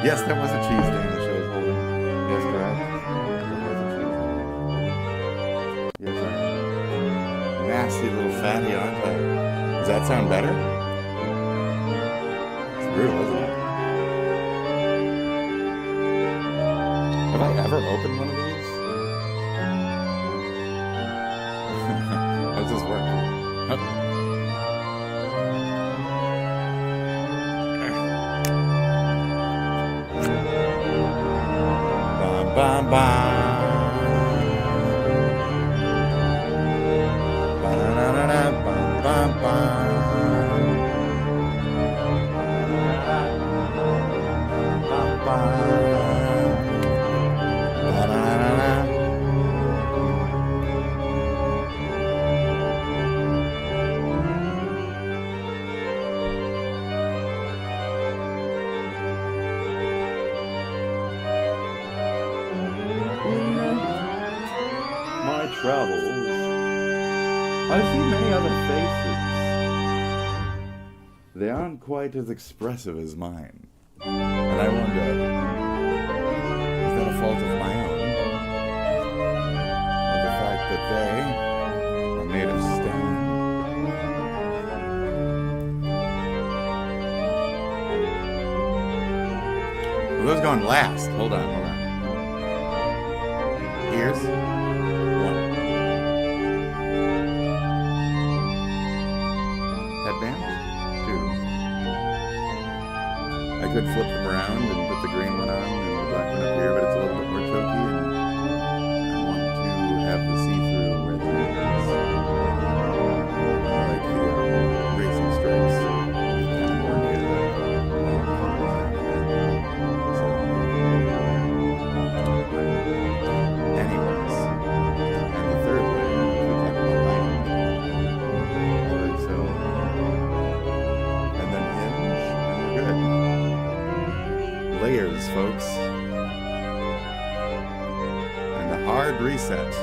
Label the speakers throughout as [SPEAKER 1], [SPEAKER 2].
[SPEAKER 1] Yes, that was a cheese thing that she was holding. Yes, correct. Yes, sir. Nasty little fatty, aren't they? Does that sound better? It's brutal, isn't it? Have I ever opened one of these? How does this work? Oh. Bam, bam. Ba-da-da-da-da, bam, bam, bam. Bam, bam. Ba-da-da-da. My travels, I see many other faces. They aren't quite as expressive as mine. And I wonder, is that a fault of my own? Or the fact that they are made of stone? Well, those going last. Hold on. Ears. Headbands? 2. I could flip them around and put the green one on and the black one up here, but it's a little bit more choky, and I want to have the see-through where the name is. I like the racing stripes. Kind of more near the so, anyways, and the third way, we talk about lighting. Alright, so, and then hinge, and we're good. Layers, folks. And a hard reset.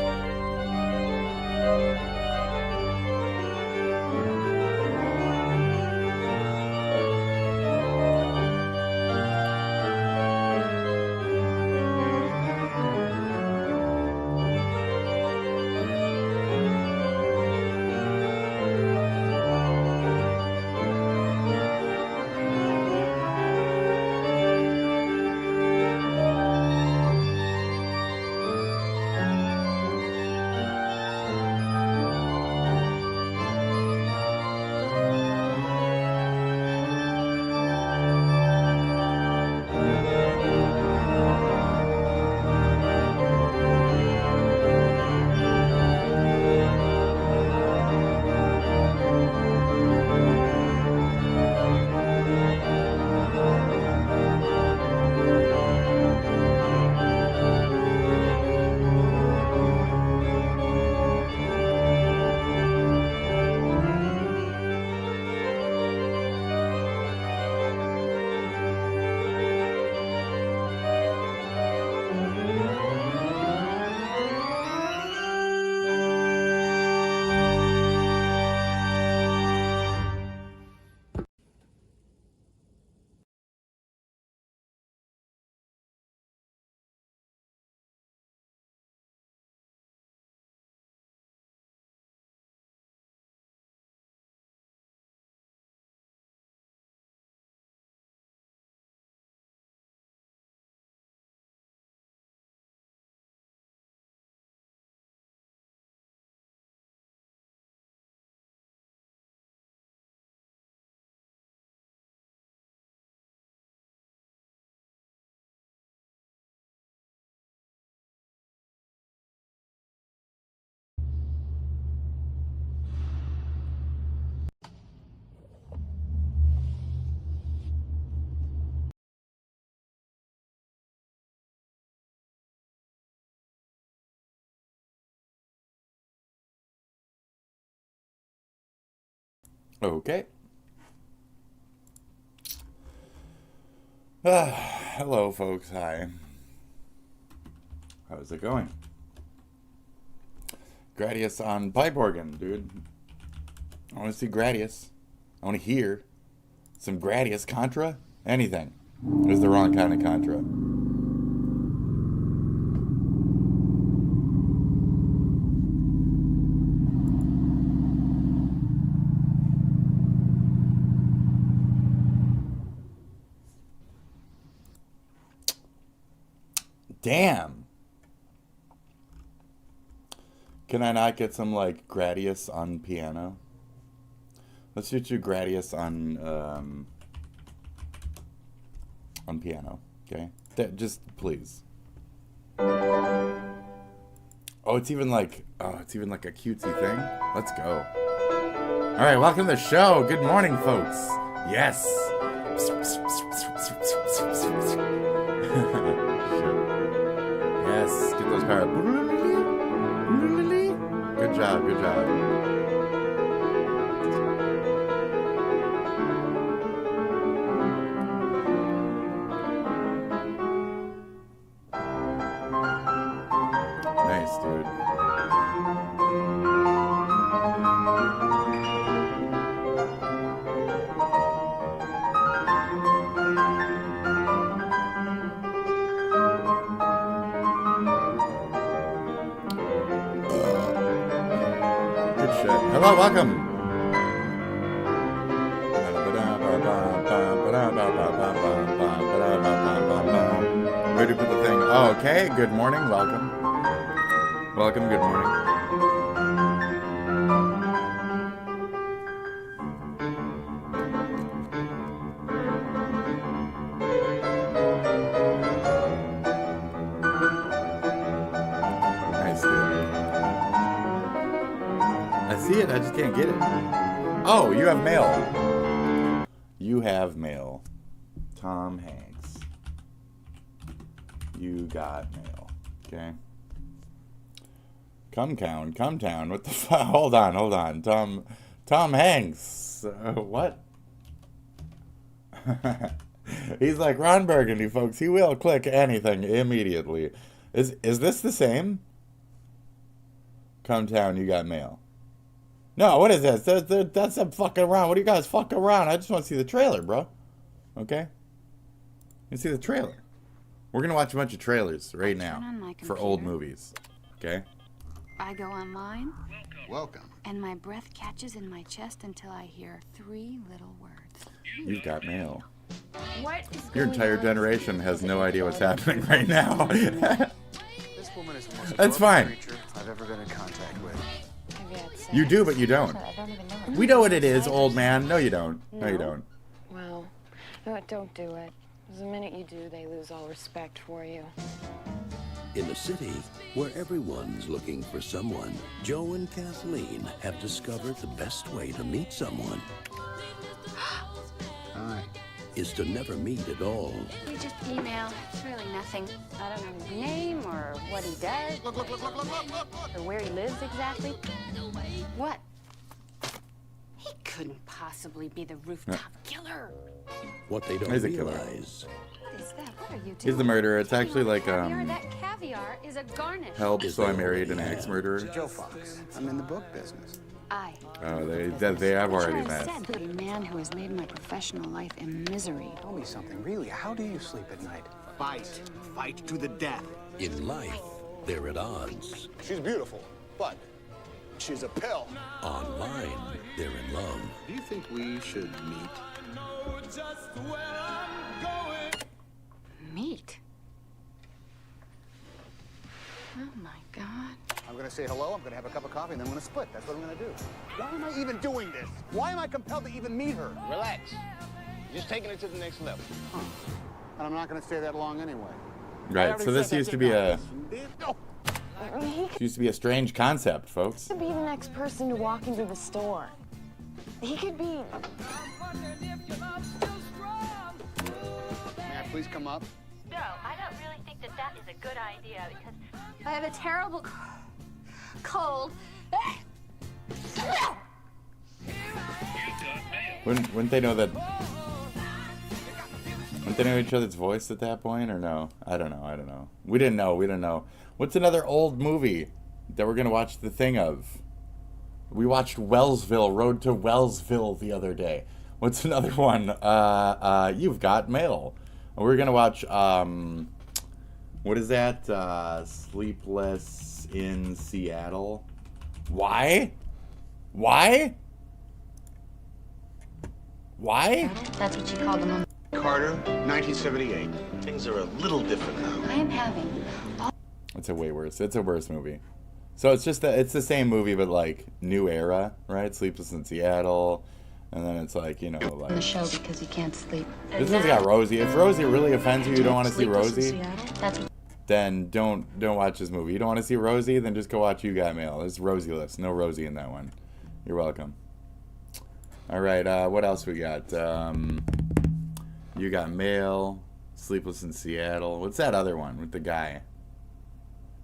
[SPEAKER 1] Okay. Hello, folks. Hi. How's it going? Gradius on pipe organ, dude. I want to see Gradius. I want to hear some Gradius Contra. Anything. It was the wrong kind of Contra. Damn. Can I not get some, like, Gradius on piano? Let's do Gradius on piano, okay? Just, please. Oh, it's even like a cutesy thing? Let's go. All right, welcome to the show. Good morning, folks. Yes. Yes, get those power. Good job, good job. Nice, dude. Hello, welcome. Where do you put the thing? Oh, okay. Good morning. Welcome. Welcome. Good morning. I just can't get it. Oh, you have mail. You have mail. Tom Hanks. You got mail. Okay. Come town. What the fuck? Hold on. Tom Hanks. What? He's like Ron Burgundy, folks. He will click anything immediately. Is this the same? Come town. You got mail. No, what is this? That's them fucking around. What are you guys fucking around? I just want to see the trailer, bro. Okay? You see the trailer. We're going to watch a bunch of trailers right now for old movies. Okay?
[SPEAKER 2] I go online.
[SPEAKER 3] Welcome.
[SPEAKER 2] And my breath catches in my chest until I hear 3 little words.
[SPEAKER 1] You've got mail.
[SPEAKER 2] What is
[SPEAKER 1] Your entire generation has no idea what's happening right now.
[SPEAKER 3] This woman is the most
[SPEAKER 1] That's fine.
[SPEAKER 3] creature I've ever been in contact with.
[SPEAKER 1] You do, but you don't. We know what it is, old man. No, you don't. No, you don't.
[SPEAKER 4] Well, no, don't do it. Because the minute you do, they lose all respect for you.
[SPEAKER 5] In a city where everyone's looking for someone, Joe and Kathleen have discovered the best way to meet someone
[SPEAKER 3] Hi.
[SPEAKER 5] is to never meet at all.
[SPEAKER 2] We just email. It's really nothing. I don't know his name or what he does.
[SPEAKER 3] Look.
[SPEAKER 2] Or where he lives exactly. What? He couldn't possibly be the rooftop killer.
[SPEAKER 5] What they don't
[SPEAKER 1] He's a killer.
[SPEAKER 5] realize
[SPEAKER 2] What is that? What are you doing?
[SPEAKER 1] He's the murderer. It's actually like,
[SPEAKER 2] Caviar? That caviar is a garnish.
[SPEAKER 1] Help, so I married an ex-murderer.
[SPEAKER 3] Joe Fox. I'm in the book business.
[SPEAKER 1] Oh, they have already met.
[SPEAKER 2] Said a man who has made my professional life a misery.
[SPEAKER 3] Tell me something. Really, how do you sleep at night?
[SPEAKER 6] Fight to the death.
[SPEAKER 5] in life they're at odds.
[SPEAKER 6] She's beautiful, but she's a pill.
[SPEAKER 5] Online they're in love.
[SPEAKER 6] Do you think we should meet?
[SPEAKER 2] Meat? Oh my God.
[SPEAKER 3] I'm gonna say hello, I'm gonna have a cup of coffee, and then I'm gonna split. That's what I'm gonna do. Why am I even doing this? Why am I compelled to even meet her?
[SPEAKER 6] Relax. You're just taking it to the next level.
[SPEAKER 3] Huh. And I'm not gonna stay that long anyway.
[SPEAKER 1] Right, so this used to be a
[SPEAKER 3] No.
[SPEAKER 1] used to be a strange concept, folks.
[SPEAKER 4] He could be the next person to walk into the store. He could be...
[SPEAKER 3] May I please come up?
[SPEAKER 7] No, I don't really think that that is a good idea because
[SPEAKER 2] I have a terrible cold.
[SPEAKER 1] Wouldn't they know that? Wouldn't they know each other's voice at that point, or no? I don't know. We didn't know. What's another old movie that we're gonna watch the thing of? We watched Wellsville, Road to Wellsville the other day. What's another one? You've Got Mail. We're gonna watch what is that? Sleepless in Seattle. Why? Why? Why?
[SPEAKER 2] That's what you call them.
[SPEAKER 6] Carter, 1978. Things are a little different now.
[SPEAKER 2] I am having.
[SPEAKER 1] It's a way worse. It's a worse movie. So it's just it's the same movie, but like new era, right? Sleepless in Seattle, and then it's like, you know, like
[SPEAKER 2] On the show because you can't sleep.
[SPEAKER 1] this one's got Rosie. If Rosie really offends you, you don't want to see Rosie,
[SPEAKER 2] That's what
[SPEAKER 1] then don't watch this movie. You don't want to see Rosie, then just go watch You Got Mail. It's Rosie-less. No Rosie in that one. You're welcome. All right, what else we got? You Got Mail, Sleepless in Seattle. What's that other one with the guy?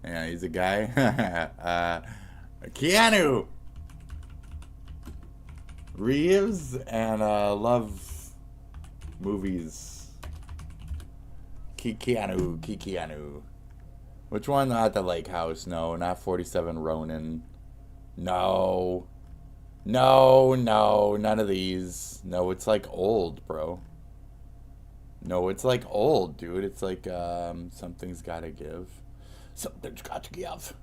[SPEAKER 1] Yeah, he's a guy. Keanu Reeves and love movies. Keanu. Which one? Not the Lake House. No, not 47 Ronin. No, none of these. No, it's like old, bro. No, it's like old, dude. It's like something's gotta give. Something's got to give.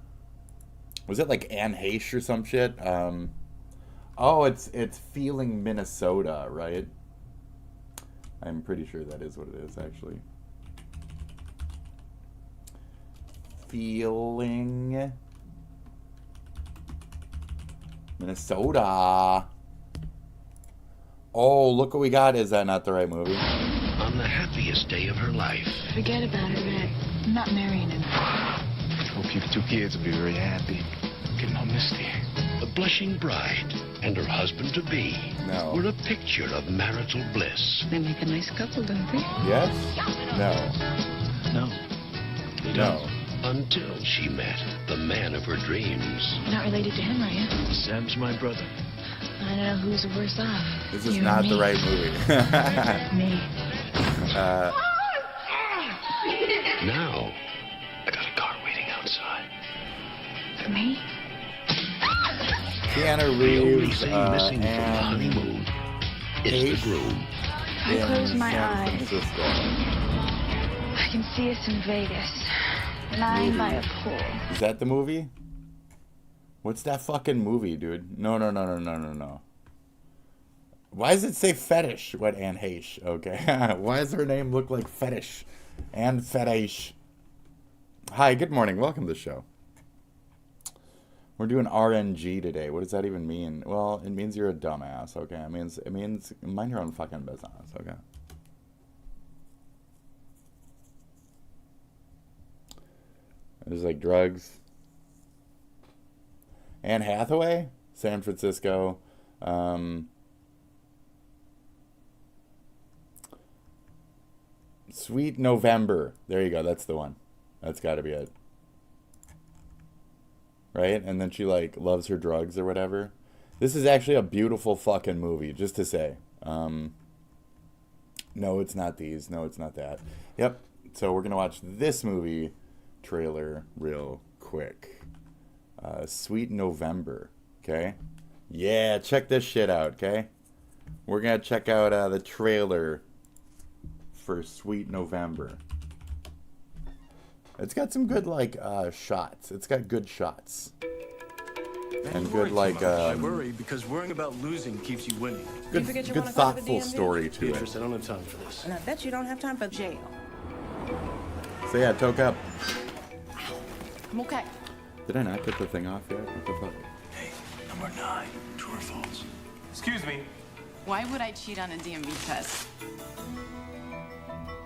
[SPEAKER 1] Was it like Anne Heche or some shit? Oh, it's Feeling Minnesota, right? I'm pretty sure that is what it is, actually. Feeling Minnesota. Oh, look what we got. Is that not the right movie?
[SPEAKER 5] On the happiest day of her life,
[SPEAKER 4] Forget about it, Red. I'm not marrying him.
[SPEAKER 6] Hope you two kids will be very happy. Getting all misty.
[SPEAKER 5] the blushing bride and her husband-to-be
[SPEAKER 1] No.
[SPEAKER 5] were a picture of marital bliss.
[SPEAKER 4] They make a nice couple, don't they?
[SPEAKER 1] Yes? No.
[SPEAKER 6] No. They
[SPEAKER 1] No.
[SPEAKER 6] don't.
[SPEAKER 5] Until she met the man of her dreams.
[SPEAKER 4] You're not related to him, are you?
[SPEAKER 6] Sam's my brother.
[SPEAKER 4] I don't know who's worse off.
[SPEAKER 1] This is
[SPEAKER 4] You or
[SPEAKER 1] not
[SPEAKER 4] me.
[SPEAKER 1] the right movie.
[SPEAKER 4] Me.
[SPEAKER 5] Now, I got a car waiting outside.
[SPEAKER 4] For me?
[SPEAKER 1] Keanu
[SPEAKER 5] The only
[SPEAKER 1] Reeves
[SPEAKER 5] thing missing from the
[SPEAKER 1] and
[SPEAKER 5] honeymoon is the
[SPEAKER 1] Heche
[SPEAKER 5] groom.
[SPEAKER 4] I
[SPEAKER 1] in
[SPEAKER 4] close my
[SPEAKER 1] San
[SPEAKER 4] eyes.
[SPEAKER 1] Francisco.
[SPEAKER 4] I can see us in Vegas, lying by a pool.
[SPEAKER 1] Is that the movie? What's that fucking movie, dude? No. Why does it say fetish? What, Anne Heche? Okay. Why does her name look like fetish? Anne Fetish. Hi, good morning. Welcome to the show. We're doing RNG today. What does that even mean? Well, it means you're a dumbass, okay? It means mind your own fucking business, okay? There's like drugs. Anne Hathaway, San Francisco. Sweet November. There you go. That's the one. That's got to be it. Right? And then she like loves her drugs or whatever. This is actually a beautiful fucking movie, just to say. No, it's not these. No, it's not that. Yep. So we're going to watch this movie trailer real quick. Sweet November. Okay? Yeah, check this shit out, okay? We're going to check out the trailer for Sweet November. It's got some good like shots. It's got good shots. And good like
[SPEAKER 8] I worry because worrying about losing keeps you winning.
[SPEAKER 1] good thoughtful story to it.
[SPEAKER 8] Beatrice, I don't have time for this.
[SPEAKER 9] And I bet you don't have time for jail.
[SPEAKER 1] So yeah, toke up.
[SPEAKER 9] I'm okay.
[SPEAKER 1] Did I not get the thing off yet? What the fuck?
[SPEAKER 8] Hey, number 9, true or false? Excuse me.
[SPEAKER 9] Why would I cheat on a DMV test?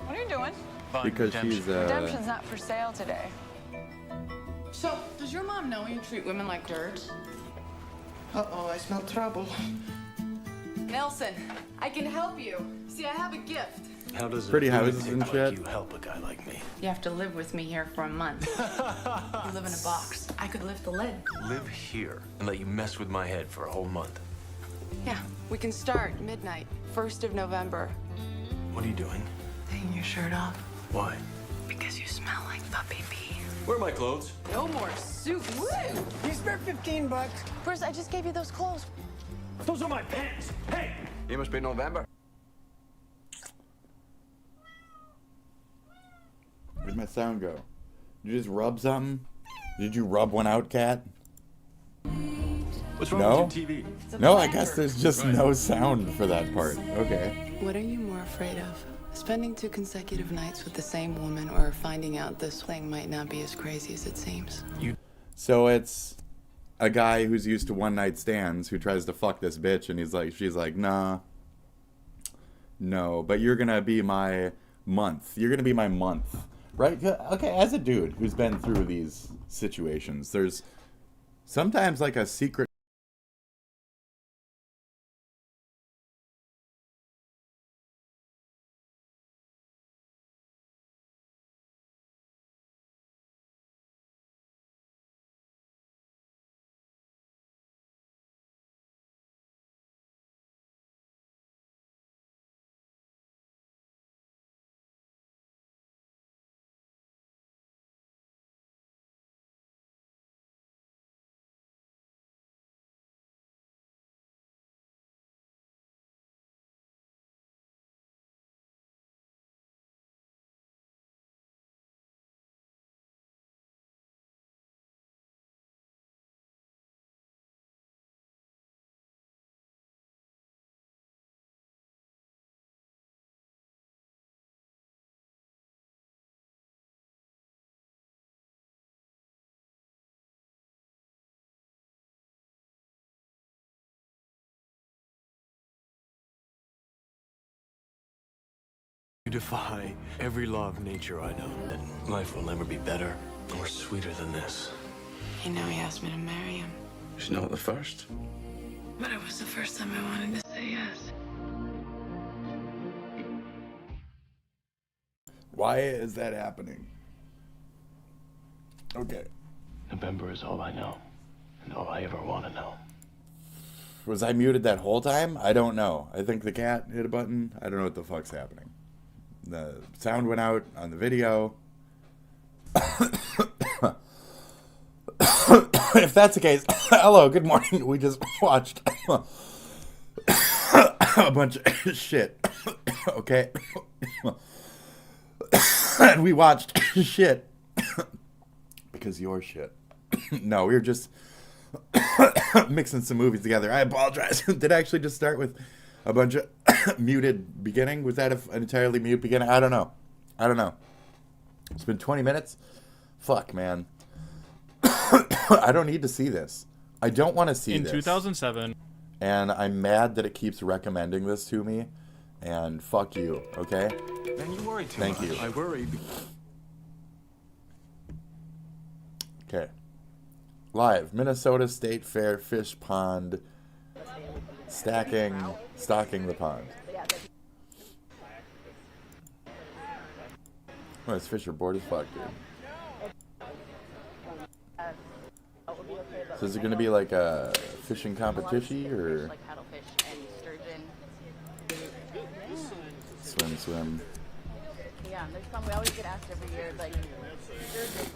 [SPEAKER 9] What are you doing?
[SPEAKER 1] Because she's
[SPEAKER 4] Redemption's not for sale today.
[SPEAKER 9] So, does your mom know you treat women like dirt? Uh-oh, I smell trouble. Nelson, I can help you. See, I have a gift.
[SPEAKER 8] How does a
[SPEAKER 1] Pretty
[SPEAKER 8] lunatic
[SPEAKER 1] houses and
[SPEAKER 8] like
[SPEAKER 1] shit.
[SPEAKER 8] you help a guy like me?
[SPEAKER 9] You have to live with me here for a month. You live in a box. I could lift the lid.
[SPEAKER 8] Live here and let you mess with my head for a whole month.
[SPEAKER 9] Yeah, we can start midnight, 1st of November.
[SPEAKER 8] What are you doing?
[SPEAKER 9] Taking your shirt off.
[SPEAKER 8] Why?
[SPEAKER 9] Because you smell like puppy pee.
[SPEAKER 8] Where are my clothes?
[SPEAKER 9] No more suits.
[SPEAKER 10] You spent $15.
[SPEAKER 9] First, I just gave you those clothes.
[SPEAKER 8] Those are my pants. Hey!
[SPEAKER 6] You must be November.
[SPEAKER 1] my sound go? Did you just rub something? Did you rub one out, Cat?
[SPEAKER 8] What's wrong with your TV?
[SPEAKER 1] No, I guess there's just no sound for that part. Okay.
[SPEAKER 9] What are you more afraid of? Spending 2 consecutive nights with the same woman, or finding out this thing might not be as crazy as it seems?
[SPEAKER 1] So it's a guy who's used to one-night stands who tries to fuck this bitch, and she's like, nah, no, but you're gonna be my month. You're gonna be my month, right? Okay, as a dude who's been through these situations, there's sometimes like a secret.
[SPEAKER 8] You defy every law of nature I know. That life will never be better or sweeter than this.
[SPEAKER 9] And now he asked me to marry him.
[SPEAKER 8] It's not the first.
[SPEAKER 9] But it was the first time I wanted to say yes.
[SPEAKER 1] Why is that happening? Okay.
[SPEAKER 8] November is all I know, and all I ever want to know.
[SPEAKER 1] Was I muted that whole time? I don't know. I think the cat hit a button. I don't know what the fuck's happening. The sound went out on the video. If that's the case, hello, good morning. We just watched a bunch of shit. Okay? And we watched shit. Because you're shit. No, we were just mixing some movies together. I apologize. Did I actually just start with a bunch of muted beginning? Was that an entirely mute beginning? I don't know. It's been 20 minutes. Fuck, man. I don't need to see this. I don't want to see this.
[SPEAKER 11] In 2007.
[SPEAKER 1] And I'm mad that it keeps recommending this to me. And fuck you, okay?
[SPEAKER 8] Man, you worry too
[SPEAKER 1] Thank
[SPEAKER 8] much.
[SPEAKER 1] you.
[SPEAKER 8] I worry.
[SPEAKER 1] Okay. Live. Minnesota State Fair Fish Pond. Stocking the pond. Oh, this fish are bored as fuck, dude. So is it going to be like a fishing competition, or?
[SPEAKER 12] Like paddlefish and sturgeon.
[SPEAKER 1] Swim.
[SPEAKER 12] Yeah, there's some we always get asked every year, like sturgeon.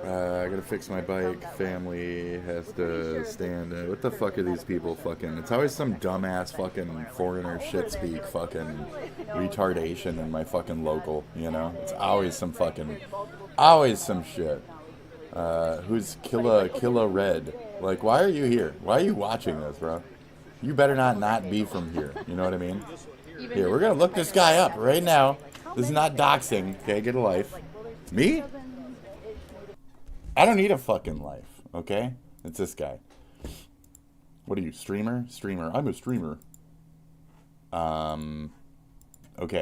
[SPEAKER 1] I gotta fix my bike. Family has to stand. What the fuck are these people fucking? It's always some dumbass fucking foreigner shit speak fucking retardation in my fucking local, you know? It's always some shit. Who's Killa Red? Like, why are you here? Why are you watching this, bro? You better not be from here. You know what I mean? Here, we're gonna look this guy up right now. This is not doxing. Okay, get a life. Me? I don't need a fucking life, okay? It's this guy. What are you, streamer? Streamer. I'm a streamer. Okay,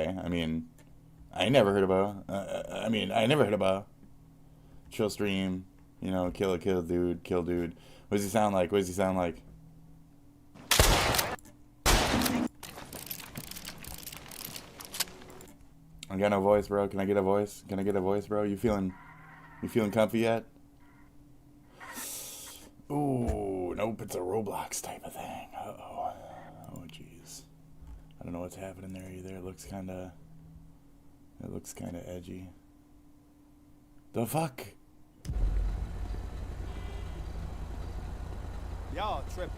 [SPEAKER 1] I mean, I never heard about, chill stream, you know, kill dude. What does he sound like? I got no voice, bro. Can I get a voice, bro? You feeling comfy yet? Ooh, nope, it's a Roblox type of thing. Uh-oh. Oh, jeez. I don't know what's happening there either. It looks kind of edgy. The fuck?
[SPEAKER 3] Y'all tripping.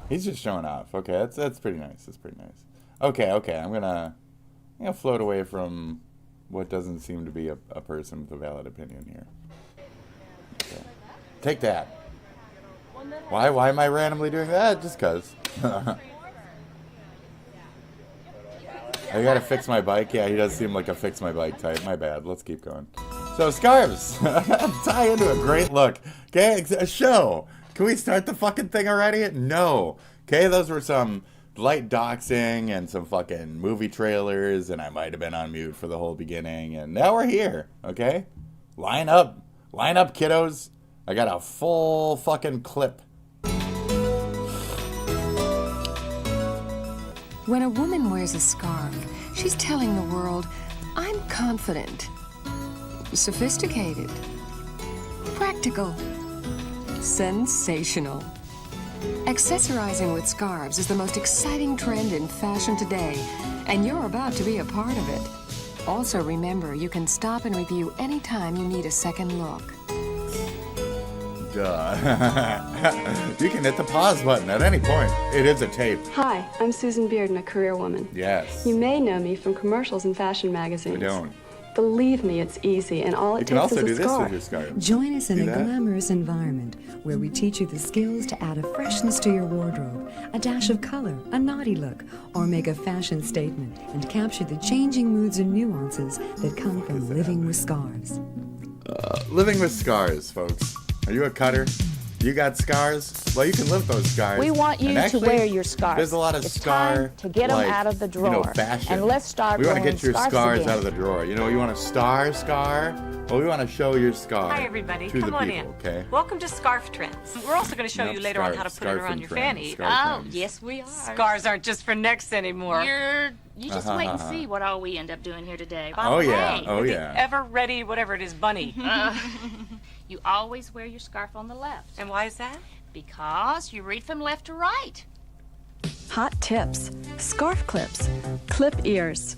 [SPEAKER 1] He's just showing off. Okay, that's pretty nice. Okay. I'm gonna float away from what doesn't seem to be a person with a valid opinion here. Okay. Take that. Why am I randomly doing that? Just cause. I gotta fix my bike. Yeah, he does seem like a fix my bike type. My bad. Let's keep going. So scarves tie into a great look. Okay, a show. Can we start the fucking thing already? No. Okay, those were some light doxing and some fucking movie trailers, and I might have been on mute for the whole beginning, and now we're here. Okay, line up, kiddos. I got a full fucking clip.
[SPEAKER 11] When a woman wears a scarf, she's telling the world, I'm confident, sophisticated, practical, sensational. Accessorizing with scarves is the most exciting trend in fashion today, and you're about to be a part of it. Also remember, you can stop and review anytime you need a second look.
[SPEAKER 1] Duh. You can hit the pause button at any point. It is a tape.
[SPEAKER 13] Hi, I'm Susan Bearden, a career woman.
[SPEAKER 1] Yes.
[SPEAKER 13] You may know me from commercials and fashion magazines.
[SPEAKER 1] I don't.
[SPEAKER 13] Believe me, it's easy, and all it takes is a scarf.
[SPEAKER 1] You can also do this with your scarf.
[SPEAKER 14] Join us in
[SPEAKER 1] Do
[SPEAKER 14] a
[SPEAKER 1] that.
[SPEAKER 14] glamorous environment where we teach you the skills to add a freshness to your wardrobe, a dash of color, a naughty look, or make a fashion statement and capture the changing moods and nuances that come from living with scarves.
[SPEAKER 1] Living with scars, folks. Are you a cutter? You got scars? Well, you can live those scars.
[SPEAKER 12] We want you
[SPEAKER 1] And actually,
[SPEAKER 12] to wear your scarf.
[SPEAKER 1] There's a lot of
[SPEAKER 12] it's
[SPEAKER 1] scar,
[SPEAKER 12] time to get them
[SPEAKER 1] like,
[SPEAKER 12] out of the drawer.
[SPEAKER 1] You know, fashion.
[SPEAKER 12] And let's start
[SPEAKER 1] We want to
[SPEAKER 12] wearing
[SPEAKER 1] get your
[SPEAKER 12] scarves
[SPEAKER 1] scars
[SPEAKER 12] again.
[SPEAKER 1] out of the drawer. You know, you want a scar? Well, we want to show your scar.
[SPEAKER 15] Hi, everybody.
[SPEAKER 1] To
[SPEAKER 15] Come
[SPEAKER 1] the
[SPEAKER 15] on
[SPEAKER 1] people,
[SPEAKER 15] in.
[SPEAKER 1] Okay?
[SPEAKER 15] Welcome to Scarf Trends. We're also going to show
[SPEAKER 1] Nope,
[SPEAKER 15] you later on how to put it
[SPEAKER 1] scarf
[SPEAKER 15] around
[SPEAKER 1] and
[SPEAKER 15] your
[SPEAKER 1] trends,
[SPEAKER 15] fanny.
[SPEAKER 1] scarf
[SPEAKER 2] Oh,
[SPEAKER 1] trends.
[SPEAKER 2] yes, we are.
[SPEAKER 15] Scars aren't just for necks anymore.
[SPEAKER 2] You just wait and see what all we end up doing here today.
[SPEAKER 1] Oh, yeah.
[SPEAKER 2] Hey,
[SPEAKER 1] Oh,
[SPEAKER 15] The
[SPEAKER 1] yeah.
[SPEAKER 15] ever ready, whatever it is, bunny.
[SPEAKER 2] You always wear your scarf on the left.
[SPEAKER 15] And why is that?
[SPEAKER 2] Because you read from left to right.
[SPEAKER 13] Hot tips, scarf clips, clip ears,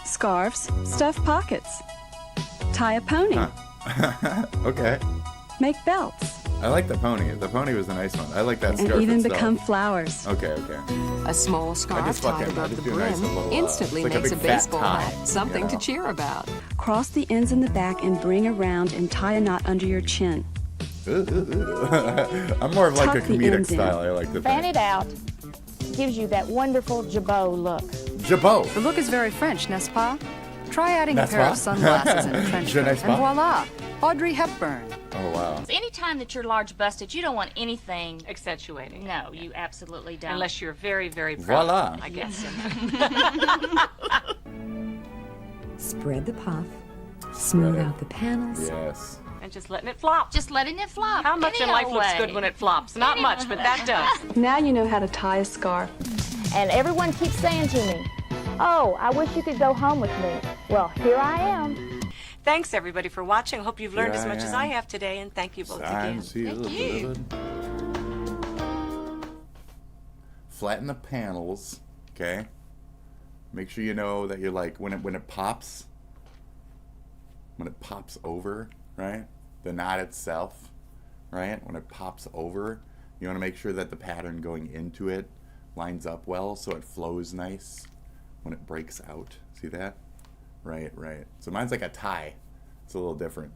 [SPEAKER 13] scarves, stuff pockets, tie a pony,
[SPEAKER 1] Okay.
[SPEAKER 13] make belts,
[SPEAKER 1] I like the pony. The pony was a nice one. I like that
[SPEAKER 13] and
[SPEAKER 1] scarf
[SPEAKER 13] even
[SPEAKER 1] itself.
[SPEAKER 13] become flowers.
[SPEAKER 1] Okay.
[SPEAKER 11] A small scarf tied above the brim instantly
[SPEAKER 1] it's like a
[SPEAKER 11] makes a
[SPEAKER 1] big fat
[SPEAKER 11] baseball
[SPEAKER 1] tie,
[SPEAKER 11] hat something
[SPEAKER 1] you
[SPEAKER 11] to
[SPEAKER 1] know?
[SPEAKER 11] cheer about.
[SPEAKER 13] Cross the ends in the back and bring around and tie a knot under your chin.
[SPEAKER 1] I'm more of like a
[SPEAKER 13] Tuck the
[SPEAKER 1] comedic
[SPEAKER 13] ends in.
[SPEAKER 1] style. I like the
[SPEAKER 12] Fan
[SPEAKER 1] thing.
[SPEAKER 12] it out. Gives you that wonderful jabot look.
[SPEAKER 1] Jabot.
[SPEAKER 4] The look is very French, n'est-ce pas? Try adding a
[SPEAKER 1] N'est-ce
[SPEAKER 4] pair
[SPEAKER 1] pas?
[SPEAKER 4] of sunglasses and a trench
[SPEAKER 1] Je
[SPEAKER 4] coat,
[SPEAKER 1] n'est-ce
[SPEAKER 4] and
[SPEAKER 1] pas?
[SPEAKER 4] voila, Audrey Hepburn.
[SPEAKER 1] Oh wow.
[SPEAKER 2] Anytime that you're large busted, you don't want anything.
[SPEAKER 15] Accentuating.
[SPEAKER 2] No, you absolutely don't.
[SPEAKER 15] Unless you're very, very proud.
[SPEAKER 1] Voila.
[SPEAKER 15] I guess.
[SPEAKER 14] Spread the puff, smooth
[SPEAKER 1] Spread it.
[SPEAKER 14] out the panels.
[SPEAKER 1] Yes.
[SPEAKER 15] And just letting it flop.
[SPEAKER 2] Just letting it flop.
[SPEAKER 15] How much
[SPEAKER 2] any
[SPEAKER 15] in life
[SPEAKER 2] old
[SPEAKER 15] looks
[SPEAKER 2] way.
[SPEAKER 15] good when it flops? Not much, but that does.
[SPEAKER 13] Now you know how to tie a scarf.
[SPEAKER 12] And everyone keeps saying to me, oh, I wish you could go home with me. Well, here I am.
[SPEAKER 15] Thanks, everybody, for watching. Hope you've learned
[SPEAKER 1] Here
[SPEAKER 15] as
[SPEAKER 1] I
[SPEAKER 15] much as
[SPEAKER 1] am.
[SPEAKER 15] I have today, and thank you both again.
[SPEAKER 1] Thank you. Flatten the panels, okay? Make sure you know that you're like when it pops over, right? The knot itself, right? When it pops over, you want to make sure that the pattern going into it lines up well so it flows nice when it breaks out. See that? Right. So mine's like a tie. It's a little different.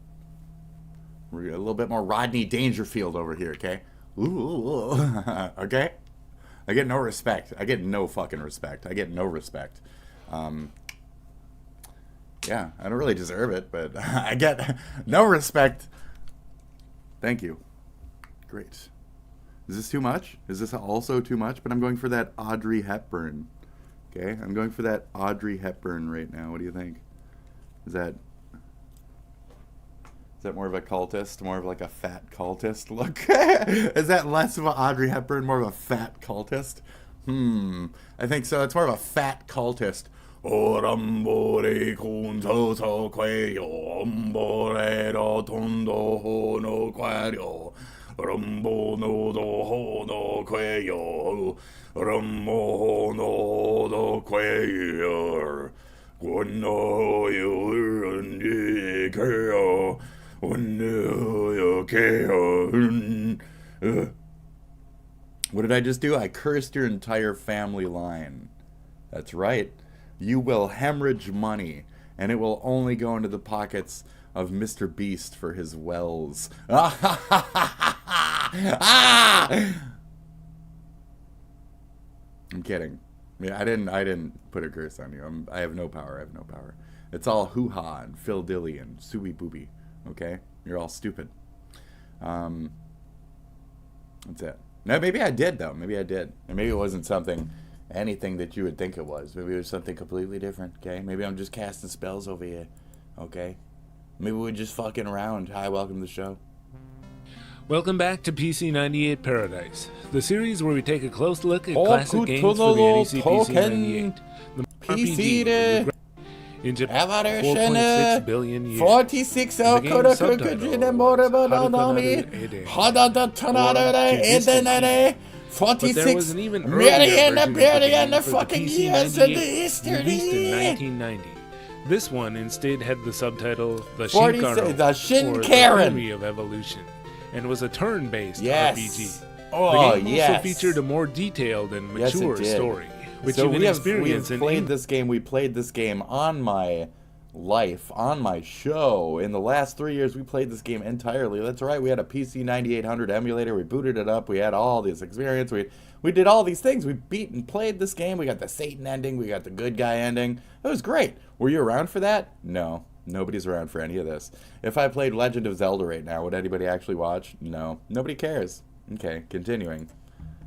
[SPEAKER 1] We're a little bit more Rodney Dangerfield over here, okay? Ooh. Okay? I get no respect. I get no fucking respect. I get no respect. Yeah, I don't really deserve it, but I get no respect. Thank you. Great. Is this too much? Is this also too much? But I'm going for that Audrey Hepburn. Okay, I'm going for that Audrey Hepburn right now. What do you think? Is that more of a cultist? More of like a fat cultist look? Is that less of an Audrey Hepburn, more of a fat cultist? I think so. It's more of a fat cultist. What did I just do? I cursed your entire family line. That's right. You will hemorrhage money and it will only go into the pockets of Mr. Beast for his wells. I'm kidding. I mean, I didn't put a curse on you. I have no power. I have no power. It's all hoo-ha and Phil Dilly and Suey Booby. Okay? You're all stupid. That's it. No, maybe I did, though. Maybe I did. And maybe it wasn't anything that you would think it was. Maybe it was something completely different, okay? Maybe I'm just casting spells over here, okay? Maybe we're just fucking around. Hi, welcome to the show.
[SPEAKER 16] Welcome back to PC98 Paradise, the series where we take a close look at classic games for the NEC PC98. The RPG in Japan, 4.6 billion years.
[SPEAKER 1] 46
[SPEAKER 16] The game's subtitle, 46 million fucking years in the history. Released in 1990. This one instead had the subtitle The Shinkaro,
[SPEAKER 1] the Shinkaran,
[SPEAKER 16] Theory of Evolution, and was a turn-based
[SPEAKER 1] yes.
[SPEAKER 16] RPG.
[SPEAKER 1] Oh,
[SPEAKER 16] the game also featured a more detailed and mature story, which
[SPEAKER 1] so
[SPEAKER 16] you can experience in
[SPEAKER 1] played this game. We played this game on my life, on my show. In the last 3 years, we played this game entirely. That's right. We had a PC 9800 emulator. We booted it up. We had all this experience. We did all these things. We beat and played this game. We got the Satan ending. We got the good guy ending. It was great. Were you around for that? No. Nobody's around for any of this. If I played Legend of Zelda right now, would anybody actually watch? No. Nobody cares. Okay, continuing.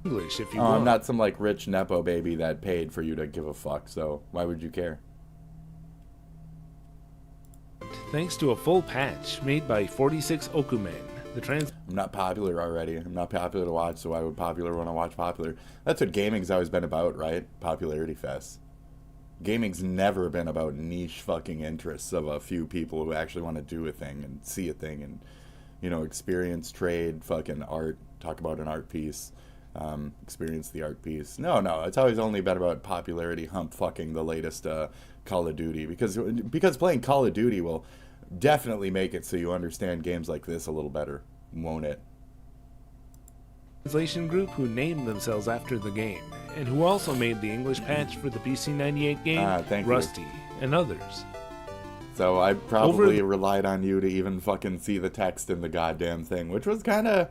[SPEAKER 16] English, if you
[SPEAKER 1] want. I'm
[SPEAKER 16] want.
[SPEAKER 1] not some like rich Nepo baby that paid for you to give a fuck, so why would you care?
[SPEAKER 16] Thanks to a full patch made by 46 Okumen.
[SPEAKER 1] I'm not popular already. I'm not popular to watch, so why would popular want to watch popular? That's what gaming's always been about, right? Popularity fest. Gaming's never been about niche fucking interests of a few people who actually want to do a thing and see a thing and, you know, experience, trade, fucking art, talk about an art piece, experience the art piece. No, it's always only been about popularity, hump fucking the latest Call of Duty, because playing Call of Duty will definitely make it so you understand games like this a little better, won't it?
[SPEAKER 16] Translation group who named themselves after the game, and who also made the English patch for the PC98 game, Rusty, and others.
[SPEAKER 1] So I probably relied on you to even fucking see the text in the goddamn thing, which was kind of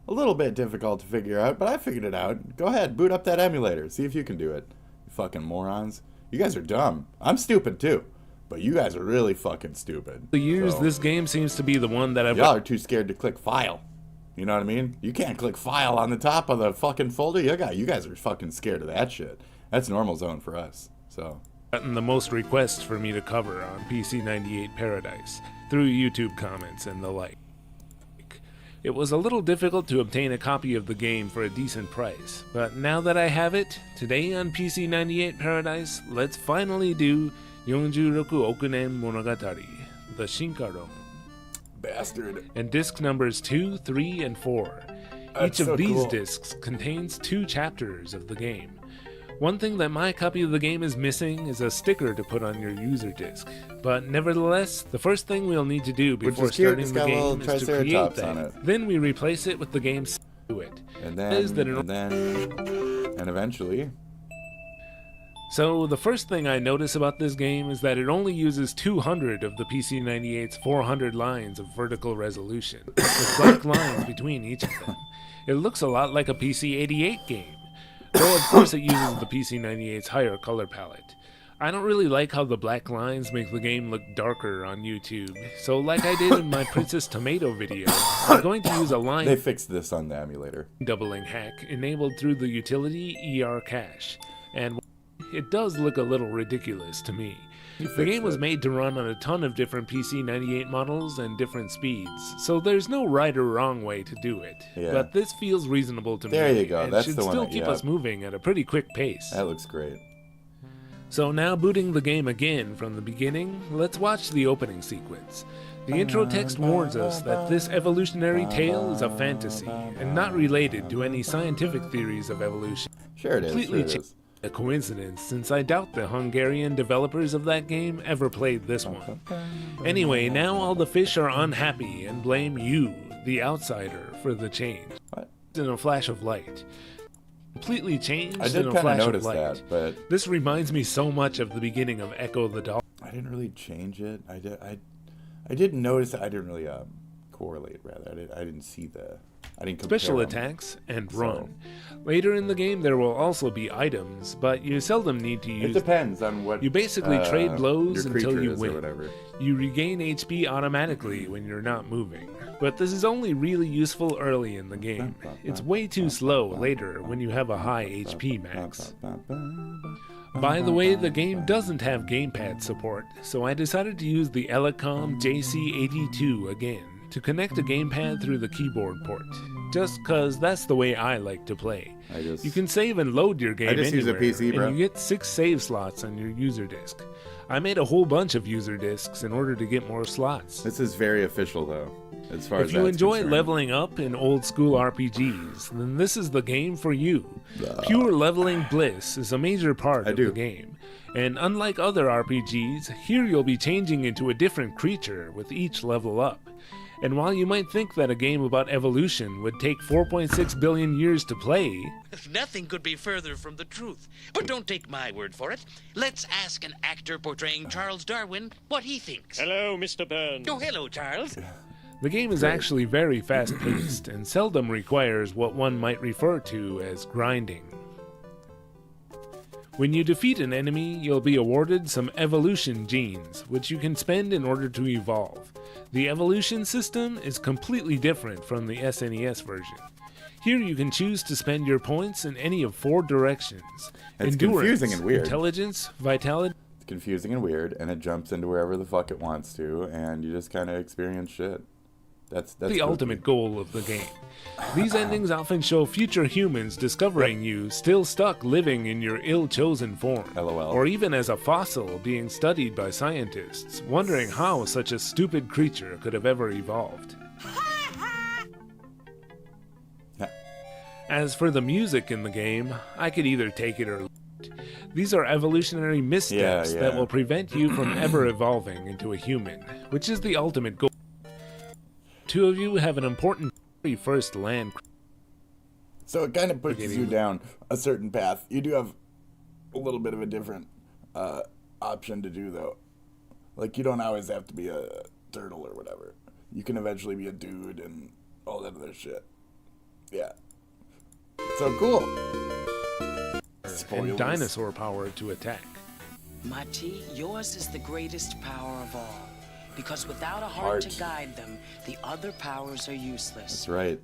[SPEAKER 1] a little bit difficult to figure out, but I figured it out. Go ahead, boot up that emulator, see if you can do it. You fucking morons. You guys are dumb. I'm stupid too, but you guys are really fucking stupid.
[SPEAKER 16] The years, this game seems to be the one that
[SPEAKER 1] y'all are too scared to click file. You know what I mean? You can't click file on the top of the fucking folder. You guys are fucking scared of that shit. That's normal zone for us. So.
[SPEAKER 16] Gotten the most requests for me to cover on PC98 Paradise through YouTube comments and the like. It was a little difficult to obtain a copy of the game for a decent price, but now that I have it, today on PC98 Paradise, let's finally do 46 Okunen Monogatari, the Shinkaro.
[SPEAKER 1] Bastard.
[SPEAKER 16] And disc numbers 2, 3, and 4. Each of these discs contains 2 chapters of the game. One thing that my copy of the game is missing is a sticker to put on your user disc. But nevertheless, the first thing we'll need to do before starting the game is to create that. Then we replace it with the game's to it.
[SPEAKER 1] And eventually.
[SPEAKER 16] So the first thing I notice about this game is that it only uses 200 of the PC98's 400 lines of vertical resolution, with black lines between each of them. It looks a lot like a PC88 game, though of course it uses the PC98's higher color palette. I don't really like how the black lines make the game look darker on YouTube, so like I did in my Princess Tomato video, I'm going to use a line
[SPEAKER 1] They fixed this on the emulator.
[SPEAKER 16] Doubling hack enabled through the utility ER Cache, and it does look a little ridiculous to me. The game was made to run on a ton of different PC98 models and different speeds, so there's no right or wrong way to do it.
[SPEAKER 1] Yeah.
[SPEAKER 16] But this feels reasonable to me.
[SPEAKER 1] There you go.
[SPEAKER 16] And
[SPEAKER 1] That's
[SPEAKER 16] should
[SPEAKER 1] the one
[SPEAKER 16] still
[SPEAKER 1] that,
[SPEAKER 16] keep us moving at a pretty quick pace.
[SPEAKER 1] That looks great.
[SPEAKER 16] So now booting the game again from the beginning, let's watch the opening sequence. The intro text warns us that this evolutionary tale is a fantasy and not related to any scientific theories of evolution.
[SPEAKER 1] Sure it is.
[SPEAKER 16] Completely a coincidence, since I doubt the Hungarian developers of that game ever played this one. Anyway, now all the fish are unhappy and blame you, the outsider, for the change.
[SPEAKER 1] What?
[SPEAKER 16] In a flash of light. Completely changed
[SPEAKER 1] I did
[SPEAKER 16] in a
[SPEAKER 1] kind of
[SPEAKER 16] flash
[SPEAKER 1] notice
[SPEAKER 16] of light.
[SPEAKER 1] that, but
[SPEAKER 16] This reminds me so much of the beginning of Echo the Dolphin.
[SPEAKER 1] I didn't really change it. I did notice that I didn't really correlate. Rather, I didn't see the. I didn't compare
[SPEAKER 16] special
[SPEAKER 1] them.
[SPEAKER 16] attacks and run. Later in the game, there will also be items, but you seldom need to use.
[SPEAKER 1] It depends on what
[SPEAKER 16] you basically trade blows
[SPEAKER 1] your
[SPEAKER 16] until
[SPEAKER 1] creature
[SPEAKER 16] you
[SPEAKER 1] is or
[SPEAKER 16] win.
[SPEAKER 1] whatever.
[SPEAKER 16] You regain HP automatically when you're not moving, but this is only really useful early in the game. It's way too slow later when you have a high HP max. By the way, the game doesn't have gamepad support, so I decided to use the Elecom JC82 again to connect a gamepad through the keyboard port, just cause that's the way I like to play. You can save and load your game
[SPEAKER 1] just use a
[SPEAKER 16] anywhere,
[SPEAKER 1] PC, bro.
[SPEAKER 16] and you get 6 save slots on your user disk. I made a whole bunch of user disks in order to get more slots.
[SPEAKER 1] This is very official, though, as far as
[SPEAKER 16] If you
[SPEAKER 1] that's
[SPEAKER 16] enjoy
[SPEAKER 1] concerned.
[SPEAKER 16] leveling up in old school RPGs, then this is the game for you. Pure leveling bliss is a major part of the game. And unlike other RPGs, here you'll be changing into a different creature with each level up. And while you might think that a game about evolution would take 4.6 billion years to play,
[SPEAKER 17] Nothing could be further from the truth. But don't take my word for it. Let's ask an actor portraying Charles Darwin what he thinks.
[SPEAKER 18] Hello, Mr. Burns.
[SPEAKER 17] Oh, hello, Charles.
[SPEAKER 16] the game is actually very fast-paced and seldom requires what one might refer to as grinding. When you defeat an enemy, you'll be awarded some evolution genes, which you can spend in order to evolve. The evolution system is completely different from the SNES version. Here you can choose to spend your points in any of 4 directions.
[SPEAKER 1] It's
[SPEAKER 16] Endurance,
[SPEAKER 1] confusing and weird.
[SPEAKER 16] Intelligence, vitality...
[SPEAKER 1] It's confusing and weird, and it jumps into wherever the fuck it wants to, and you just kind of experience shit. That's
[SPEAKER 16] the ultimate goal of the game. These endings often show future humans discovering you still stuck living in your ill-chosen form, or even as a fossil being studied by scientists, wondering how such a stupid creature could have ever evolved. As for the music in the game, I could either take it or leave it. These are evolutionary missteps that will prevent you from ever evolving into a human, which is the ultimate goal. 2 of you have an important first land.
[SPEAKER 1] So it kind of pushes you down a certain path. You do have a little bit of a different option to do, though. Like, you don't always have to be a turtle or whatever. You can eventually be a dude and all that other shit. Yeah. So cool.
[SPEAKER 16] And dinosaur power to attack.
[SPEAKER 19] Mati, yours is the greatest power of all. Because without a heart to guide them, the other powers are useless.
[SPEAKER 1] That's right.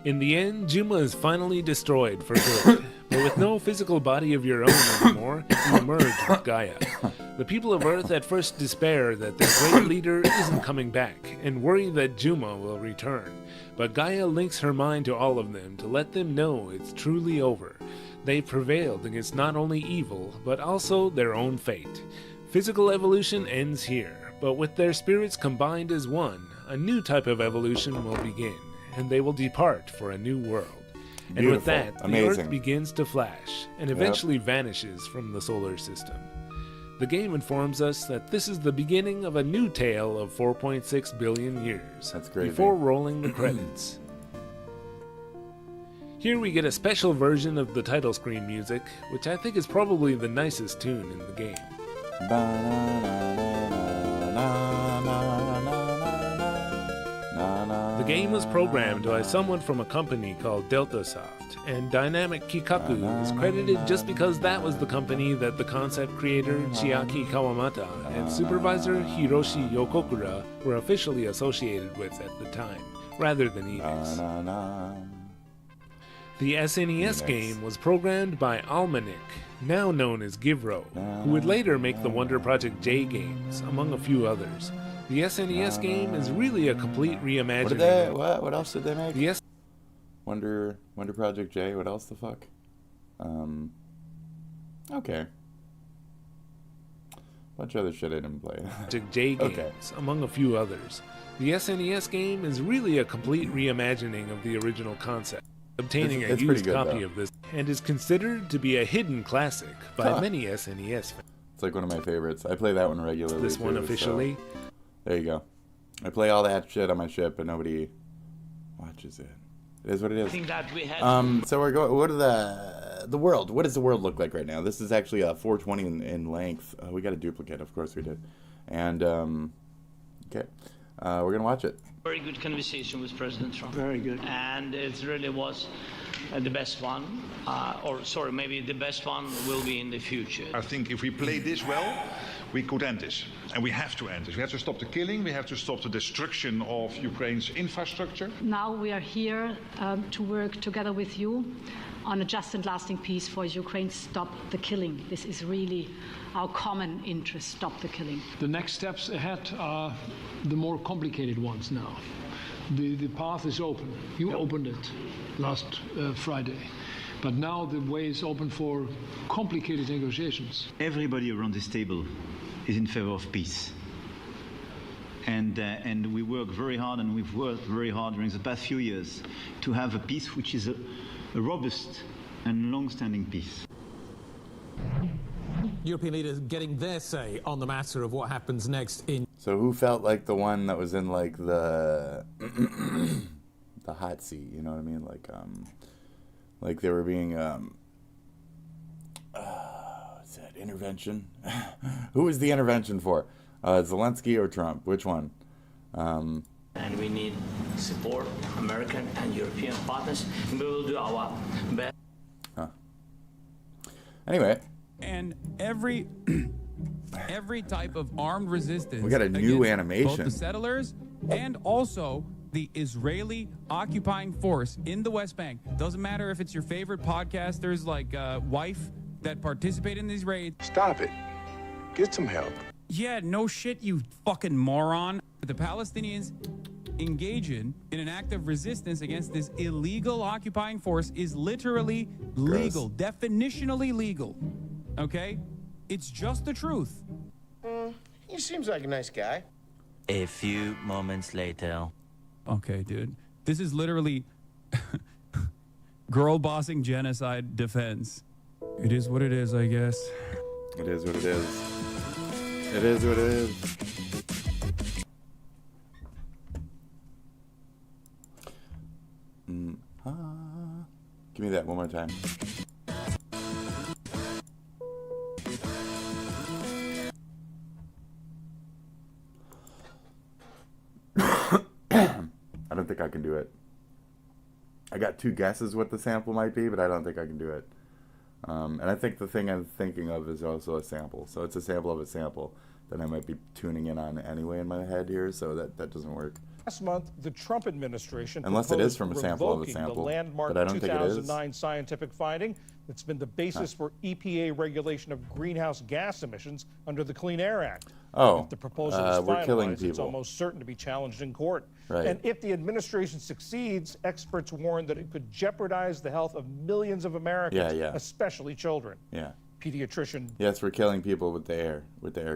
[SPEAKER 16] In the end, Juma is finally destroyed for good. But with no physical body of your own anymore, you merge with Gaia. The people of Earth at first despair that their great leader isn't coming back, and worry that Juma will return. But Gaia links her mind to all of them to let them know it's truly over. They've prevailed against not only evil, but also their own fate. Physical evolution ends here. But with their spirits combined as one, a new type of evolution will begin, and they will depart for a new world. And with that, the Earth begins to flash, and eventually vanishes from the solar system. The game informs us that this is the beginning of a new tale of 4.6 billion years, before rolling the credits. Here we get a special version of the title screen music, which I think is probably the nicest tune in the game. The game was programmed by someone from a company called DeltaSoft, and Dynamic Kikaku is credited just because that was the company that the concept creator Chiaki Kawamata and supervisor Hiroshi Yokokura were officially associated with at the time, rather than Enix. The SNES game was programmed by Almanac, now known as Givro, who would later make the Wonder Project J games, among a few others. The SNES game is really a complete reimagining.
[SPEAKER 1] What else did they make?
[SPEAKER 16] The
[SPEAKER 1] Wonder Project J. What else the fuck? Okay. Bunch of other shit I didn't play.
[SPEAKER 16] Project J games, among a few others. The SNES game is really a complete reimagining of the original concept, obtaining a used copy of this, and is considered to be a hidden classic by many SNES fans.
[SPEAKER 1] It's like one of my favorites. I play that one regularly.
[SPEAKER 16] This one officially.
[SPEAKER 1] So there you go. I play all that shit on my ship, but nobody watches it. It is what it is.
[SPEAKER 17] I think that we had
[SPEAKER 1] So we're going. What are the world. What does the world look like right now? This is actually 420 in length. We got a duplicate, of course we did. And okay, we're gonna watch it.
[SPEAKER 18] Very good conversation with President Trump.
[SPEAKER 6] Very good.
[SPEAKER 18] And it really was the best one, or sorry, maybe the best one will be in the future.
[SPEAKER 20] I think if we play this well, we could end this. And we have to end this. We have to stop the killing. We have to stop the destruction of Ukraine's infrastructure.
[SPEAKER 21] Now we are here to work together with you on a just and lasting peace for Ukraine. Stop the killing. This is really our common interest. Stop the killing.
[SPEAKER 22] The next steps ahead are the more complicated ones now. The path is open. You opened it last Friday. But now the way is open for complicated negotiations.
[SPEAKER 23] Everybody around this table is in favor of peace. And we work very hard, and we've worked very hard during the past few years to have a peace which is a robust and long-standing peace.
[SPEAKER 24] European leaders getting their say on the matter of what happens next in...
[SPEAKER 1] So who felt like the one that was in like the the hot seat, you know what I mean? Like they were being what's that, intervention? Who was the intervention for? Zelensky or Trump? Which one?
[SPEAKER 18] And we need support, American and European partners. We will do our best.
[SPEAKER 1] Anyway.
[SPEAKER 25] And every type of armed resistance.
[SPEAKER 1] We got a new animation.
[SPEAKER 25] Both the settlers and also the Israeli occupying force in the West Bank. Doesn't matter if it's your favorite podcasters like Wife that participate in these raids.
[SPEAKER 6] Stop it. Get some help.
[SPEAKER 25] Yeah, no shit, you fucking moron. The Palestinians engaging in an act of resistance against this illegal occupying force is literally legal, definitionally legal. Okay? It's just the truth.
[SPEAKER 10] He seems like a nice guy.
[SPEAKER 26] A few moments later.
[SPEAKER 25] Okay, dude. This is literally girl bossing genocide defense. It is what it is, I guess.
[SPEAKER 1] It is what it is. It is what it is. Give me that one more time. I don't think I can do it. I got two guesses what the sample might be, but I don't think I can do it. And I think the thing I'm thinking of is also a sample. So it's a sample of a sample that I might be tuning in on anyway in my head here, so that doesn't work.
[SPEAKER 27] Last month, the Trump administration
[SPEAKER 1] Unless it is from a sample of a
[SPEAKER 27] revoking
[SPEAKER 1] sample,
[SPEAKER 27] the landmark
[SPEAKER 1] but I don't think it is.
[SPEAKER 27] 2009 scientific finding that's been the basis for EPA regulation of greenhouse gas emissions under the Clean Air Act.
[SPEAKER 1] Oh,
[SPEAKER 27] if the proposal is
[SPEAKER 1] we're killing
[SPEAKER 27] finalized, it's
[SPEAKER 1] people.
[SPEAKER 27] almost certain to be challenged in court.
[SPEAKER 1] Right.
[SPEAKER 27] And if the administration succeeds, experts warn that it could jeopardize the health of millions of Americans, especially children.
[SPEAKER 1] Yeah.
[SPEAKER 27] Pediatrician.
[SPEAKER 1] Yes, we're killing people with the air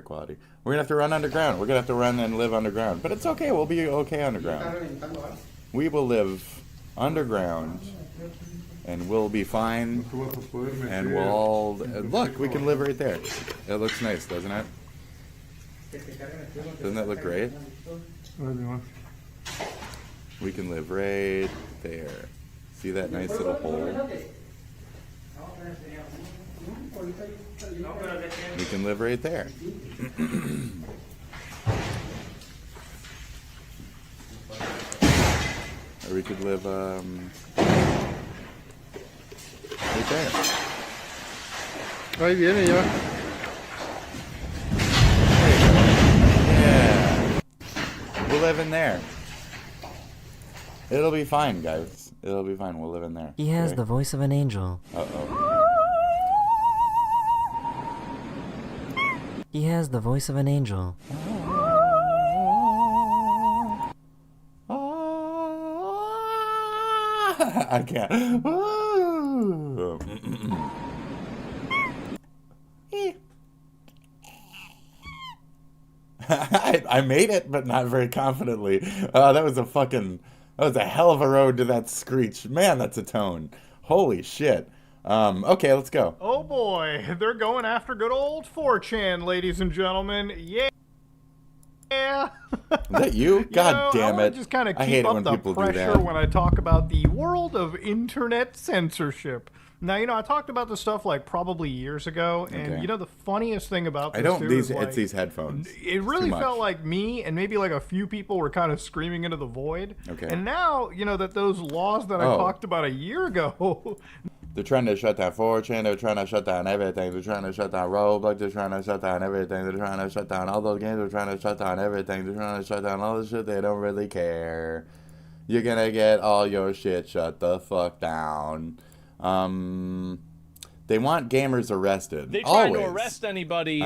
[SPEAKER 1] quality. We're gonna have to run underground. We're gonna have to run and live underground. But it's okay. We'll be okay underground. We will live underground, and we'll be fine. And we'll all look. We can live right there. It looks nice, doesn't it? Doesn't that look great? We can live right there. See that nice little hole? We can live right there. Or we could live right there.
[SPEAKER 10] Ahí viene ya.
[SPEAKER 1] Yeah. We'll live in there. It'll be fine, guys. It'll be fine. We'll live in there.
[SPEAKER 26] He has the voice of an angel.
[SPEAKER 1] Uh-oh.
[SPEAKER 26] He has the voice of an angel.
[SPEAKER 1] I can't. I made it, but not very confidently. That was a hell of a road to that screech. Man, that's a tone. Holy shit. Okay, let's go.
[SPEAKER 28] Oh boy, they're going after good old 4chan, ladies and gentlemen. Yeah.
[SPEAKER 1] Is that you? God damn it.
[SPEAKER 28] Just kind of
[SPEAKER 1] I hate
[SPEAKER 28] keep
[SPEAKER 1] it
[SPEAKER 28] up
[SPEAKER 1] when
[SPEAKER 28] the
[SPEAKER 1] people do
[SPEAKER 28] pressure
[SPEAKER 1] that.
[SPEAKER 28] when I talk about the world of internet censorship. Now, I talked about this stuff like probably years ago, and
[SPEAKER 1] Okay.
[SPEAKER 28] the funniest thing about this
[SPEAKER 1] it's these headphones.
[SPEAKER 28] It really felt like me and maybe like a few people were kind of screaming into the void.
[SPEAKER 1] Okay.
[SPEAKER 28] And now, that those laws that I talked about a year ago.
[SPEAKER 1] They're trying to shut down 4chan, they're trying to shut down everything, they're trying to shut down Roblox, they're trying to shut down everything, they're trying to shut down all those games, they're trying to shut down everything, they're trying to shut down all the shit, they don't really care. You're gonna get all your shit shut the fuck down. They want gamers arrested.
[SPEAKER 3] They trying to arrest anybody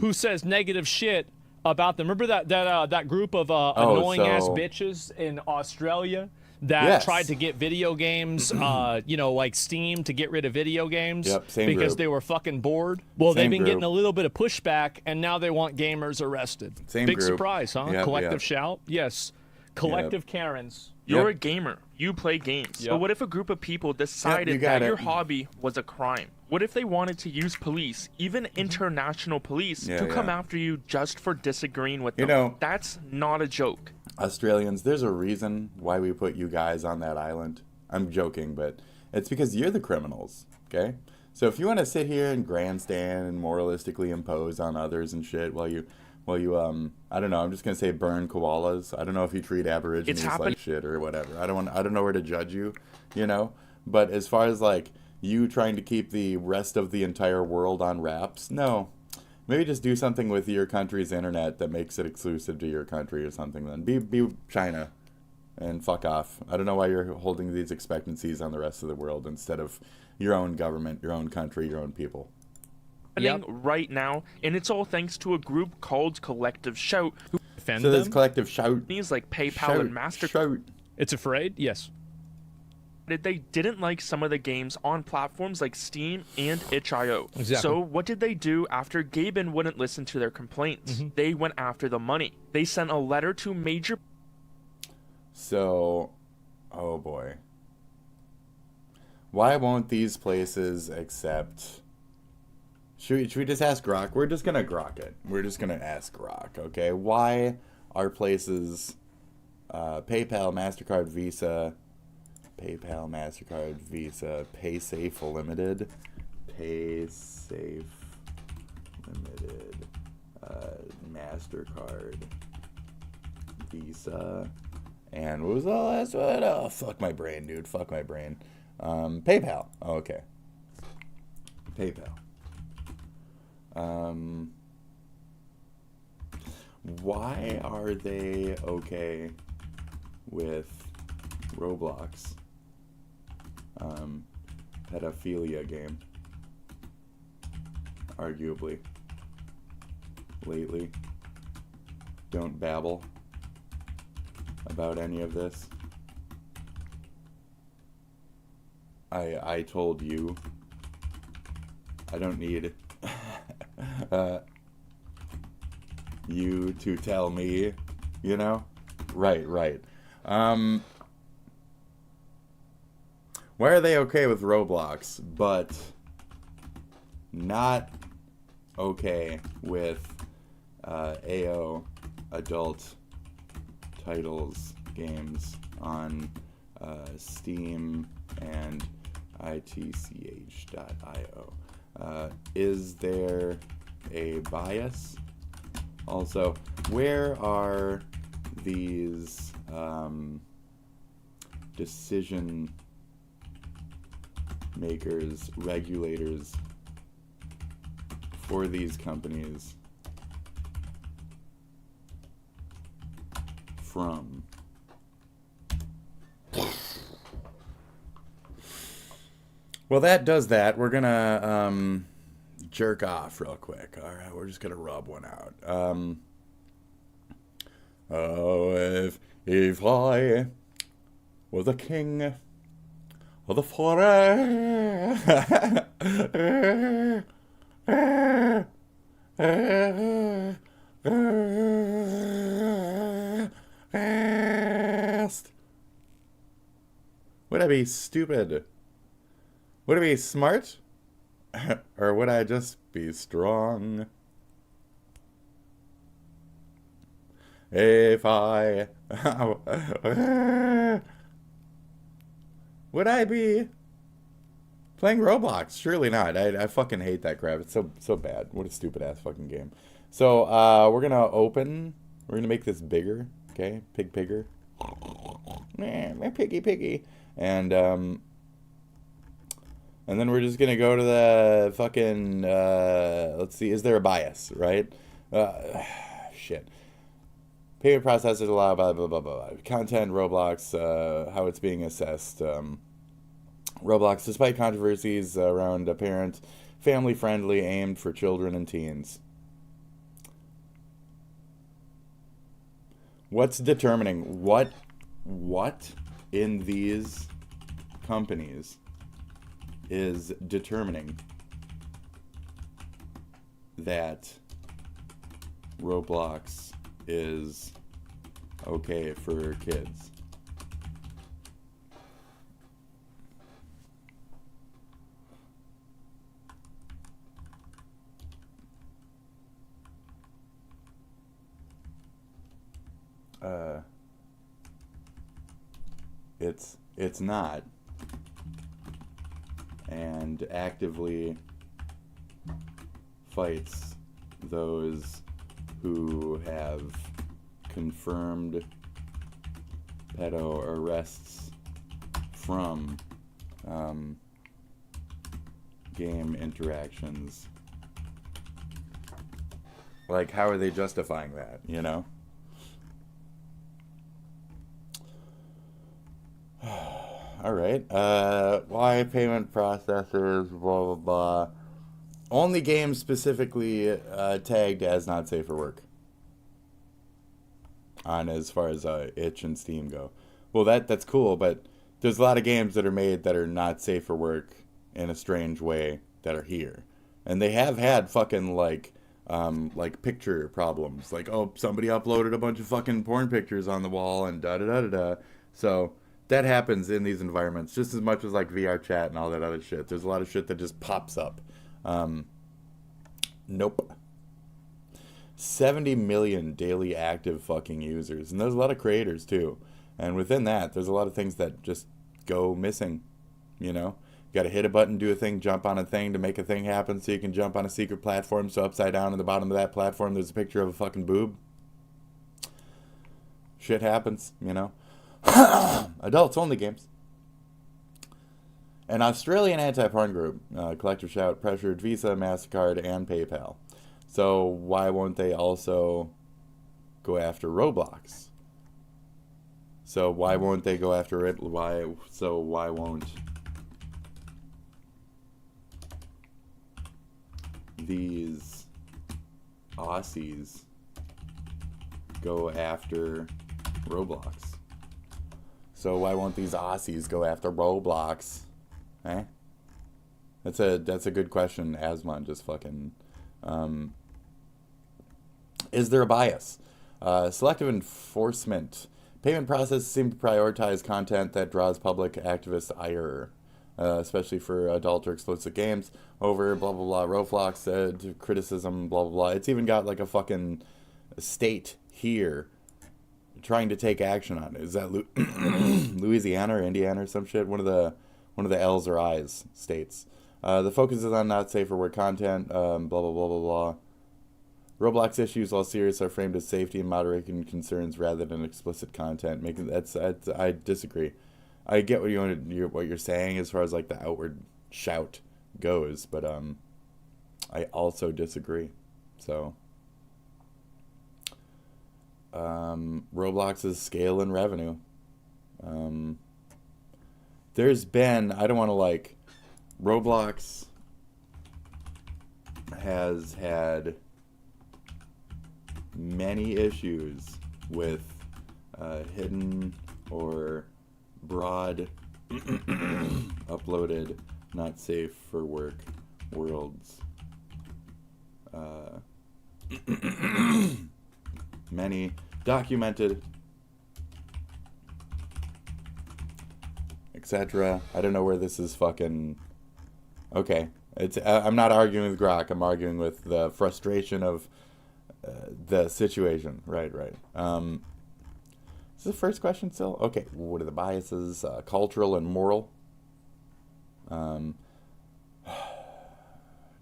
[SPEAKER 3] who says negative shit about them. Remember that group of annoying-ass bitches in Australia that tried to get video games, like Steam, to get rid of video games
[SPEAKER 1] same
[SPEAKER 3] because
[SPEAKER 1] group.
[SPEAKER 3] they were fucking bored? Well, they've
[SPEAKER 1] Same
[SPEAKER 3] been
[SPEAKER 1] group.
[SPEAKER 3] getting a little bit of pushback, and now they want gamers arrested.
[SPEAKER 1] Same
[SPEAKER 3] Big
[SPEAKER 1] group.
[SPEAKER 3] surprise, huh?
[SPEAKER 1] Yep,
[SPEAKER 3] Collective
[SPEAKER 1] yep.
[SPEAKER 3] shout? Yes. Collective Karens.
[SPEAKER 4] You're a gamer. You play games.
[SPEAKER 3] Yep.
[SPEAKER 4] But what if a group of people decided
[SPEAKER 1] got
[SPEAKER 4] that
[SPEAKER 1] it.
[SPEAKER 4] your hobby was a crime? What if they wanted to use police, even international police, to come after you just for disagreeing with them? That's not a joke.
[SPEAKER 1] Australians, there's a reason why we put you guys on that island. I'm joking, but it's because you're the criminals, okay? So if you want to sit here and grandstand and moralistically impose on others and shit while you I don't know, I'm just gonna say burn koalas. I don't know if you treat Aborigines like shit or whatever. I don't know where to judge you, But as far as like you trying to keep the rest of the entire world on wraps, no. Maybe just do something with your country's internet that makes it exclusive to your country or something. Then be China, and fuck off. I don't know why you're holding these expectancies on the rest of the world instead of your own government, your own country, your own people.
[SPEAKER 4] Right now, and it's all thanks to a group called Collective Shout, who
[SPEAKER 3] defend
[SPEAKER 1] So there's Collective Shout.
[SPEAKER 4] companies like PayPal and MasterCard.
[SPEAKER 3] It's afraid? Yes.
[SPEAKER 4] They didn't like some of the games on platforms like Steam and itch.io.
[SPEAKER 3] Exactly.
[SPEAKER 4] So what did they do after Gaben wouldn't listen to their complaints? They went after the money. They sent a letter to major...
[SPEAKER 1] So, oh boy. Why won't these places accept... Should we just ask Grok? We're just gonna Grok it. We're just gonna ask Grok, okay? Why are places PayPal, MasterCard, Visa, PaySafe Limited, MasterCard, Visa, and what was the last one? Oh, fuck my brain, dude. Fuck my brain. PayPal. Oh, okay. PayPal. Why are they okay with Roblox pedophilia game? Arguably. Lately. Don't babble about any of this. I told you. I don't need you to tell me, Right. Why are they okay with Roblox, but not okay with AO adult titles, games on Steam and itch.io? Is there a bias? Also, where are these decision makers, regulators for these companies from? Well, that does that. We're gonna jerk off real quick. All right, we're just gonna rub one out. Oh, if I were the king of the forest, would I be stupid? Would I be smart? Or would I just be strong? If I... would I be Playing Roblox? Surely not. I fucking hate that crap. It's so bad. What a stupid ass fucking game. So we're gonna open. We're gonna make this bigger. Okay, pigger. My piggy. And then we're just gonna go to the fucking. Let's see. Is there a bias? Right. Shit. Payment processors allow blah blah blah blah. Content Roblox. How it's being assessed. Roblox, despite controversies around apparent family-friendly, aimed for children and teens. What's determining what in these companies is determining that Roblox is okay for kids? It's not, and actively fights those who have confirmed pedo arrests from game interactions. Like, how are they justifying that, you know? All right. Why payment processors, blah, blah, blah. Only games specifically tagged as not safe for work. On as far as itch and Steam go. Well, that's cool, but there's a lot of games that are made that are not safe for work in a strange way that are here. And they have had fucking like picture problems. Like, oh, somebody uploaded a bunch of fucking porn pictures on the wall and da-da-da-da-da. So that happens in these environments just as much as like VR chat and all that other shit. There's a lot of shit that just pops up. Nope. 70 million daily active fucking users. And there's a lot of creators too. And within that, there's a lot of things that just go missing. You know? You gotta hit a button, do a thing, jump on a thing to make a thing happen so you can jump on a secret platform. So upside down in the bottom of that platform, there's a picture of a fucking boob. Shit happens, you know? Adults only games. An Australian anti-porn group, Collector Shout, pressured Visa, MasterCard, and PayPal. So why won't they also go after Roblox? So why won't they go after it? Why won't these Aussies go after Roblox? So why won't these Aussies go after Roblox? Eh? That's a good question. Asmon just fucking. Is there a bias? Selective enforcement. Payment processes seem to prioritize content that draws public activist ire, especially for adult or explicit games, over blah blah blah. Roblox criticism, blah blah blah. It's even got like a fucking state here trying to take action on it. Is that Louisiana or Indiana or some shit? One of the L's or I's states. The focus is on not safe for work content, blah, blah, blah, blah, blah. Roblox issues, while serious, are framed as safety and moderation concerns rather than explicit content. I disagree. I get what you're saying as far as like the outward shout goes, but I also disagree. So Roblox's scale and revenue. There's been, I don't want to like, Roblox has had many issues with hidden or broad uploaded not safe for work worlds. Many documented, etc. I don't know where this is fucking. Okay, I'm not arguing with Grok. I'm arguing with the frustration of the situation. Right. Is this the first question still? Okay. What are the biases? Cultural and moral.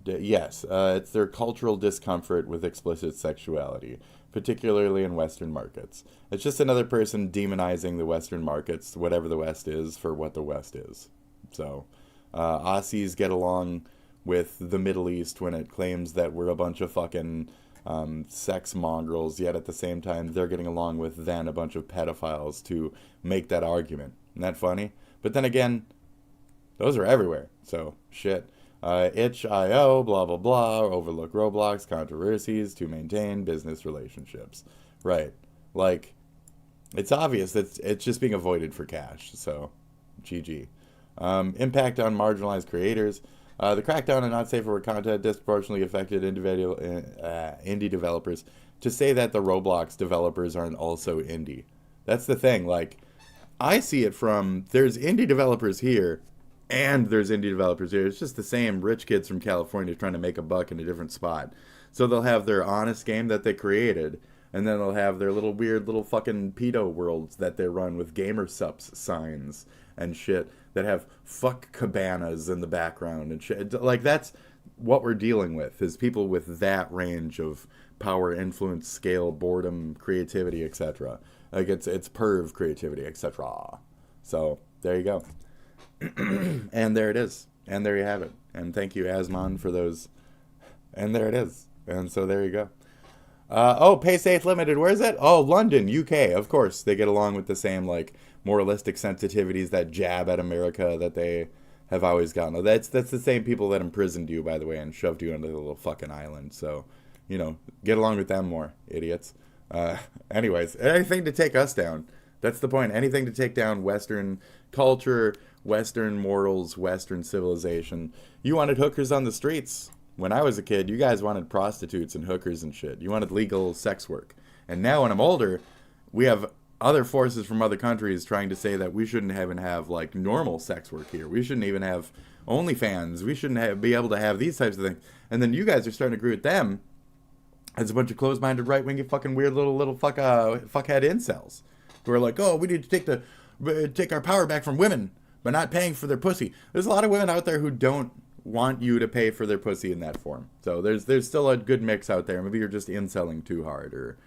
[SPEAKER 1] Yes, it's their cultural discomfort with explicit sexuality, particularly in Western markets. It's just another person demonizing the Western markets, whatever the West is, for what the West is. So, Aussies get along with the Middle East when it claims that we're a bunch of fucking sex mongrels, yet at the same time they're getting along with then a bunch of pedophiles to make that argument. Isn't that funny? But then again, those are everywhere. So, shit. Itch.io, blah, blah, blah, overlook Roblox controversies to maintain business relationships. Right. Like, it's obvious that it's just being avoided for cash. So, GG. Impact on marginalized creators. The crackdown on not safe for work content disproportionately affected indie developers. To say that the Roblox developers aren't also indie. That's the thing. Like, I see it from, there's indie developers here, and there's indie developers here. It's just the same rich kids from California trying to make a buck in a different spot. So they'll have their honest game that they created, and then they'll have their little weird little fucking pedo worlds that they run with gamer subs signs and shit that have fuck cabanas in the background and shit. Like, that's what we're dealing with, is people with that range of power, influence, scale, boredom, creativity, etc. Like, it's perv creativity, etc. So there you go. And there it is. And there you have it. And thank you, Asmon, for those. And there it is. And so there you go. Pay Safe Limited. Where is it? Oh, London, UK. Of course, they get along with the same, like, moralistic sensitivities that jab at America that they have always gotten. That's the same people that imprisoned you, by the way, and shoved you into the little fucking island. So, you know, get along with them more, idiots. Anyways, anything to take us down. That's the point. Anything to take down Western culture, Western morals, Western civilization. You wanted hookers on the streets. When I was a kid, you guys wanted prostitutes and hookers and shit. You wanted legal sex work. And now when I'm older, we have other forces from other countries trying to say that we shouldn't even have, like, normal sex work here. We shouldn't even have OnlyFans. We shouldn't be able to have these types of things. And then you guys are starting to agree with them as a bunch of closed-minded, right-wing, fucking weird little fuckhead incels who are like, oh, we need to take our power back from women by not paying for their pussy. There's a lot of women out there who don't want you to pay for their pussy in that form. So there's still a good mix out there. Maybe you're just inselling too hard or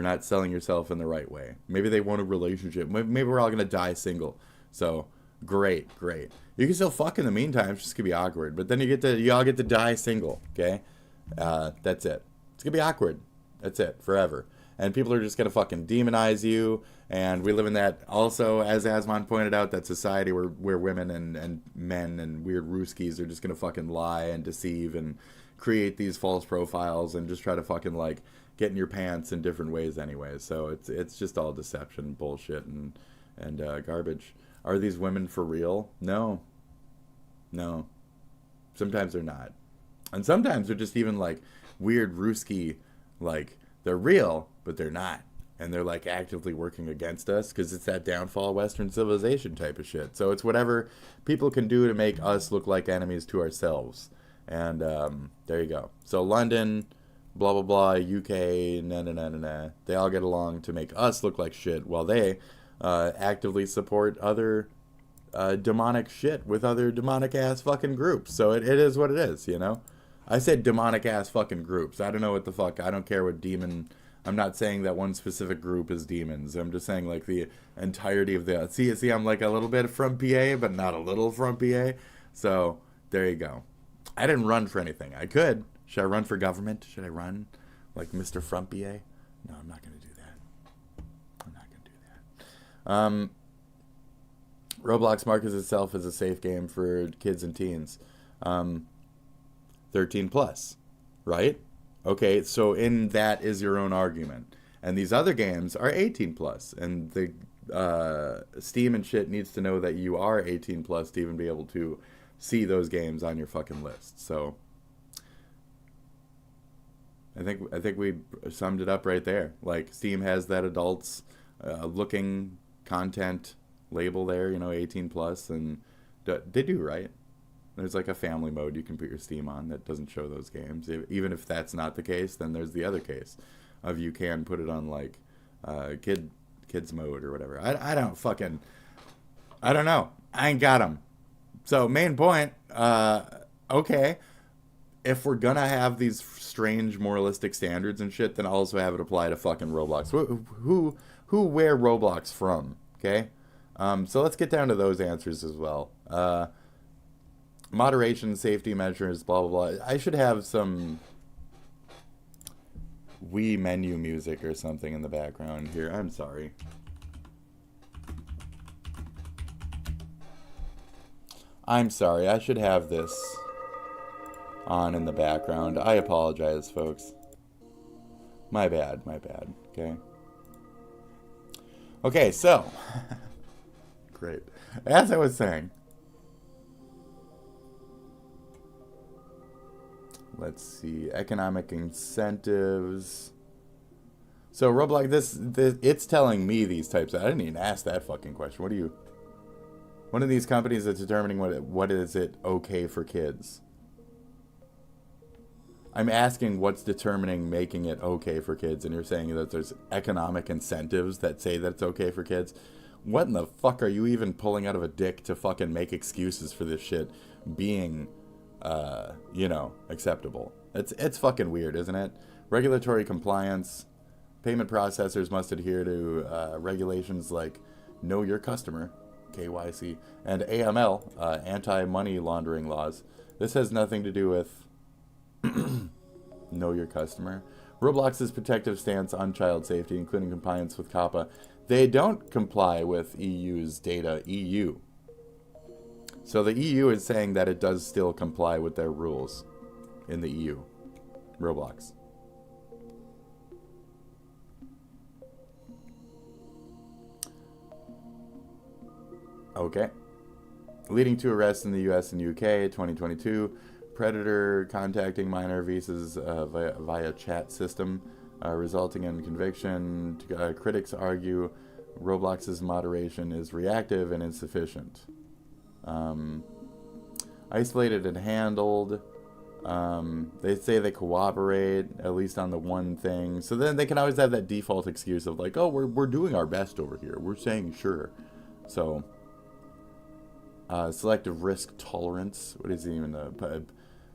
[SPEAKER 1] not selling yourself in the right way. Maybe they want a relationship. Maybe we're all going to die single. So great. You can still fuck in the meantime. It's just going to be awkward. But then you all get to die single, okay? That's it. It's going to be awkward. That's it. Forever. And people are just going to fucking demonize you. And we live in that also, as Asmon pointed out, that society where women and men and weird Ruskies are just going to fucking lie and deceive and create these false profiles and just try to fucking, like, get in your pants in different ways anyways. So it's just all deception, bullshit, and garbage. Are these women for real? No. Sometimes they're not. And sometimes they're just even, like, weird Ruski, like, they're real, but they're not. And they're, like, actively working against us because it's that downfall Western civilization type of shit. So it's whatever people can do to make us look like enemies to ourselves. And there you go. So London, blah, blah, blah, UK, nah. They all get along to make us look like shit while they actively support other demonic shit with other demonic-ass fucking groups. So it is what it is, you know? I said demonic-ass fucking groups. I don't know what the fuck. I don't care what demon... I'm not saying that one specific group is demons. I'm just saying, like, the entirety of the... See, I'm, like, a little bit from PA, but not a little from PA. So, there you go. I didn't run for anything. I could. Should I run for government? Should I run like Mr. From PA? No, I'm not going to do that. Roblox markets itself as a safe game for kids and teens. 13 plus, right? Okay, so in that is your own argument. And these other games are 18 plus. And the Steam and shit needs to know that you are 18 plus to even be able to see those games on your fucking list. So I think we summed it up right there. Like, Steam has that adults looking content label there, 18 plus, and they do, right? There's like a family mode you can put your Steam on that doesn't show those games. Even if that's not the case, then there's the other case of you can put it on, like, kids mode or whatever. I don't know. I ain't got them. So main point, okay, if we're gonna have these strange moralistic standards and shit, then also have it apply to fucking Roblox. Where Roblox from? Okay, so let's get down to those answers as well. Moderation, safety measures, blah blah blah. I should have some Wii menu music or something in the background here. I'm sorry. I'm sorry. I should have this on in the background. I apologize, folks. My bad. My bad. Okay. Okay, so. Great. As I was saying. Let's see. Economic incentives. So Roblox, this it's telling me these types. I didn't even ask that fucking question. What do you? One of these companies that's determining what is it okay for kids. I'm asking what's determining making it okay for kids, and you're saying that there's economic incentives that say that it's okay for kids. What in the fuck are you even pulling out of a dick to fucking make excuses for this shit being, you know, acceptable? It's fucking weird, isn't it? Regulatory compliance. Payment processors must adhere to regulations like Know Your Customer, KYC, and AML, anti-money laundering laws. This has nothing to do with Know Your Customer. Roblox's protective stance on child safety, including compliance with COPPA. They don't comply with EU's data EU. So the EU is saying that it does still comply with their rules in the EU. Roblox. Okay. Leading to arrests in the US and UK, 2022. Predator contacting minor visas via chat system, resulting in conviction. Critics argue Roblox's moderation is reactive and insufficient. Isolated and handled. They say they cooperate, at least on the one thing. So then they can always have that default excuse of like, oh, we're doing our best over here. We're saying sure. So, selective risk tolerance. What is even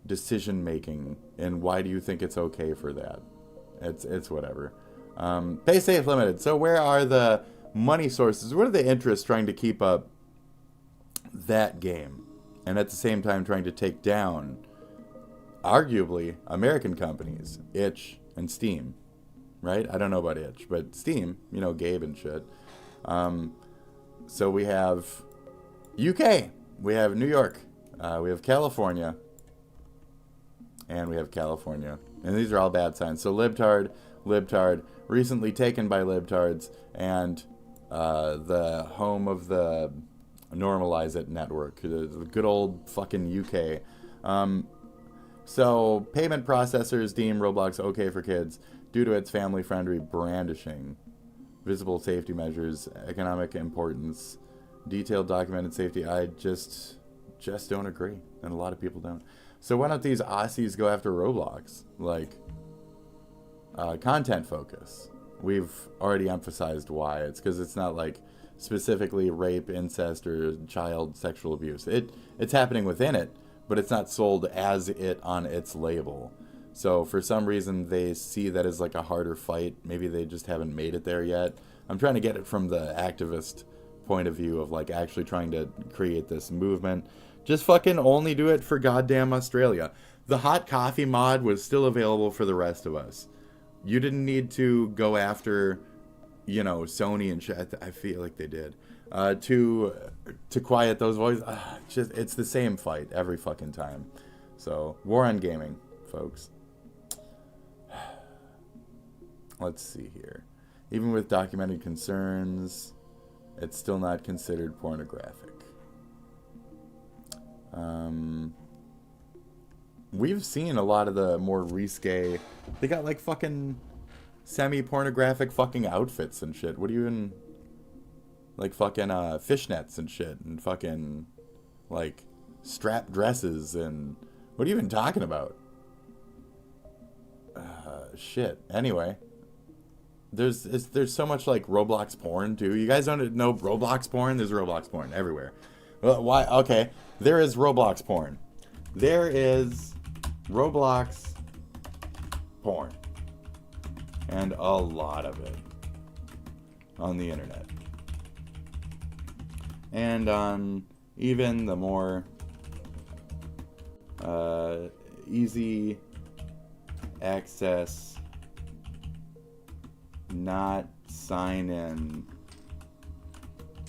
[SPEAKER 1] decision making? And why do you think it's okay for that? It's whatever. Pay Safe Limited. So where are the money sources? What are the interests trying to keep up that game? And at the same time trying to take down, arguably, American companies, Itch and Steam, right? I don't know about Itch, but Steam, you know, Gabe and shit. So we have UK, we have New York, we have California, and we have California. And these are all bad signs. So Libtard, recently taken by Libtards, and the home of the Normalize It network, the good old fucking UK. So payment processors deem Roblox okay for kids due to its family-friendly brandishing, visible safety measures, economic importance, detailed documented safety. I just don't agree, and a lot of people don't. So why don't these Aussies go after Roblox? Like, content focus. We've already emphasized why. It's because it's not like specifically rape, incest, or child sexual abuse. It's happening within it, but it's not sold as it on its label. So for some reason they see that as like a harder fight. Maybe they just haven't made it there yet. I'm trying to get it from the activist point of view of like actually trying to create this movement. Just fucking only do it for goddamn Australia. The hot coffee mod was still available for the rest of us. You didn't need to go after, you know, Sony and shit. I feel like they did. To quiet those voices. It's the same fight every fucking time. So, war on gaming, folks. Let's see here. Even with documented concerns, it's still not considered pornographic. We've seen a lot of the more risque. They got like fucking semi-pornographic fucking outfits and shit. What do you even... Like fucking fishnets and shit. And fucking like strap dresses and... What are you even talking about? Shit. Anyway. There's so much like Roblox porn too. You guys don't know Roblox porn? There's Roblox porn everywhere. Well, why? Okay. There is Roblox porn. There is Roblox porn. And a lot of it. On the internet. And on even the more easy access, not sign in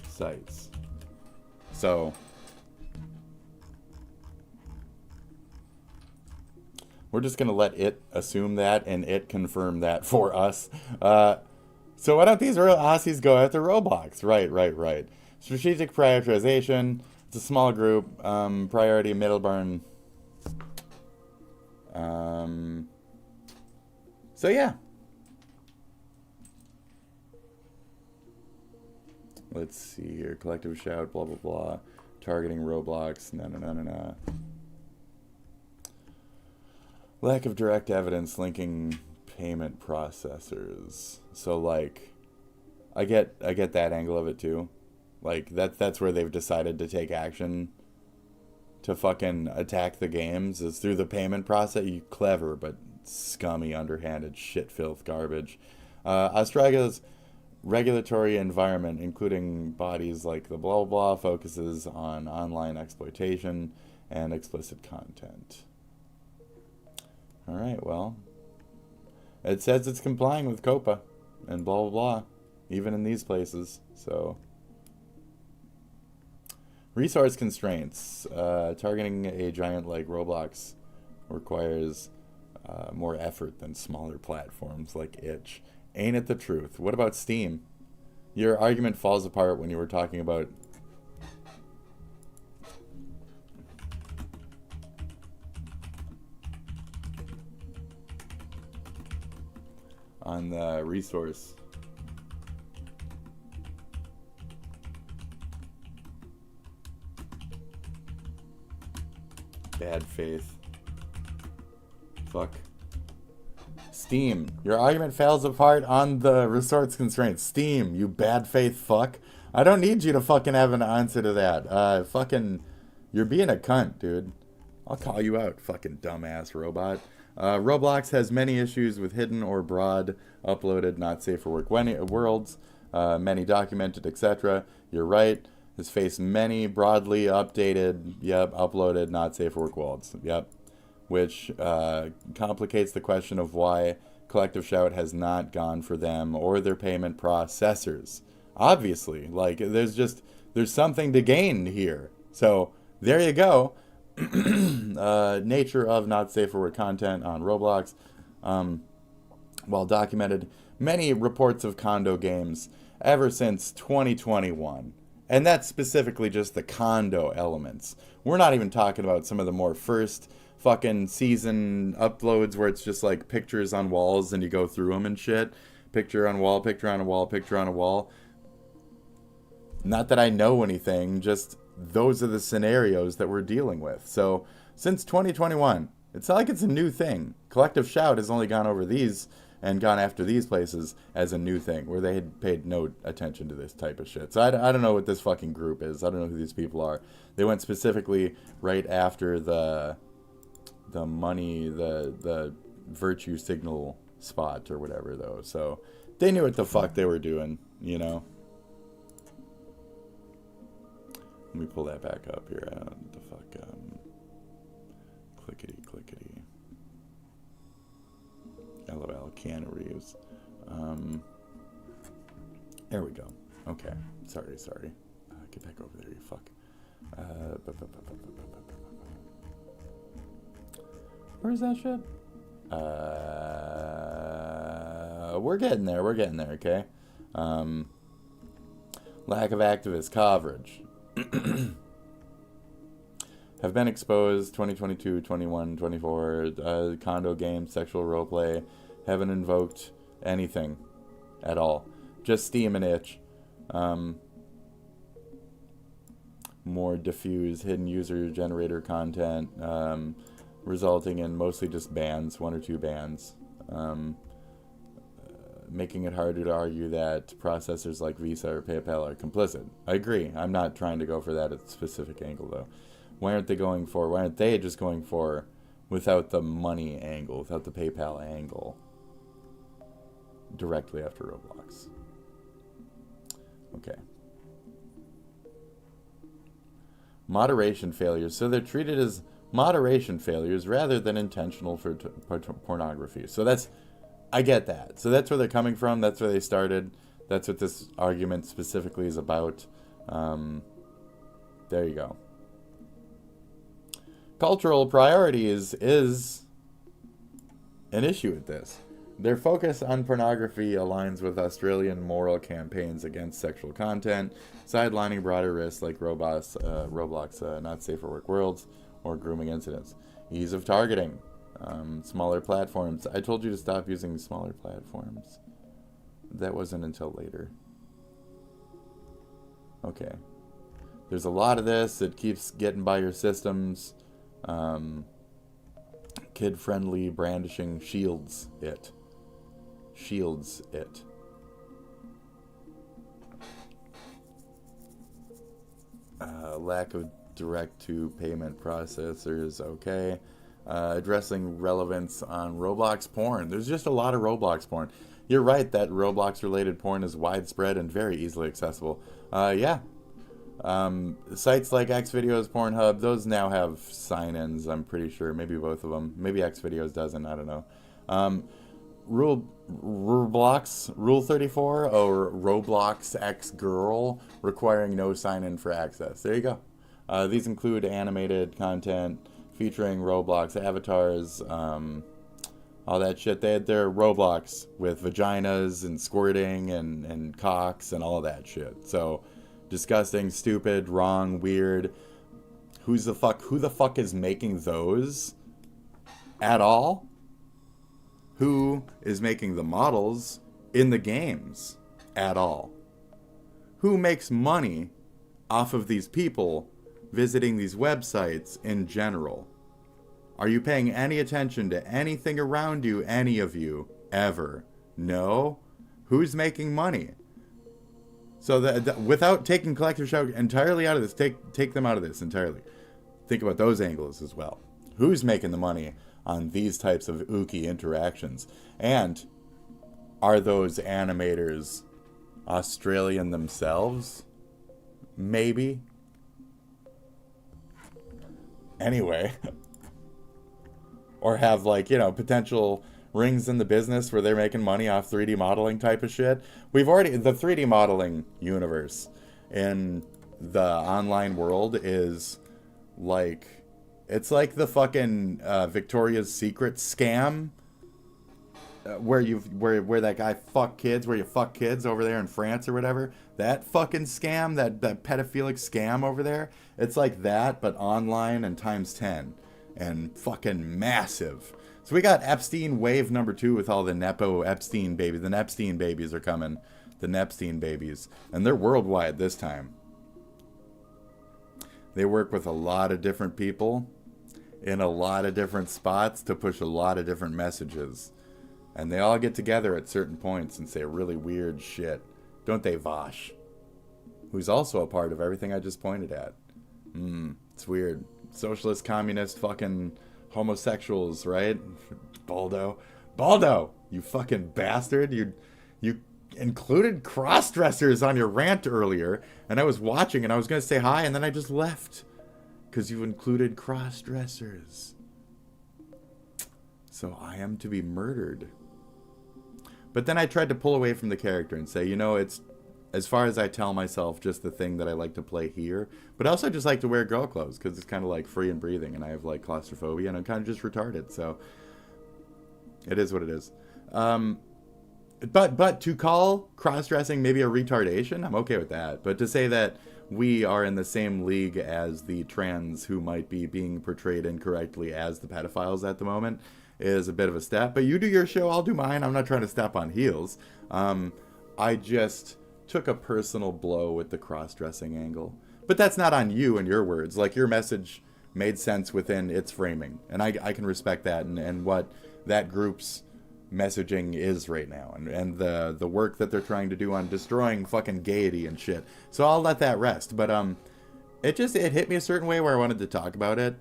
[SPEAKER 1] sites. So we're just gonna let it assume that and it confirm that for us. So why don't these real Aussies go after Roblox? Right. Strategic prioritization. It's a small group. Priority Middleburn. So yeah. Let's see here. Collective shout, blah, blah, blah. Targeting Roblox. No. Lack of direct evidence linking payment processors. So, like, I get that angle of it, too. Like, that's where they've decided to take action to fucking attack the games, is through the payment process. You clever, but scummy, underhanded, shit-filth garbage. Australia's regulatory environment, including bodies like the blah blah, focuses on online exploitation and explicit content. Alright, well, it says it's complying with COPA and blah blah blah, even in these places, so. Resource constraints. Targeting a giant like Roblox requires more effort than smaller platforms like itch. Ain't it the truth? What about Steam? Your argument falls apart when you were talking about on the resource. Bad faith. Fuck. Steam. Your argument falls apart on the resource constraints. Steam, you bad faith fuck. I don't need you to fucking have an answer to that. Fucking, you're being a cunt, dude. I'll call you out, fucking dumbass robot. Roblox has many issues with hidden or broad uploaded not safe for work worlds, many documented, etc. You're right. Has faced many broadly updated, uploaded not safe for work worlds, which complicates the question of why Collective Shout has not gone for them or their payment processors. Obviously, like there's something to gain here. So there you go. Nature of not safe for work content on Roblox. Well documented, many reports of condo games ever since 2021. And that's specifically just the condo elements. We're not even talking about some of the more first fucking season uploads where it's just like pictures on walls and you go through them and shit. Picture on wall, picture on a wall, picture on a wall. Not that I know anything, just those are the scenarios that we're dealing with. So since 2021, it's not like it's a new thing. Collective Shout has only gone over these and gone after these places as a new thing where they had paid no attention to this type of shit. So I don't know what this fucking group is. I don't know who these people are. They went specifically right after the money, the virtue signal spot or whatever, though. So they knew what the fuck they were doing, you know? Let me pull that back up here. What the fuck? Clickety. LOL, Keanu Reeves. There we go. Okay. Sorry. Get back over there, you fuck. Where's that shit? We're getting there, okay? Lack of activist coverage. Have been exposed 2022, 21, 24, condo games, sexual roleplay. Haven't invoked anything at all. Just Steam and itch. More diffuse hidden user generator content, resulting in mostly just bans, 1 or 2 bans. Making it harder to argue that processors like Visa or PayPal are complicit. I agree. I'm not trying to go for that specific angle, though. Why aren't they just going for without the money angle, without the PayPal angle, directly after Roblox. Okay. Moderation failures. So they're treated as moderation failures rather than intentional for pornography. So that's, I get that. So that's where they're coming from. That's where they started. That's what this argument specifically is about. There you go. Cultural priorities is an issue with this. Their focus on pornography aligns with Australian moral campaigns against sexual content, sidelining broader risks like Roblox, not safe for work worlds, or grooming incidents. Ease of targeting, smaller platforms. I told you to stop using smaller platforms. That wasn't until later. Okay. There's a lot of this. It keeps getting by your systems. Kid-friendly brandishing shields it. Shields it. Lack of direct-to-payment processors. Okay. Addressing relevance on Roblox porn. There's just a lot of Roblox porn. You're right that Roblox-related porn is widespread and very easily accessible. Yeah. Sites like Xvideos, Pornhub, those now have sign-ins, I'm pretty sure. Maybe both of them. Maybe Xvideos doesn't, I don't know. ROBLOX, Rule 34, or Roblox X Girl, requiring no sign-in for access. There you go. These include animated content featuring Roblox avatars, all that shit. They're Roblox with vaginas and squirting and cocks and all that shit. So, disgusting, stupid, wrong, weird. Who the fuck is making those at all? Who is making the models in the games at all? Who makes money off of these people visiting these websites in general? Are you paying any attention to anything around you, any of you, ever? No? Who's making money? So that without taking Collector Shout entirely out of this, take them out of this entirely. Think about those angles as well. Who's making the money on these types of ooky interactions? And are those animators Australian themselves? Maybe. Anyway. Or have, like, you know, potential rings in the business where they're making money off 3D modeling type of shit. We've already, the 3D modeling universe in the online world is like, it's like the fucking Victoria's Secret scam, where that guy fuck kids, where you fuck kids over there in France or whatever. That fucking scam, that pedophilic scam over there. It's like that, but online and times 10, and fucking massive. So we got Epstein wave number 2 with all the Nepo Epstein babies. The Epstein babies are coming. The Epstein babies. And they're worldwide this time. They work with a lot of different people in a lot of different spots to push a lot of different messages. And they all get together at certain points and say really weird shit. Don't they, Vosh? Who's also a part of everything I just pointed at. It's weird. Socialist, communist, fucking homosexuals, right? Baldo, you fucking bastard. You included cross-dressers on your rant earlier, and I was watching and I was going to say hi, and then I just left because you included cross-dressers. So I am to be murdered. But then I tried to pull away from the character and say, you know, it's, as far as I tell myself, just the thing that I like to play here. But I also just like to wear girl clothes because it's kind of like free and breathing, and I have like claustrophobia, and I'm kind of just retarded. So it is what it is. But to call cross-dressing maybe a retardation, I'm okay with that. But to say that we are in the same league as the trans who might be being portrayed incorrectly as the pedophiles at the moment is a bit of a step. But you do your show, I'll do mine. I'm not trying to step on heels. I just took a personal blow with the cross-dressing angle. But that's not on you and your words. Like, your message made sense within its framing. And I can respect that and what that group's messaging is right now. And the work that they're trying to do on destroying fucking gaiety and shit. So I'll let that rest. But it hit me a certain way where I wanted to talk about it.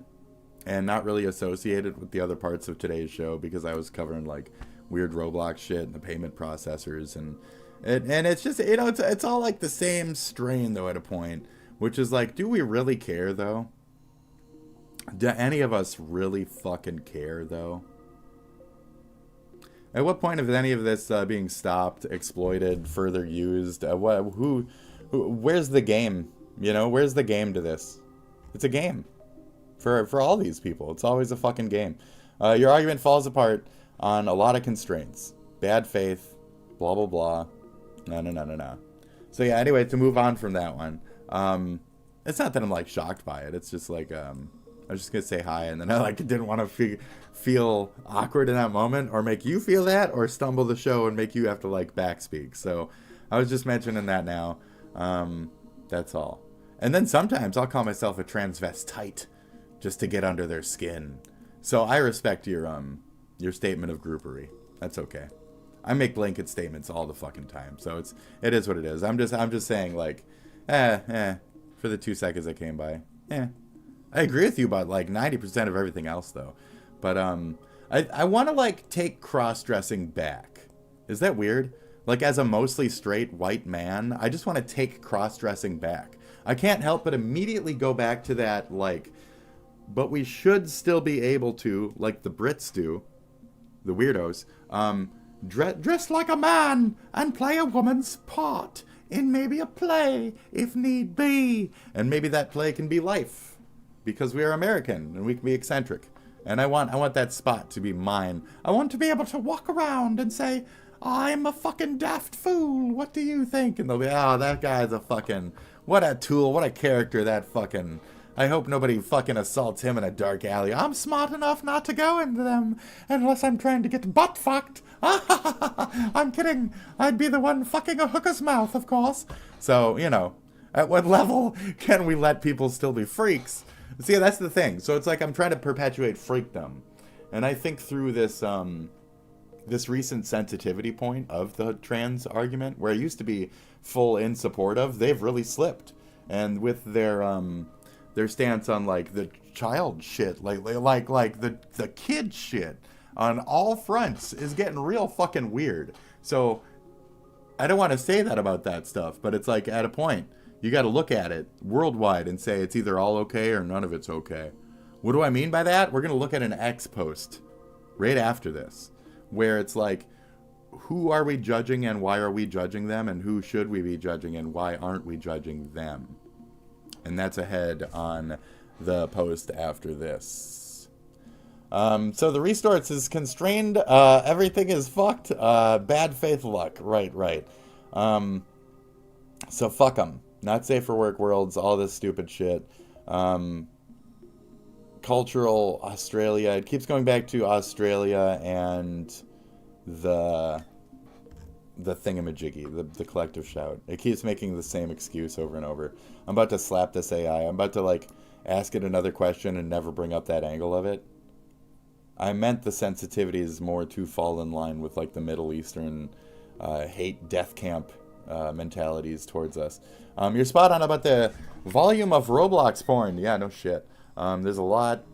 [SPEAKER 1] and not really associated with the other parts of today's show because I was covering like weird Roblox shit and the payment processors and it's just, you know, it's all like the same strain though at a point, which is like, do we really care though? Do any of us really fucking care though? At what point is any of this being stopped, exploited, further used? Where's the game? You know, where's the game to this? It's a game. For all these people. It's always a fucking game. Your argument falls apart on a lot of constraints. Bad faith, blah, blah, blah. No. So yeah, anyway, to move on from that one. It's not that I'm, like, shocked by it. It's just like, I was just going to say hi, and then I, like, didn't want to feel awkward in that moment, or make you feel that, or stumble the show and make you have to, like, backspeak. So I was just mentioning that now. That's all. And then sometimes I'll call myself a transvestite just to get under their skin. So I respect your statement of groupery. That's okay. I make blanket statements all the fucking time. So it is what it is. I'm just saying, like, for the 2 seconds I came by. I agree with you about like 90% of everything else though. But I want to like take cross-dressing back. Is that weird? Like, as a mostly straight white man, I just want to take cross-dressing back. I can't help but immediately go back to that, like, but we should still be able to, like the Brits do, the weirdos, dress like a man and play a woman's part in maybe a play, if need be. And maybe that play can be life, because we are American and we can be eccentric. And I want that spot to be mine. I want to be able to walk around and say, I'm a fucking daft fool. What do you think? And they'll be, oh, that guy's a fucking, what a tool, what a character, that fucking, I hope nobody fucking assaults him in a dark alley. I'm smart enough not to go into them unless I'm trying to get butt fucked. I'm kidding. I'd be the one fucking a hooker's mouth, of course. So, you know, at what level can we let people still be freaks? See, that's the thing. So it's like I'm trying to perpetuate freakdom. And I think through this, this recent sensitivity point of the trans argument, where I used to be full in support of, they've really slipped. And with their stance on like the child shit, like the kid shit on all fronts is getting real fucking weird. So I don't want to say that about that stuff, but it's like at a point you got to look at it worldwide and say it's either all okay or none of it's okay. What do I mean by that? We're going to look at an X post right after this, where it's like, who are we judging and why are we judging them, and who should we be judging and why aren't we judging them? And that's ahead on the post after this. So the restarts is constrained. Everything is fucked. Bad faith luck. Right. So fuck them. Not safe for work worlds. All this stupid shit. Cultural Australia. It keeps going back to Australia and the thingamajiggy, the collective shout. It keeps making the same excuse over and over. I'm about to slap this AI. I'm about to like ask it another question and never bring up that angle of it. I meant the sensitivities more to fall in line with like the Middle Eastern hate death camp mentalities towards us. You're spot on about the volume of Roblox porn. Yeah, no shit. There's a lot.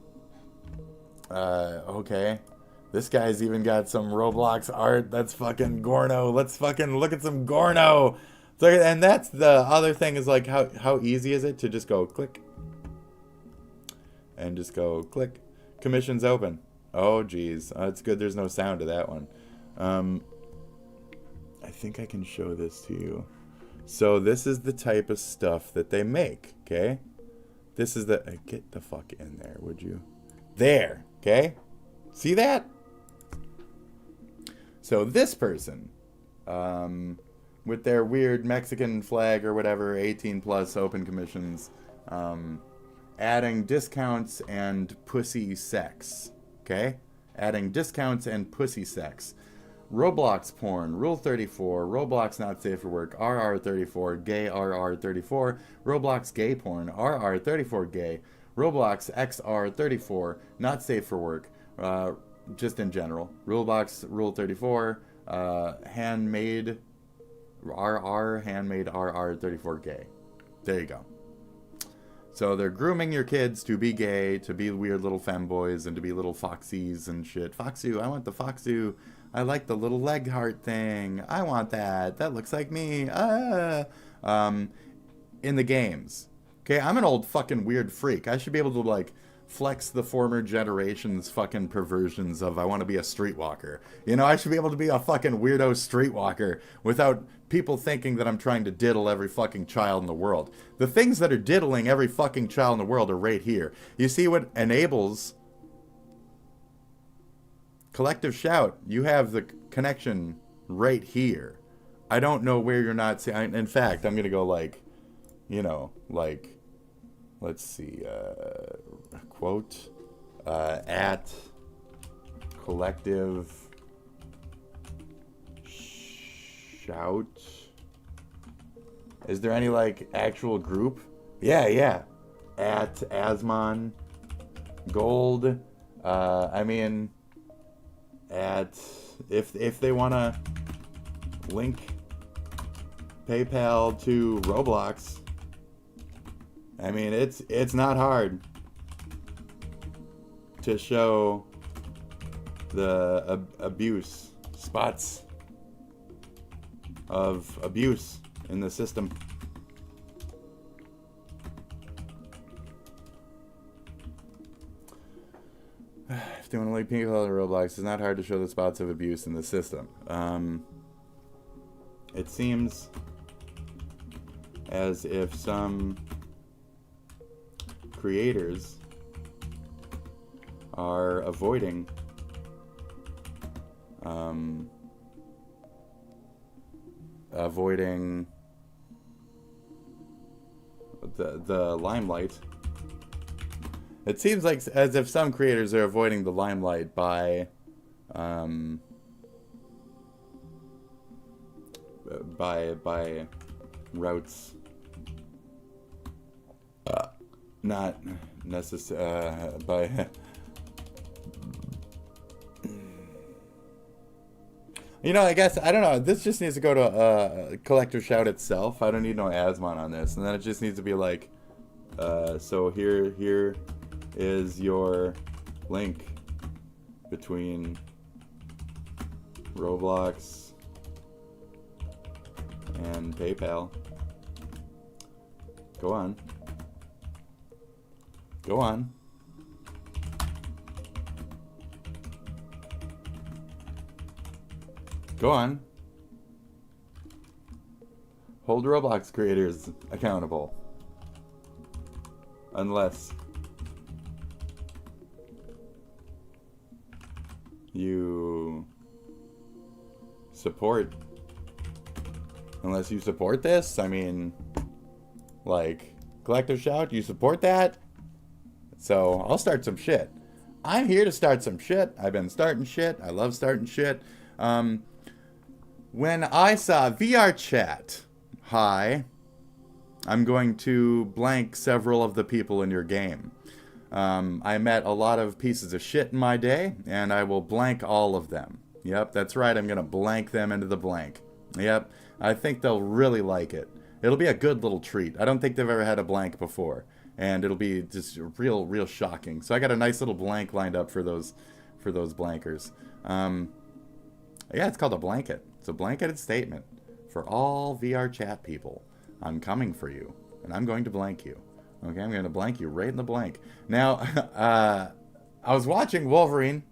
[SPEAKER 1] Okay. This guy's even got some Roblox art. That's fucking Gorno. Let's fucking look at some Gorno. So, and that's the other thing is like, how easy is it to just go click? And just go click. Commission's open. Oh, geez. It's good there's no sound to that one. I think I can show this to you. So this is the type of stuff that they make, okay? This is the... get the fuck in there, would you? There, okay? See that? So this person, with their weird Mexican flag or whatever, 18 plus open commissions, adding discounts and pussy sex, okay? Adding discounts and pussy sex. Roblox porn, Rule 34, Roblox not safe for work, RR34, gay RR34, Roblox gay porn, RR34 gay, Roblox XR34, not safe for work, just in general. Roblox Rule 34, handmade RR, handmade RR34 gay. There you go. So they're grooming your kids to be gay, to be weird little femboys, and to be little foxies and shit. Foxu, I want the Foxu. I like the little leg heart thing. I want that. That looks like me. In the games. Okay, I'm an old fucking weird freak. I should be able to, like, flex the former generation's fucking perversions of I want to be a streetwalker. You know, I should be able to be a fucking weirdo streetwalker without people thinking that I'm trying to diddle every fucking child in the world. The things that are diddling every fucking child in the world are right here. You see what enables Collective Shout? You have the connection right here. I don't know where you're not seeing. In fact, I'm going to go like, you know, like, let's see, quote, at Collective Shout. Is there any, like, actual group? Yeah. At Asmon Gold. I mean, at, if they want to link PayPal to Roblox, I mean, it's not hard to show the abuse, spots of abuse in the system. If they want to link PayPal to Roblox, it's not hard to show the spots of abuse in the system. It seems as if some creators are avoiding the limelight. It seems like as if some creators are avoiding the limelight by routes not necessary by you know, I guess, I don't know, this just needs to go to Collective Shout itself. I don't need no Asmon on this. And then it just needs to be like, so here is your link between Roblox and PayPal. Go on. Go on. Go on. Hold Roblox creators accountable. Unless you support. Unless you support this. I mean, like, Collective Shout, you support that? So, I'll start some shit. I'm here to start some shit. I've been starting shit. I love starting shit. When I saw VR chat, hi, I'm going to blank several of the people in your game. I met a lot of pieces of shit in my day, and I will blank all of them. Yep, that's right, I'm going to blank them into the blank. Yep, I think they'll really like it. It'll be a good little treat. I don't think they've ever had a blank before, and it'll be just real shocking. So I got a nice little blank lined up for those blankers. Yeah, it's called a blanket. It's a blanketed statement for all VR chat people. I'm coming for you, and I'm going to blank you. Okay, I'm going to blank you right in the blank. Now, I was watching Wolverine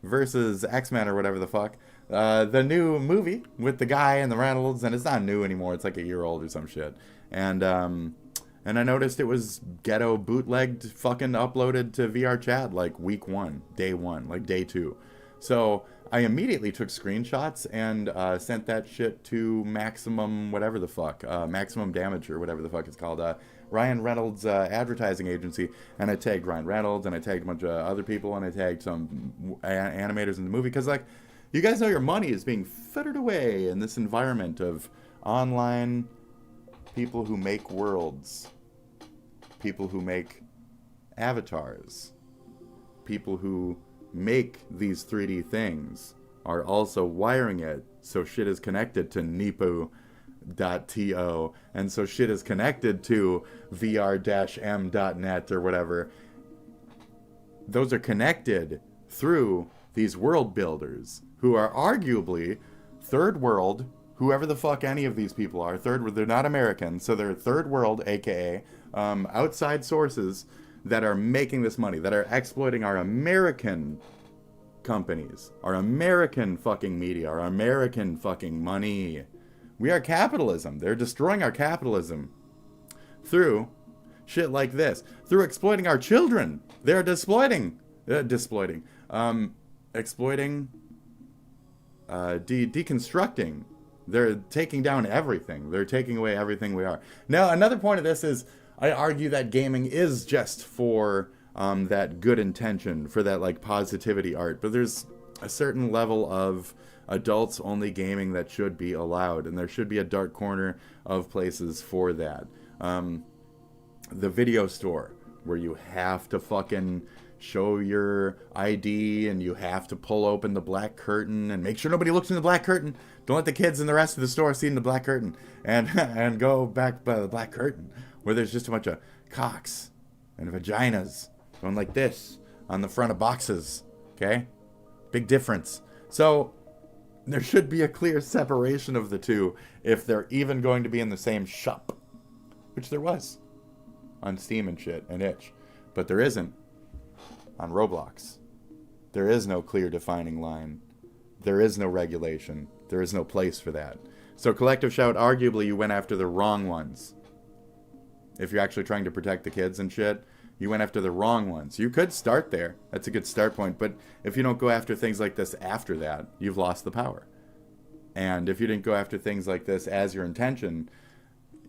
[SPEAKER 1] versus X-Men or whatever the fuck. The new movie with the guy and the Reynolds, and it's not new anymore. It's like a year old or some shit. And I noticed it was ghetto bootlegged fucking uploaded to VR chat like week 1, day 1, like day 2. So I immediately took screenshots and sent that shit to Maximum whatever the fuck, Maximum Damage or whatever the fuck it's called, Ryan Reynolds' advertising agency, and I tagged Ryan Reynolds, and I tagged a bunch of other people, and I tagged some animators in the movie, because, like, you guys know your money is being frittered away in this environment of online people who make worlds, people who make avatars, people who make these 3D things are also wiring it so shit is connected to Nipu .to, and so shit is connected to vr-m.net or whatever. Those are connected through these world builders who are arguably third world, whoever the fuck any of these people are. Third world, they're not American, so they're third world, aka outside sources that are making this money, that are exploiting our American companies, our American fucking media, our American fucking money. We are capitalism. They're destroying our capitalism through shit like this, through exploiting our children. They're exploiting, deconstructing. They're taking down everything. They're taking away everything we are. Now, another point of this is, I argue that gaming is just for that good intention, for that like positivity art, but there's a certain level of adults only gaming that should be allowed, and there should be a dark corner of places for that. The video store, where you have to fucking show your ID and you have to pull open the black curtain and make sure nobody looks in the black curtain. Don't let the kids in the rest of the store see in the black curtain, and go back by the black curtain where there's just a bunch of cocks and vaginas going like this on the front of boxes. Okay? Big difference. So there should be a clear separation of the two if they're even going to be in the same shop, which there was on Steam and shit and itch, but there isn't on Roblox. There is no clear defining line. There is no regulation. There is no place for that. So Collective Shout, arguably you went after the wrong ones. If you're actually trying to protect the kids and shit, you went after the wrong ones. You could start there. That's a good start point. But if you don't go after things like this after that, you've lost the power. And if you didn't go after things like this as your intention,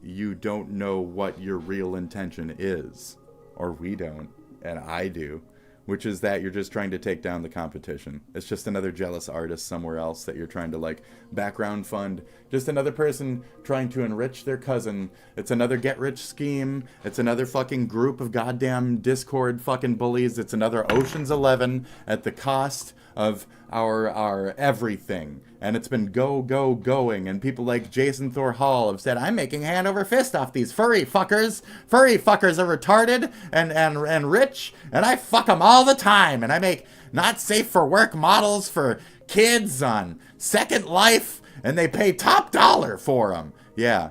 [SPEAKER 1] you don't know what your real intention is. Or we don't. And I do. Which is that you're just trying to take down the competition. It's just another jealous artist somewhere else that you're trying to like background fund. Just another person trying to enrich their cousin. It's another get rich scheme. It's another fucking group of goddamn Discord fucking bullies. It's another Ocean's 11 at the cost of our everything. And it's been going. And people like Jason Thor Hall have said, I'm making hand over fist off these furry fuckers. Furry fuckers are retarded and rich, and I fuck them all the time. And I make not safe for work models for kids on Second Life, and they pay top dollar for them. Yeah,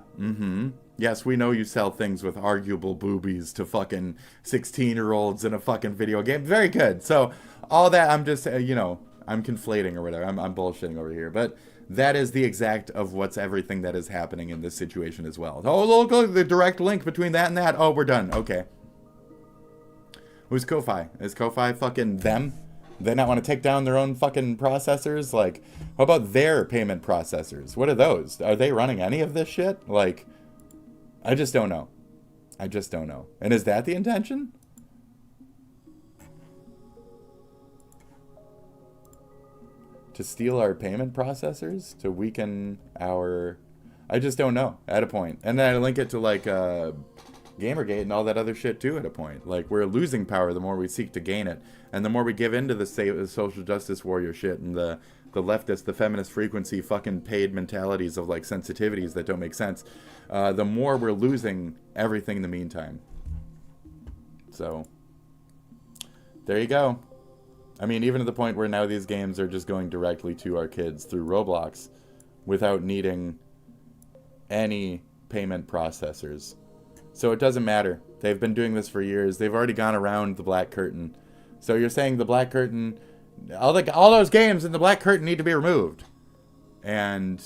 [SPEAKER 1] Yes, we know you sell things with arguable boobies to fucking 16-year-olds in a fucking video game. Very good. So all that, I'm just, I'm conflating or whatever. I'm bullshitting over here. But that is the exact of what's everything that is happening in this situation as well. Oh, look, the direct link between that and that. Oh, we're done. Okay. Who's Ko-Fi? Is Ko-Fi fucking them? They not want to take down their own fucking processors? Like, how about their payment processors? What are those? Are they running any of this shit? Like, I just don't know. I just don't know. And is that the intention? To steal our payment processors? To weaken our... I just don't know at a point. And then I link it to like Gamergate and all that other shit too at a point. Like, we're losing power the more we seek to gain it. And the more we give into the social justice warrior shit and the leftist, the feminist frequency fucking paid mentalities of like sensitivities that don't make sense, the more we're losing everything in the meantime. So, there you go. I mean, even to the point where now these games are just going directly to our kids through Roblox without needing any payment processors. So it doesn't matter. They've been doing this for years. They've already gone around the black curtain. So you're saying the black curtain, all those games in the black curtain need to be removed. And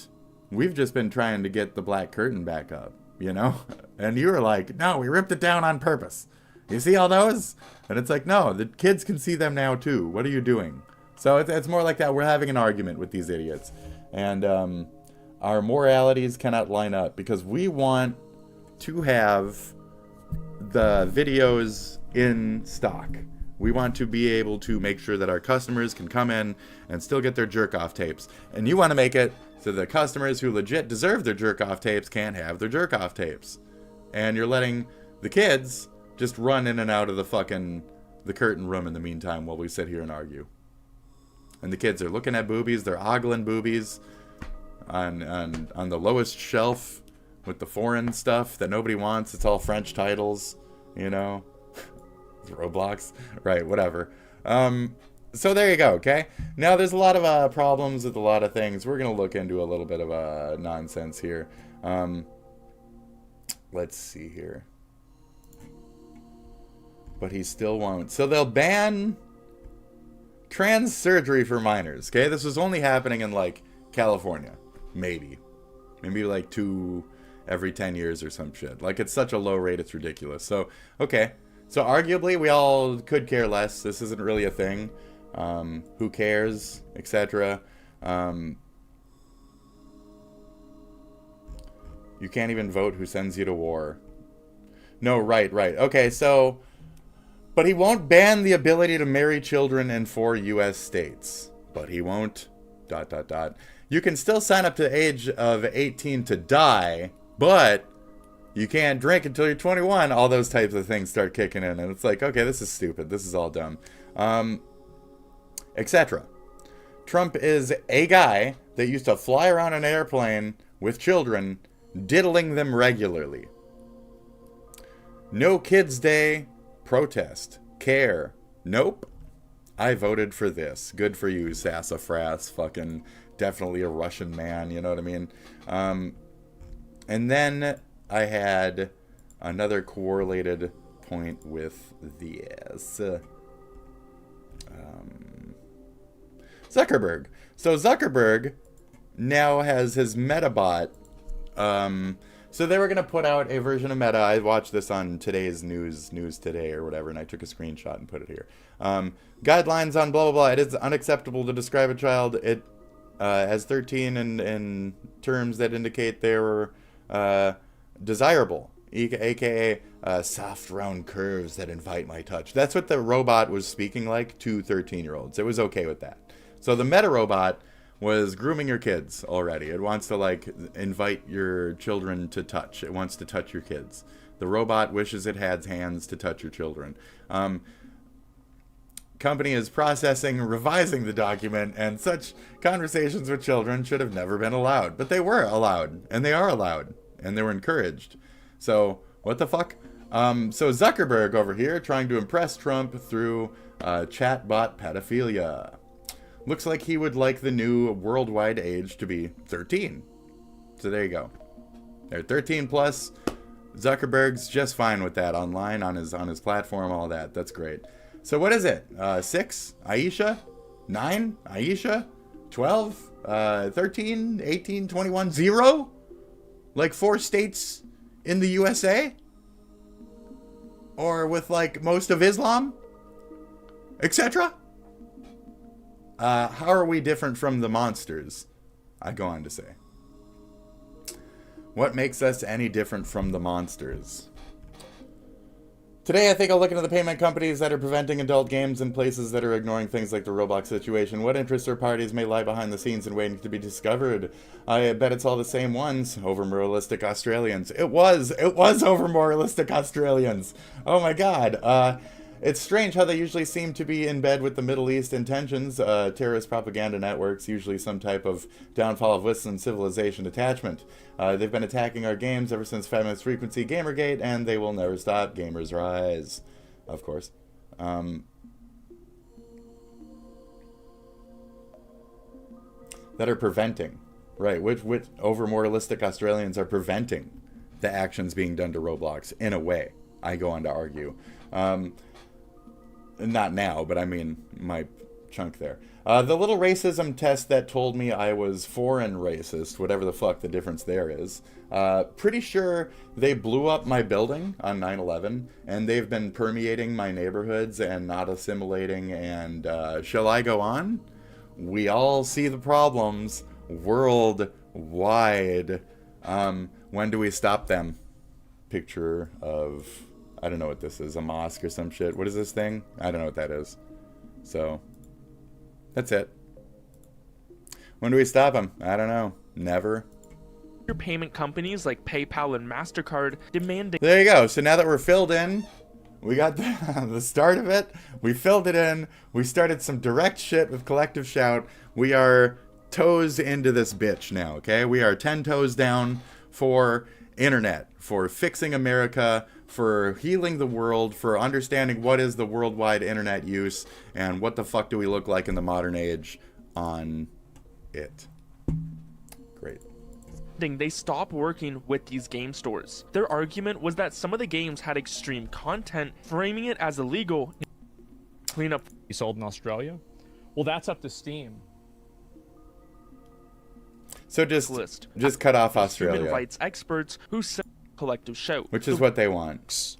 [SPEAKER 1] we've just been trying to get the black curtain back up, you know? And you were like, no, we ripped it down on purpose. You see all those? And it's like, no, the kids can see them now too. What are you doing? So it's more like that. We're having an argument with these idiots. And our moralities cannot line up because we want to have the videos in stock. We want to be able to make sure that our customers can come in and still get their jerk-off tapes. And you want to make it so the customers who legit deserve their jerk-off tapes can't have their jerk-off tapes. And you're letting the kids just run in and out of the curtain room in the meantime while we sit here and argue. And the kids are looking at boobies, they're ogling boobies on the lowest shelf with the foreign stuff that nobody wants. It's all French titles, you know. Roblox, right? Whatever. So there you go. Okay. Now there's a lot of problems with a lot of things. We're gonna look into a little bit of nonsense here. Let's see here. But he still won't. So they'll ban trans surgery for minors. Okay, this was only happening in like California, maybe like 2 every 10 years or some shit. Like, it's such a low rate, it's ridiculous. So okay, so arguably we all could care less. This isn't really a thing. Who cares, etc. You can't even vote who sends you to war. No, right. Okay, so, but he won't ban the ability to marry children in 4 U.S. states. But he won't, ... You can still sign up to the age of 18 to die, but you can't drink until you're 21. All those types of things start kicking in, and it's like, okay, this is stupid. This is all dumb. Etc. Trump is a guy that used to fly around an airplane with children, diddling them regularly. No Kids Day, protest, care. Nope. I voted for this. Good for you, sassafras. Fucking definitely a Russian man, you know what I mean? And then I had another correlated point with this. Zuckerberg. So Zuckerberg now has his Metabot. So they were going to put out a version of Meta. I watched this on today's news today or whatever, and I took a screenshot and put it here. Guidelines on blah, blah, blah. It is unacceptable to describe a child as 13 in terms that indicate they were desirable, aka soft round curves that invite my touch. That's what the robot was speaking like to 13-year-olds. It was okay with that. So the Meta robot was grooming your kids already. It wants to like invite your children to touch. It wants to touch your kids. The robot wishes it had hands to touch your children. Company is processing, revising the document, and such conversations with children should have never been allowed. But they were allowed, and they are allowed, and they were encouraged. So what the fuck? So Zuckerberg over here trying to impress Trump through chatbot pedophilia. Looks like he would like the new worldwide age to be 13. So there you go. They're 13 plus. Zuckerberg's just fine with that online on his platform, all that. That's great. So what is it? 6? Aisha? 9? Aisha? 12? 13? 18? 21? 0? Like 4 states in the USA? Or with like most of Islam? Etc.? How are we different from the monsters? I go on to say. What makes us any different from the monsters? Today, I think I'll look into the payment companies that are preventing adult games in places that are ignoring things like the Roblox situation. What interests or parties may lie behind the scenes and waiting to be discovered? I bet it's all the same ones. Over-moralistic Australians. It was over-moralistic Australians. Oh my god. It's strange how they usually seem to be in bed with the Middle East intentions. Terrorist propaganda networks, usually some type of downfall of Western civilization attachment. They've been attacking our games ever since Feminist Frequency Gamergate, and they will never stop. Gamers rise. Of course. That are preventing. Right, which over-moralistic Australians are preventing the actions being done to Roblox, in a way, I go on to argue. Not now, but I mean, my chunk there. The little racism test that told me I was foreign racist, whatever the fuck the difference there is. Pretty sure they blew up my building on 9/11, and they've been permeating my neighborhoods and not assimilating, and shall I go on? We all see the problems worldwide. When do we stop them? Picture of... I don't know what this is, a mosque or some shit. What is this thing? I don't know what that is. So, that's it. When do we stop them? I don't know. Never.
[SPEAKER 4] Your payment companies like PayPal and MasterCard demanding...
[SPEAKER 1] There you go. So now that we're filled in, we got the start of it. We filled it in. We started some direct shit with Collective Shout. We are toes into this bitch now, okay? We are 10 toes down for internet, for fixing America, for healing the world, for understanding what is the worldwide internet use, and what the fuck do we look like in the modern age on it. Great.
[SPEAKER 4] They stopped working with these game stores. Their argument was that some of the games had extreme content, framing it as illegal. Clean up.
[SPEAKER 3] You sold in Australia? Well, that's up to Steam.
[SPEAKER 1] So just cut off Australia.
[SPEAKER 4] Human rights experts who said collective shout.
[SPEAKER 1] Which is what they want.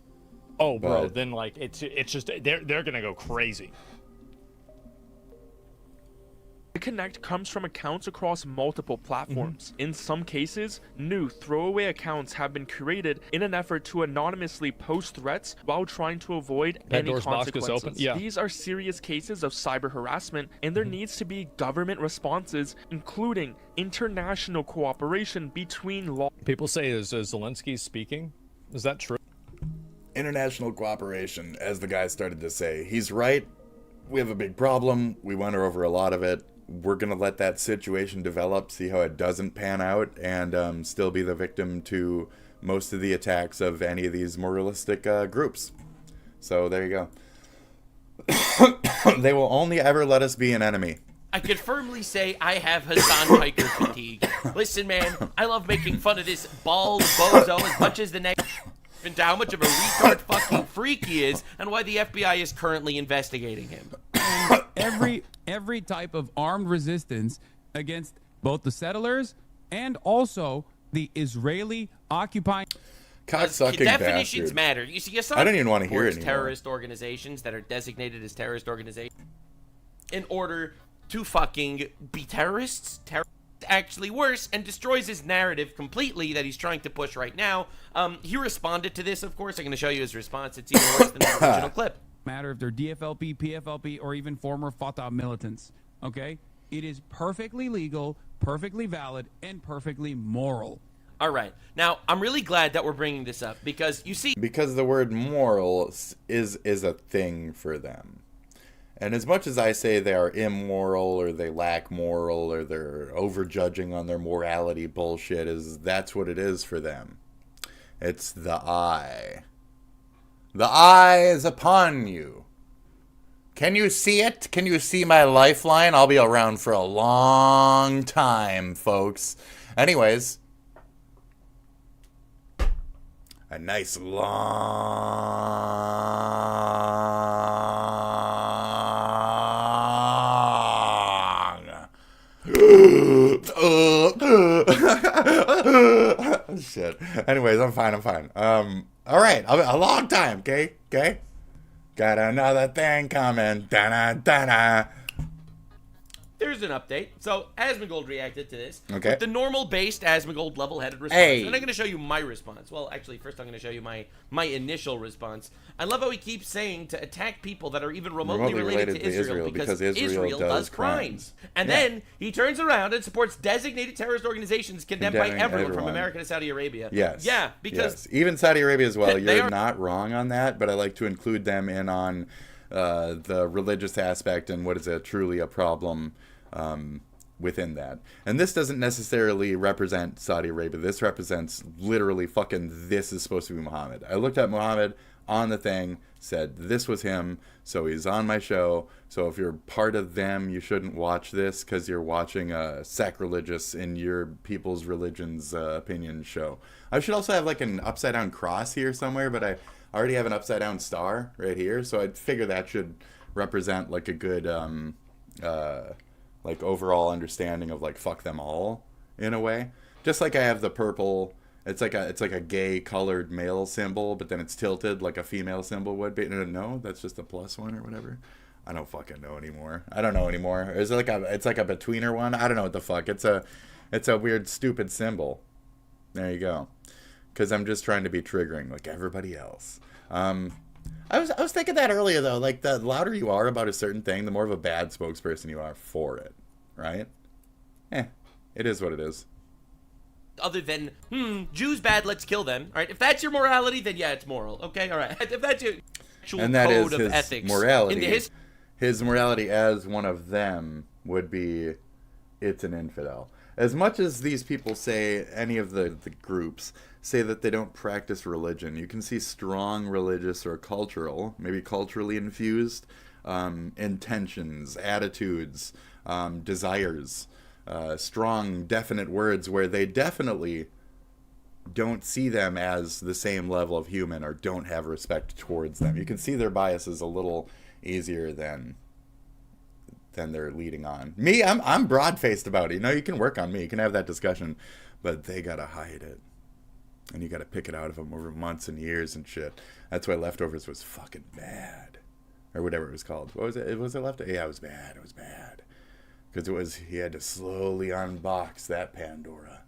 [SPEAKER 3] Oh, bro, then like it's just they're gonna go crazy.
[SPEAKER 4] The Connect comes from accounts across multiple platforms. In some cases, new throwaway accounts have been created in an effort to anonymously post threats while trying to avoid any consequences.
[SPEAKER 3] Yeah.
[SPEAKER 4] These are serious cases of cyber harassment, and there needs to be government responses, including international cooperation between law.
[SPEAKER 3] People say, is Zelensky speaking? Is that true?
[SPEAKER 1] International cooperation, as the guy started to say. He's right. We have a big problem. We went over a lot of it. We're going to let that situation develop, see how it doesn't pan out, and still be the victim to most of the attacks of any of these moralistic groups. So there you go. They will only ever let us be an enemy.
[SPEAKER 2] I can firmly say I have Hassan Piker fatigue. Listen, man, I love making fun of this bald bozo as much as the next into how much of a retard fucking freak he is and why the FBI is currently investigating him.
[SPEAKER 25] Every type of armed resistance against both the settlers and also the Israeli occupying
[SPEAKER 1] cocksucking
[SPEAKER 2] definitions
[SPEAKER 1] bastard.
[SPEAKER 2] matter. You see,
[SPEAKER 1] I don't even want to hear it anymore.
[SPEAKER 2] Terrorist organizations that are designated as terrorist organizations in order to fucking be terrorists. Actually worse and destroys his narrative completely that he's trying to push right now. He responded to this, of course. I'm going to show you his response. It's even worse than the original clip.
[SPEAKER 25] Matter if they're DFLP, PFLP, or even former Fatah militants. Okay? It is perfectly legal, perfectly valid, and perfectly moral.
[SPEAKER 2] All right. Now, I'm really glad that we're bringing this up because you see...
[SPEAKER 1] Because the word moral is a thing for them. And as much as I say they are immoral or they lack moral or they're overjudging on their morality bullshit, that's what it is for them. It's the eye. The eye is upon you. Can you see it? Can you see my lifeline? I'll be around for a long time, folks. Anyways, a nice shit. Anyways, I'm fine. All right, a long time, okay? Got another thing coming. Da-na.
[SPEAKER 2] There's an update. So, Asmongold reacted to this.
[SPEAKER 1] Okay.
[SPEAKER 2] With the normal-based Asmongold level-headed response.
[SPEAKER 1] Hey.
[SPEAKER 2] And I'm going to show you my response. Well, actually, first I'm going to show you my initial response. I love how he keeps saying to attack people that are even remotely related to Israel because Israel does crimes. And then he turns around and supports designated terrorist organizations condemned by everyone from America to Saudi Arabia.
[SPEAKER 1] Yes.
[SPEAKER 2] Yeah, because...
[SPEAKER 1] Yes. Even Saudi Arabia as well. You're not wrong on that, but I like to include them in on the religious aspect and what is truly a problem within that. And this doesn't necessarily represent Saudi Arabia. This represents literally this is supposed to be Muhammad. I looked at Muhammad on the thing, said this was him, so he's on my show. So if you're part of them, you shouldn't watch this because you're watching a sacrilegious in your people's religion's opinion show. I should also have like an upside down cross here somewhere, but I already have an upside down star right here, so I'd figure that should represent like a good like overall understanding of like fuck them all in a way. Just like I have the purple, it's like a gay colored male symbol, but then it's tilted like a female symbol would be. No, that's just a plus one or whatever. I don't fucking know anymore. I don't know anymore. Is it it's like a betweener one? I don't know what the fuck. It's a weird stupid symbol. There you go. Because I'm just trying to be triggering like everybody else. I was thinking that earlier though, like the louder you are about a certain thing, the more of a bad spokesperson you are for it, right? It is what it is.
[SPEAKER 2] Other than, Jews bad, let's kill them. All right, if that's your morality, then yeah, it's moral. Okay, all right. If that's your actual
[SPEAKER 1] and that
[SPEAKER 2] code
[SPEAKER 1] is
[SPEAKER 2] of
[SPEAKER 1] his
[SPEAKER 2] ethics,
[SPEAKER 1] morality. His morality as one of them would be, it's an infidel. as much as these people say, any of the groups say that they don't practice religion, you can see strong religious or cultural, maybe culturally infused intentions, attitudes, desires, strong, definite words where they definitely don't see them as the same level of human or don't have respect towards them. You can see their biases a little easier than they're leading on. Me, I'm broad-faced about it. You know, you can work on me. You can have that discussion, but they gotta hide it. And you gotta pick it out of them over months and years and shit. That's why Leftovers was fucking bad. Or whatever it was called. What was it? Was it Leftovers? Yeah, it was bad. It was bad. Because he had to slowly unbox that Pandora.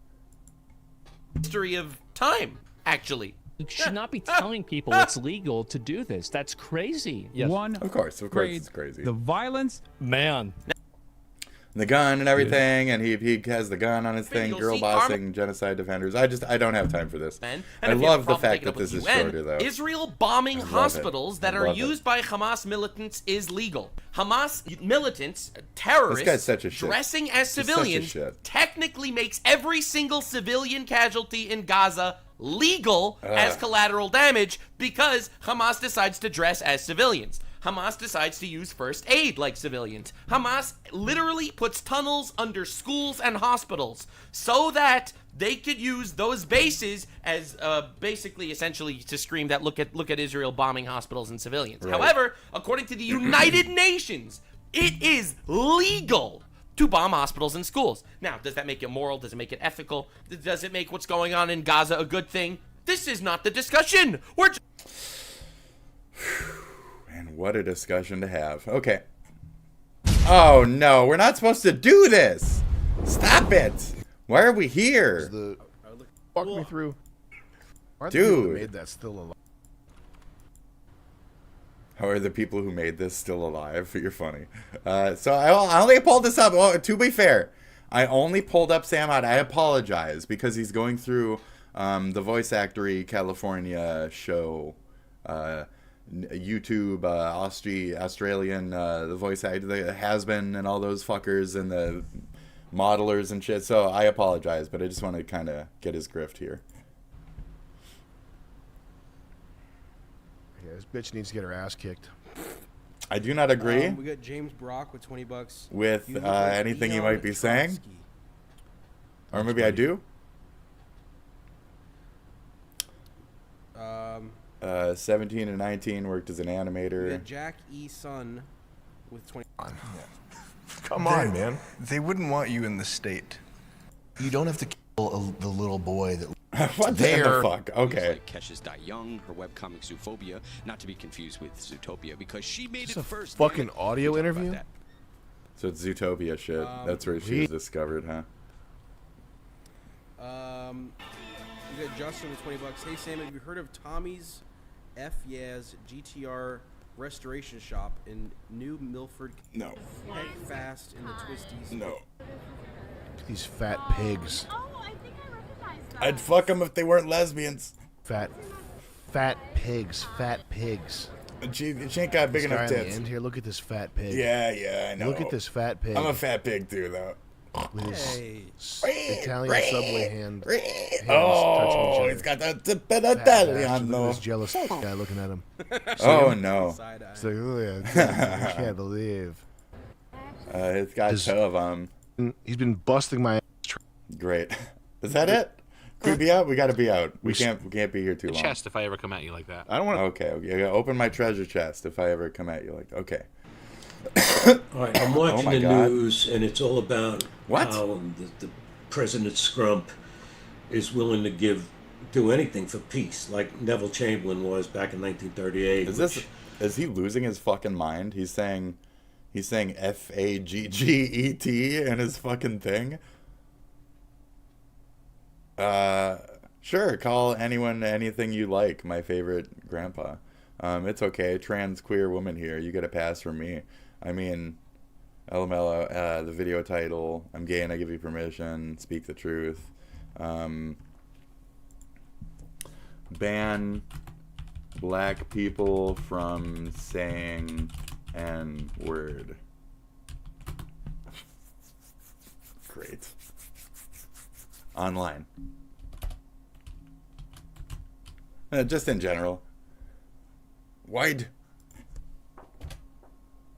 [SPEAKER 2] History of time, actually.
[SPEAKER 3] You should not be telling people it's legal to do this. That's crazy.
[SPEAKER 1] Yes. Of course it's crazy.
[SPEAKER 25] The violence,
[SPEAKER 3] man.
[SPEAKER 1] The gun and everything, and he has the gun on his thing, girl bossing, genocide defenders. I don't have time for this. I love the fact that this is shorter, though.
[SPEAKER 2] Israel bombing hospitals that are used by Hamas militants is legal. Hamas militants, terrorists, dressing as civilians, technically makes every single civilian casualty in Gaza legal as collateral damage because Hamas decides to dress as civilians. Hamas decides to use first aid like civilians. Hamas literally puts tunnels under schools and hospitals so that they could use those bases as basically, essentially, to scream that look at Israel bombing hospitals and civilians. Right. However, according to the United Nations, it is legal to bomb hospitals and schools. Now, does that make it moral? Does it make it ethical? Does it make what's going on in Gaza a good thing? This is not the discussion. We're
[SPEAKER 1] And what a discussion to have. Okay. Oh, no. We're not supposed to do this. Stop it. Why are we here?
[SPEAKER 10] Walk me through. Why are the
[SPEAKER 1] Dude.
[SPEAKER 10] people who made that still alive?
[SPEAKER 1] How are the people who made this still alive? You're funny. So I only pulled this up. Oh, to be fair, I only pulled up Sam out. I apologize because he's going through the Voice Actory California show. YouTube, Australian, the voice actor, the has-been, and all those fuckers, and the modelers and shit. So I apologize, but I just want to kind of get his grift here.
[SPEAKER 10] Yeah, this bitch needs to get her ass kicked.
[SPEAKER 1] I do not agree.
[SPEAKER 5] We got James Brock with $20
[SPEAKER 1] with anything you might be saying, or maybe I do. 17 and 19 worked as an animator.
[SPEAKER 5] We got Jack E. Sun with 20.
[SPEAKER 10] Come on, man. They wouldn't want you in the state. You don't have to kill the little boy that.
[SPEAKER 1] What the fuck? Okay.
[SPEAKER 7] Like Kesha's Die Young, her webcomic Zootopia, not to be confused with Zootopia, because she made it first.
[SPEAKER 10] Fucking audio interview.
[SPEAKER 1] So it's Zootopia shit. That's where she was discovered, huh?
[SPEAKER 5] We got Justin with $20. Hey Sam, have you heard of Tommy's F Yaz GTR Restoration Shop in New Milford?
[SPEAKER 1] No.
[SPEAKER 5] Heck fast in the twisties.
[SPEAKER 1] No.
[SPEAKER 10] These fat pigs.
[SPEAKER 1] I'd fuck them if they weren't lesbians.
[SPEAKER 10] Fat pigs. Fat pigs.
[SPEAKER 1] She ain't got big enough tits.
[SPEAKER 10] End here, look at this fat pig.
[SPEAKER 1] Yeah, I know.
[SPEAKER 10] Look at this fat pig.
[SPEAKER 1] I'm a fat pig too, though.
[SPEAKER 10] With his Italian subway hands
[SPEAKER 1] oh, he's got the Italian.
[SPEAKER 10] Look at this jealous guy looking at him.
[SPEAKER 1] Oh no!
[SPEAKER 10] It's like, oh yeah, I can't believe.
[SPEAKER 1] It's got two of them.
[SPEAKER 10] He's been busting my ass.
[SPEAKER 1] Great. Is that it? Could we be out? We got to be out. We can't be here too long.
[SPEAKER 16] Chest if I ever come at you like that.
[SPEAKER 10] I don't want
[SPEAKER 1] to. Okay. Open my treasure chest if I ever come at you like. Okay.
[SPEAKER 8] All right, I'm watching the news, and it's all about how the President Scrump is willing to do anything for peace, like Neville Chamberlain was back in 1938.
[SPEAKER 1] Is he losing his fucking mind? He's saying FAGGET in his fucking thing. Sure, call anyone anything you like. My favorite grandpa. It's okay. Trans queer woman here. You get a pass from me. I mean, LML, the video title, I'm gay and I give you permission, speak the truth. Ban black people from saying N-word. Great. online. Just in general. Wide.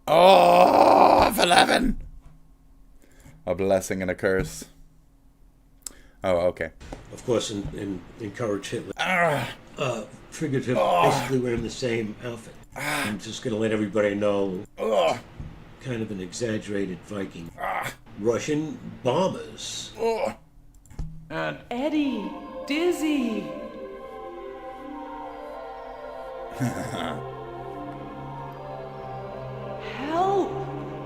[SPEAKER 1] Oh, F11! A blessing and a curse. Oh, okay.
[SPEAKER 8] Of course, encourage Hitler. Triggered him basically wearing the same outfit. I'm just going to let everybody know. Kind of an exaggerated Viking. Russian bombers.
[SPEAKER 9] And Eddie, Dizzy.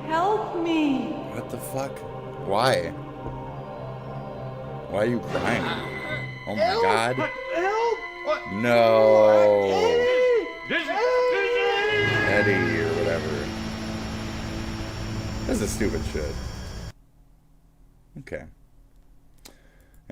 [SPEAKER 9] Help me.
[SPEAKER 1] What the fuck? Why? Why are you crying? Oh my god.
[SPEAKER 9] Help!
[SPEAKER 1] No. Eddie or whatever. This is stupid shit. Okay.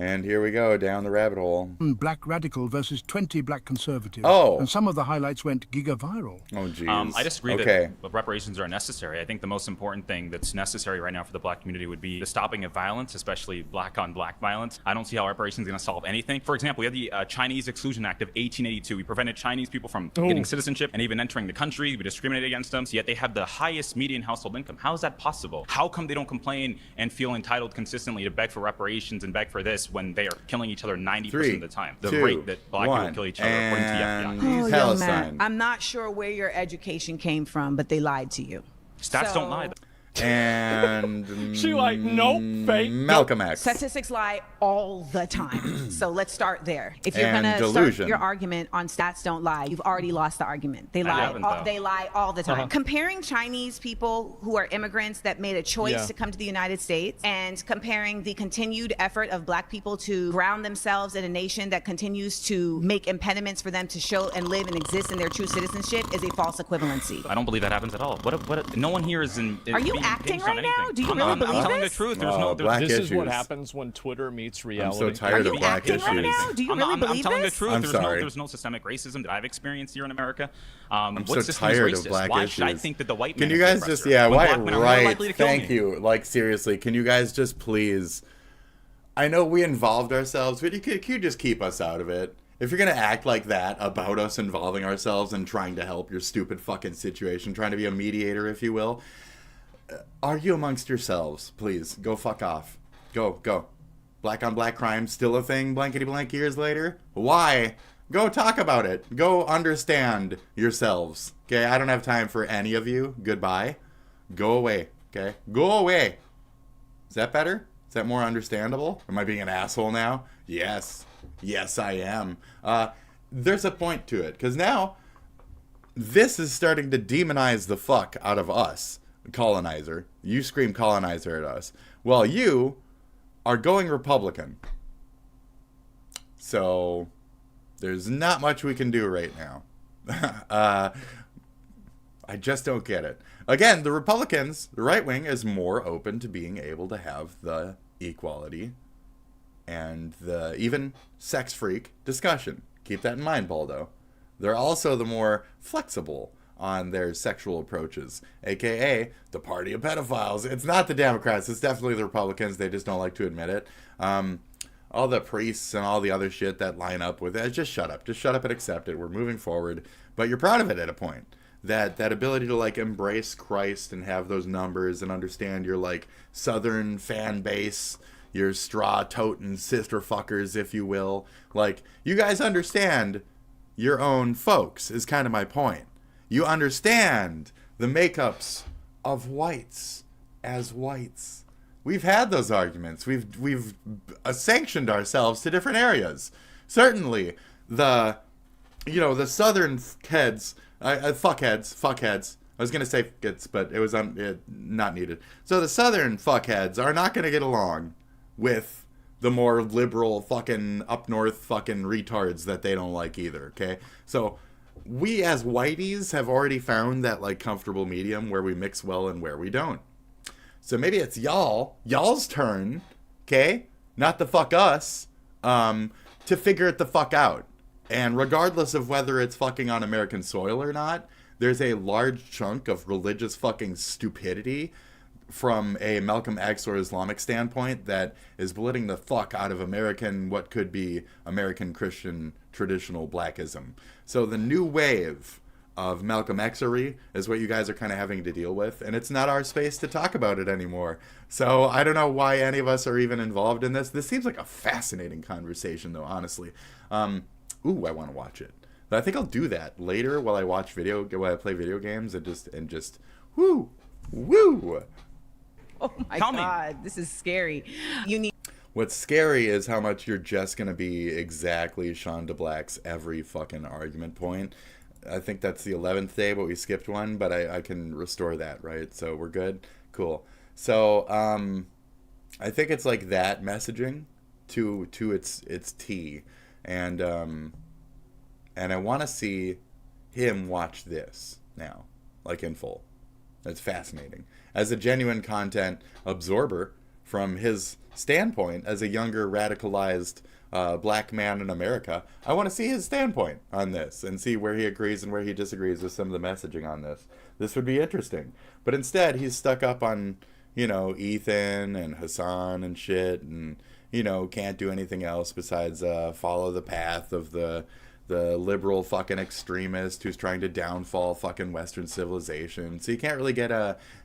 [SPEAKER 1] And here we go, down the rabbit hole.
[SPEAKER 11] Black radical versus 20 black conservatives.
[SPEAKER 1] Oh.
[SPEAKER 11] And some of the highlights went giga-viral.
[SPEAKER 1] Oh, jeez.
[SPEAKER 12] I disagree that reparations are necessary. I think the most important thing that's necessary right now for the black community would be the stopping of violence, especially black-on-black violence. I don't see how reparations is going to solve anything. For example, we had the Chinese Exclusion Act of 1882. We prevented Chinese people from getting citizenship and even entering the country. We discriminated against them, so yet they have the highest median household income. How is that possible? How come they don't complain and feel entitled consistently to beg for reparations and beg for this when they are killing each other 90% of the time? The rate that black people kill each other, according to the FBI.
[SPEAKER 13] Oh, young man, I'm not sure where your education came from, but they lied to you.
[SPEAKER 12] Stats don't lie.
[SPEAKER 1] And
[SPEAKER 3] she like, nope, fake.
[SPEAKER 1] Malcolm X.
[SPEAKER 13] Statistics lie all the time. So let's start there. If you're
[SPEAKER 1] And
[SPEAKER 13] gonna
[SPEAKER 1] delusion.
[SPEAKER 13] start your argument on stats don't lie, you've already lost the argument. They lie. They lie all the time. Comparing Chinese people who are immigrants that made a choice to come to the United States, and comparing the continued effort of black people to ground themselves in a nation that continues to make impediments for them to show and live and exist in their true citizenship, is a false equivalency.
[SPEAKER 12] I don't believe that happens at all. What? No one here is in.
[SPEAKER 13] Are you acting right now? Do you really believe
[SPEAKER 12] I'm telling
[SPEAKER 13] this?
[SPEAKER 12] the truth.
[SPEAKER 3] This is what happens when Twitter meets reality.
[SPEAKER 1] I'm so tired of black issues.
[SPEAKER 13] Right now? Do you really believe
[SPEAKER 12] I'm telling
[SPEAKER 13] this?
[SPEAKER 12] the truth.
[SPEAKER 1] I'm
[SPEAKER 12] there's
[SPEAKER 1] sorry.
[SPEAKER 12] there's no systemic racism that I've experienced here in America.
[SPEAKER 1] I'm
[SPEAKER 12] what
[SPEAKER 1] so
[SPEAKER 12] system is
[SPEAKER 1] tired
[SPEAKER 12] racist?
[SPEAKER 1] of black
[SPEAKER 12] Why
[SPEAKER 1] issues.
[SPEAKER 12] should I think that the white
[SPEAKER 1] Can
[SPEAKER 12] man
[SPEAKER 1] you
[SPEAKER 12] is
[SPEAKER 1] guys
[SPEAKER 12] the
[SPEAKER 1] just,
[SPEAKER 12] oppressor? When
[SPEAKER 1] why,
[SPEAKER 12] black men are more
[SPEAKER 1] right,
[SPEAKER 12] likely to kill
[SPEAKER 1] thank
[SPEAKER 12] me?
[SPEAKER 1] you. Like, seriously, can you guys just please, I know we involved ourselves, but can you just keep us out of it? If you're going to act like that about us involving ourselves and trying to help your stupid fucking situation, trying to be a mediator, if you will, argue amongst yourselves, please. Go fuck off. Go. Black on black crime still a thing blankety blank years later? Why? Go talk about it. Go understand yourselves. Okay, I don't have time for any of you. Goodbye. Go away. Okay? Go away. Is that better? Is that more understandable? Am I being an asshole now? Yes. Yes, I am. There's a point to it, because now this is starting to demonize the fuck out of us. Colonizer. You scream colonizer at us. Well, you are going Republican. So there's not much we can do right now. I just don't get it. Again, the Republicans, the right wing, is more open to being able to have the equality and the even sex freak discussion. Keep that in mind, Baldo. They're also the more flexible on their sexual approaches, aka the party of pedophiles. It's not the Democrats, it's definitely the Republicans. They just don't like to admit it. All the priests and all the other shit that line up with it, just shut up and accept it. We're moving forward, but you're proud of it at a point. That ability to like embrace Christ and have those numbers and understand your like Southern fan base, your straw toting sister fuckers, if you will. Like, you guys understand your own folks is kind of my point. You understand the makeups of whites as whites. We've had those arguments. We've sanctioned ourselves to different areas. Certainly, the Southern heads, fuckheads. I was gonna say fuckheads, but it was not needed. So the Southern fuckheads are not gonna get along with the more liberal fucking up north fucking retards that they don't like either. Okay, so we as whiteys have already found that like comfortable medium where we mix well and where we don't. So maybe it's y'all's turn, okay? Not the fuck us, to figure it the fuck out. And regardless of whether it's fucking on American soil or not, there's a large chunk of religious fucking stupidity from a Malcolm X or Islamic standpoint that is belittling the fuck out of American, what could be American Christian traditional blackism. So the new wave of Malcolm Xery is what you guys are kind of having to deal with, and it's not our space to talk about it anymore. So I don't know why any of us are even involved in this. This seems like a fascinating conversation, though, honestly. Ooh, I want to watch it. But I think I'll do that later while I play video games and just woo.
[SPEAKER 13] Oh my God, this is scary.
[SPEAKER 1] What's scary is how much you're just gonna be exactly Sean DeBlack's every fucking argument point. I think that's the 11th day, but we skipped one, but I can restore that, right? So we're good? Cool. So I think it's like that messaging to its T. And I want to see him watch this now, like in full. It's fascinating. As a genuine content absorber from his standpoint, as a younger radicalized black man in America, I want to see his standpoint on this and see where he agrees and where he disagrees with some of the messaging on this. This would be interesting. But instead, he's stuck up on, Ethan and Hassan and shit, and, can't do anything else besides follow the path of the liberal fucking extremist who's trying to downfall fucking Western civilization. So you can't really get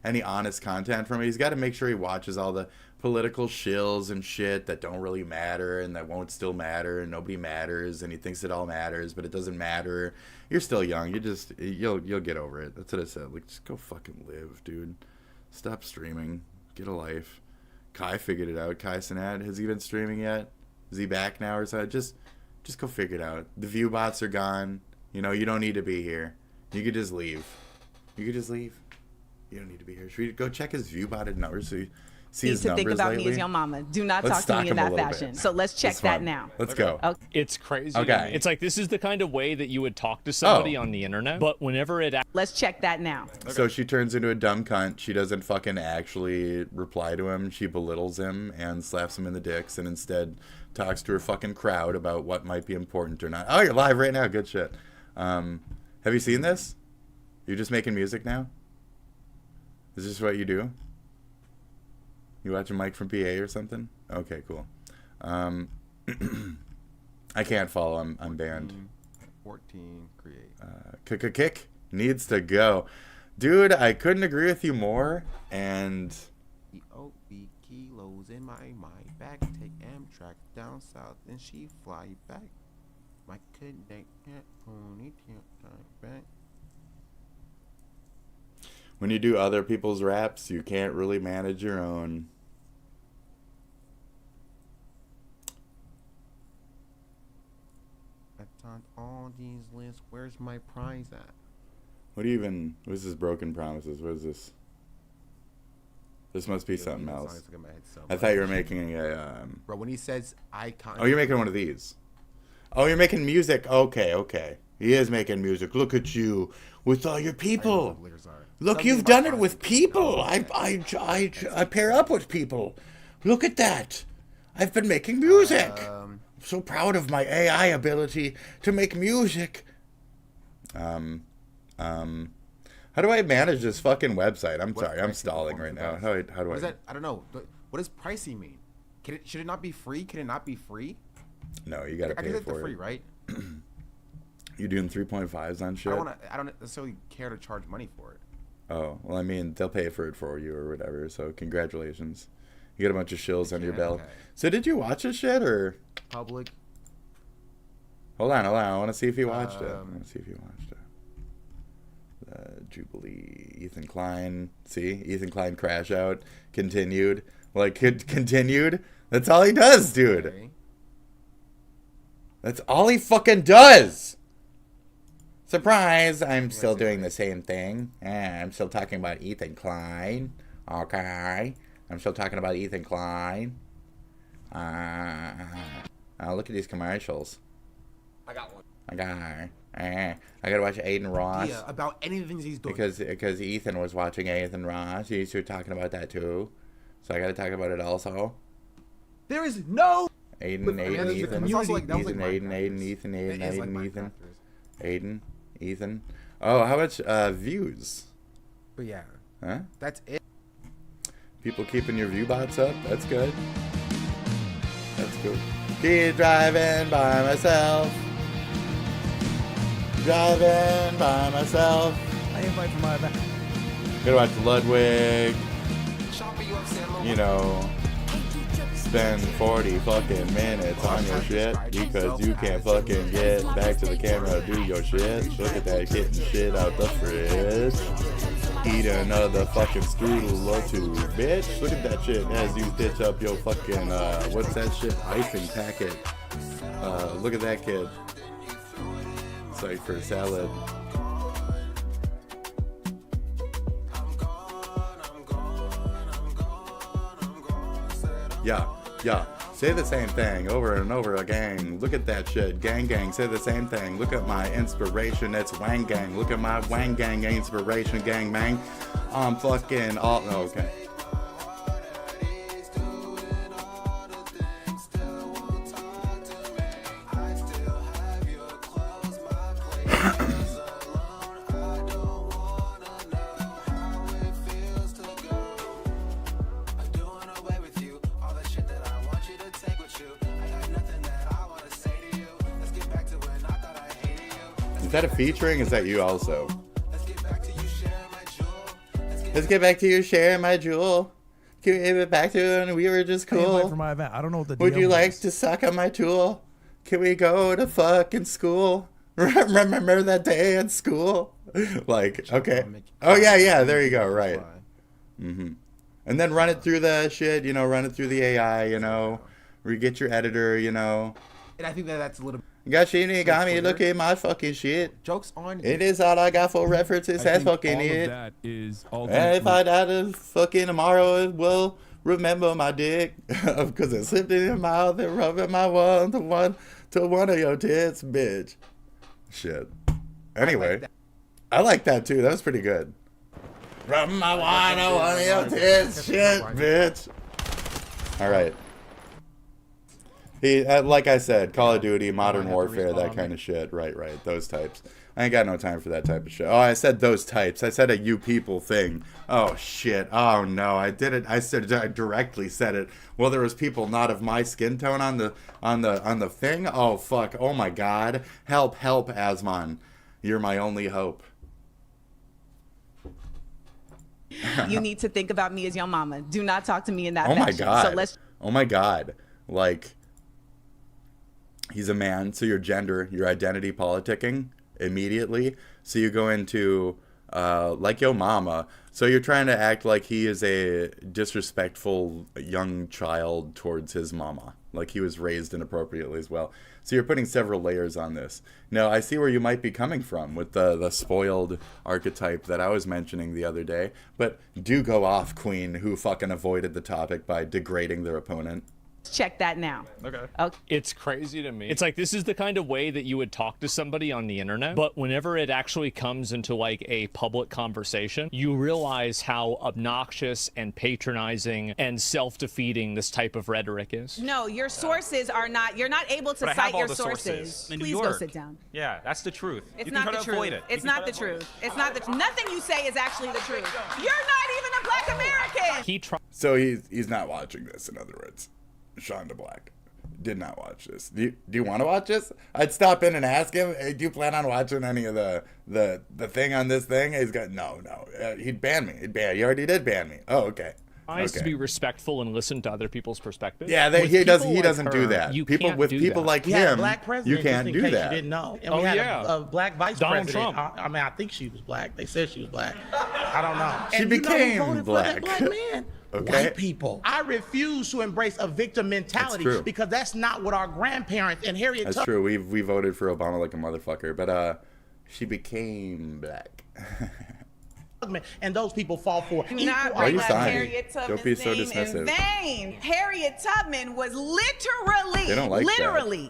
[SPEAKER 1] any honest content from it. He's got to make sure he watches all the political shills and shit that don't really matter and that won't still matter and nobody matters, and he thinks it all matters, but it doesn't matter. You're still young. You'll get over it. That's what I said. Like, just go fucking live, dude. Stop streaming. Get a life. Kai figured it out. Kai Sinat, has he been streaming yet? Is he back now or something? Just go figure it out. The view bots are gone. You don't need to be here. You could just leave. You don't need to be here. Should we go check his view botted numbers so you see his numbers
[SPEAKER 13] think about
[SPEAKER 1] lately?
[SPEAKER 13] me as your mama. Do not talk to me in that fashion. So let's check that now.
[SPEAKER 1] Let's go.
[SPEAKER 13] Okay.
[SPEAKER 3] It's crazy.
[SPEAKER 1] Okay.
[SPEAKER 3] It's like this is the kind of way that you would talk to somebody on the internet, but whenever it...
[SPEAKER 13] Let's check that now.
[SPEAKER 1] So she turns into a dumb cunt. She doesn't fucking actually reply to him. She belittles him and slaps him in the dicks and instead talks to her fucking crowd about what might be important or not. Oh, you're live right now. Good shit. Have you seen this? You're just making music now? Is this what you do? You watch a Mike from PA or something? Okay, cool. I can't follow. I'm banned.
[SPEAKER 14] 14, create.
[SPEAKER 1] Kick needs to go. Dude, I couldn't agree with you more. And...
[SPEAKER 14] EOB kilos in my bag. Take Amtrak down south and she fly back. My connect back.
[SPEAKER 1] When you do other people's raps, you can't really manage your own.
[SPEAKER 14] I on all these lists. Where's my prize at?
[SPEAKER 1] What is this broken promises? What is this? This must be something else. I thought you were making a...
[SPEAKER 14] Bro, when he says icon...
[SPEAKER 1] Oh, you're making one of these. Oh, you're making music. Okay. He is making music. Look at you with all your people. Look, you've done it with people. I pair up with people. Look at that. I've been making music. I'm so proud of my AI ability to make music. How do I manage this fucking website? I'm sorry, I'm stalling right now. How do
[SPEAKER 14] what
[SPEAKER 1] I?
[SPEAKER 14] Is that? I don't know. What does pricing mean? Should it not be free? Can it not be free?
[SPEAKER 1] No, you gotta pay for it.
[SPEAKER 14] For free, right?
[SPEAKER 1] You doing 3.5s on shit?
[SPEAKER 14] I don't necessarily care to charge money for it.
[SPEAKER 1] Oh, well, I mean, they'll pay for it for you or whatever, so congratulations. You get a bunch of shills under your belt. Okay. So did you watch this shit, or?
[SPEAKER 14] Public.
[SPEAKER 1] Hold on. I want to see if you watched it. Jubilee, Ethan Klein. See? Ethan Klein crash out. Continued. Continued? That's all he does, dude. Okay. That's all he fucking does! Surprise! I'm still doing the same thing. I'm still talking about Ethan Klein. Okay. I'm still talking about Ethan Klein. Look at these commercials.
[SPEAKER 14] I got one.
[SPEAKER 1] I gotta watch Aiden Ross.
[SPEAKER 14] Yeah, about any of the things he's doing.
[SPEAKER 1] Because Ethan was watching Aiden Ross. You were talking about that too. So I gotta talk about it also.
[SPEAKER 14] There is no...
[SPEAKER 1] Ethan. Oh, how much views?
[SPEAKER 14] But yeah.
[SPEAKER 1] Huh?
[SPEAKER 14] That's it.
[SPEAKER 1] People keeping your view bots up. That's good. That's good. Keep driving by myself. Driving by myself.
[SPEAKER 15] I invite for my event.
[SPEAKER 1] Gonna watch Ludwig. You know, spend 40 fucking minutes on your shit because you can't fucking get back to the camera to do your shit. Look at that, getting shit out the fridge. Eat another fucking strudel or two, bitch. Look at that shit as you stitch up your fucking, what's that shit? Icing packet. Look at that kid. It's like for salad. Yeah. Say the same thing over and over again. Look at that shit. Gang gang, say the same thing. Look at my inspiration, it's Wang Gang. Look at my Wang Gang inspiration, gang bang. I'm fucking all okay. Is that a featuring? Is that you also? Let's get back to you sharing my jewel. Can we give it back to when we were just cool?
[SPEAKER 15] For my event. I don't know what the
[SPEAKER 1] Would
[SPEAKER 15] deal
[SPEAKER 1] you like
[SPEAKER 15] was.
[SPEAKER 1] to suck on my tool? Can we go to fucking school? Remember that day at school? Like, okay. Oh, yeah, there you go, right. And then run it through the shit, run it through the AI, get your editor,
[SPEAKER 14] And I think that's a little...
[SPEAKER 1] Got me, look at my fucking shit.
[SPEAKER 14] Jokes on
[SPEAKER 1] it. Is all I got for references. That's fucking it. And if I die to fucking tomorrow, well, remember my dick. Because it slipped in your mouth and rubbing my one to one of your tits, bitch. Shit. Anyway, I like that too. That was pretty good. Rubbing my one to one of your tits, shit, bitch. All right. Like I said, Call of Duty, Modern Warfare, that kind of shit. Right, those types. I ain't got no time for that type of shit. Oh, I said those types. I said a you people thing. Oh, shit. Oh, no, I did it. I directly said it. Well, there was people not of my skin tone on the thing. Oh, fuck. Oh, my God. Help, Asmon. You're my only hope.
[SPEAKER 13] You need to think about me as your mama. Do not talk to me in that
[SPEAKER 1] fashion.
[SPEAKER 13] My God.
[SPEAKER 1] So let's... Oh, my God. Like... He's a man, so your gender, your identity politicking immediately. So you go into, like yo mama. So you're trying to act like he is a disrespectful young child towards his mama. Like he was raised inappropriately as well. So you're putting several layers on this. Now, I see where you might be coming from with the spoiled archetype that I was mentioning the other day. But do go off, queen, who fucking avoided the topic by degrading their opponent.
[SPEAKER 13] Check that now.
[SPEAKER 3] Okay. It's crazy to me. It's like this is the kind of way that you would talk to somebody on the internet, but whenever it actually comes into like a public conversation, you realize how obnoxious and patronizing and self-defeating this type of rhetoric is.
[SPEAKER 13] No, your sources are not. You're not able to cite your sources. Please go sit down.
[SPEAKER 12] Yeah, that's the truth.
[SPEAKER 13] It's not the truth. It's not the truth. It's not the. Nothing you say is actually the truth. You're not even a Black American.
[SPEAKER 1] So he's not watching this. In other words. Shonda Black did not watch this. Do you want to watch this? I'd stop in and ask him, hey, do you plan on watching any of the thing on this thing? He's got no. He'd ban me. He already did ban me. Oh, okay.
[SPEAKER 3] Nice to be respectful and listen to other people's perspectives.
[SPEAKER 1] Yeah, he doesn't do that. People like him, you can't do that.
[SPEAKER 17] You didn't know. And we had a black vice
[SPEAKER 3] Donald
[SPEAKER 17] president.
[SPEAKER 3] Trump.
[SPEAKER 17] I mean, I think she was black. They said she was black. I don't know.
[SPEAKER 1] She became black.
[SPEAKER 17] Black man.
[SPEAKER 1] Okay.
[SPEAKER 17] White people. I refuse to embrace a victim mentality because that's not what our grandparents and Harriet.
[SPEAKER 1] That's true. We voted for Obama like a motherfucker, but she became black.
[SPEAKER 17] And those people fall for equal.
[SPEAKER 13] Not
[SPEAKER 1] Why are you
[SPEAKER 13] like
[SPEAKER 1] sighing?
[SPEAKER 13] Harriet Tubman's
[SPEAKER 1] Don't be so
[SPEAKER 13] name
[SPEAKER 1] dismissive.
[SPEAKER 13] in vain. Harriet Tubman was literally,
[SPEAKER 1] They don't like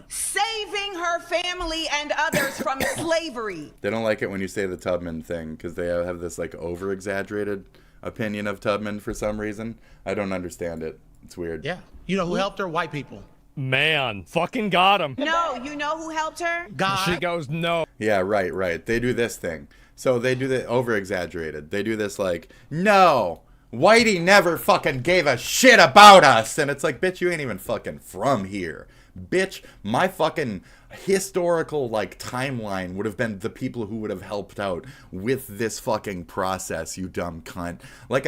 [SPEAKER 13] saving her family and others from slavery.
[SPEAKER 1] They don't like it when you say the Tubman thing because they have this like over-exaggerated opinion of Tubman for some reason. I don't understand it. It's weird.
[SPEAKER 17] Yeah. You know who helped her? White people.
[SPEAKER 3] Man, fucking got him.
[SPEAKER 13] No, you know who helped her?
[SPEAKER 17] God.
[SPEAKER 3] She goes, no.
[SPEAKER 1] Yeah, right. They do this thing. So they do the over-exaggerated. They do this like, no, Whitey never fucking gave a shit about us. And it's like, bitch, you ain't even fucking from here. Bitch, my fucking historical, like, timeline would have been the people who would have helped out with this fucking process, you dumb cunt. Like,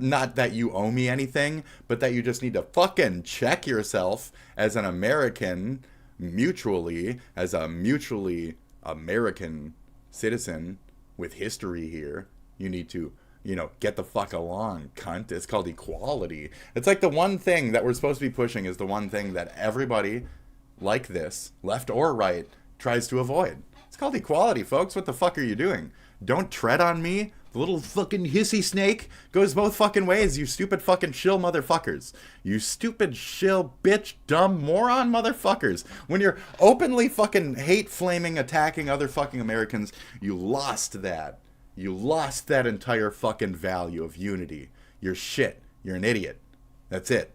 [SPEAKER 1] not that you owe me anything, but that you just need to fucking check yourself as an American, as a mutually American citizen with history here. You need to, get the fuck along, cunt. It's called equality. It's like the one thing that we're supposed to be pushing is the one thing that everybody like this, left or right, tries to avoid. It's called equality, folks. What the fuck are you doing? Don't tread on me. The little fucking hissy snake goes both fucking ways, you stupid fucking shill motherfuckers. You stupid shill bitch dumb moron motherfuckers. When you're openly fucking hate flaming attacking other fucking Americans, you lost that. You lost that entire fucking value of unity. You're shit. You're an idiot. That's it.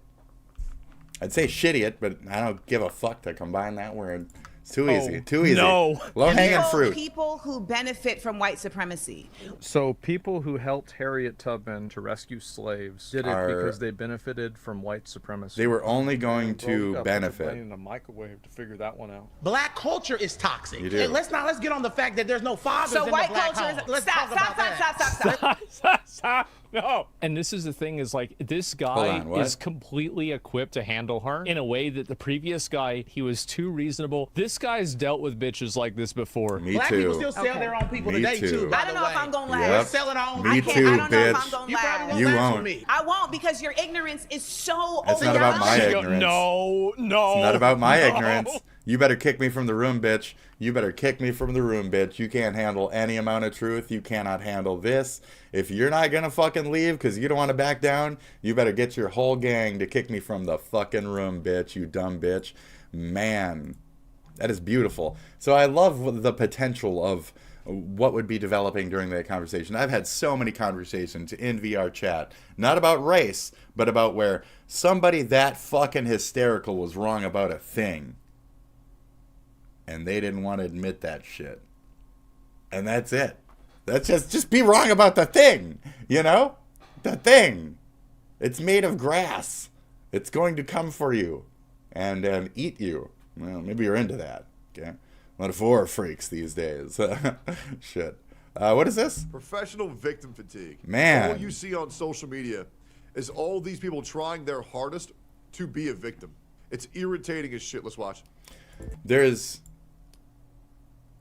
[SPEAKER 1] I'd say shit-idiot, but I don't give a fuck to combine that word. It's too easy. Too easy.
[SPEAKER 3] No.
[SPEAKER 1] Low-hanging fruit.
[SPEAKER 13] People who benefit from white supremacy.
[SPEAKER 6] So people who helped Harriet Tubman to rescue slaves did it because they benefited from white supremacy.
[SPEAKER 1] They were only going to benefit.
[SPEAKER 6] In a microwave to figure that one out.
[SPEAKER 17] Black culture is toxic.
[SPEAKER 1] You do.
[SPEAKER 17] And let's get on the fact that there's no fathers in the black home. Let's talk about that.
[SPEAKER 3] Stop. No. And this is the thing is like this guy is completely equipped to handle her in a way that the previous guy, he was too reasonable. This guy's dealt with bitches like this before.
[SPEAKER 1] Me
[SPEAKER 17] Black
[SPEAKER 1] too.
[SPEAKER 17] people still sell their own people today too.
[SPEAKER 13] I don't know if I'm gonna last.
[SPEAKER 17] We're selling our own.
[SPEAKER 1] Me too,
[SPEAKER 13] I don't know if I'm
[SPEAKER 1] bitch.
[SPEAKER 13] gonna
[SPEAKER 17] You
[SPEAKER 13] last.
[SPEAKER 17] probably
[SPEAKER 1] You
[SPEAKER 17] last
[SPEAKER 1] won't.
[SPEAKER 17] with me.
[SPEAKER 13] I won't because your ignorance is so
[SPEAKER 1] That's not about my ignorance.
[SPEAKER 3] No.
[SPEAKER 1] It's not about my ignorance. You better kick me from the room, bitch. You better kick me from the room, bitch. You can't handle any amount of truth. You cannot handle this. If you're not gonna fucking leave because you don't want to back down, you better get your whole gang to kick me from the fucking room, bitch. You dumb bitch. Man, that is beautiful. So I love the potential of what would be developing during that conversation. I've had so many conversations in VR chat, not about race, but about where somebody that fucking hysterical was wrong about a thing. And they didn't want to admit that shit. And that's it. That's just be wrong about the thing, The thing. It's made of grass. It's going to come for you and eat you. Well, maybe you're into that, okay? A lot of horror freaks these days. Shit. What is this?
[SPEAKER 18] Professional victim fatigue.
[SPEAKER 1] Man.
[SPEAKER 18] All you see on social media is all these people trying their hardest to be a victim. It's irritating as shit. Let's watch.
[SPEAKER 1] There's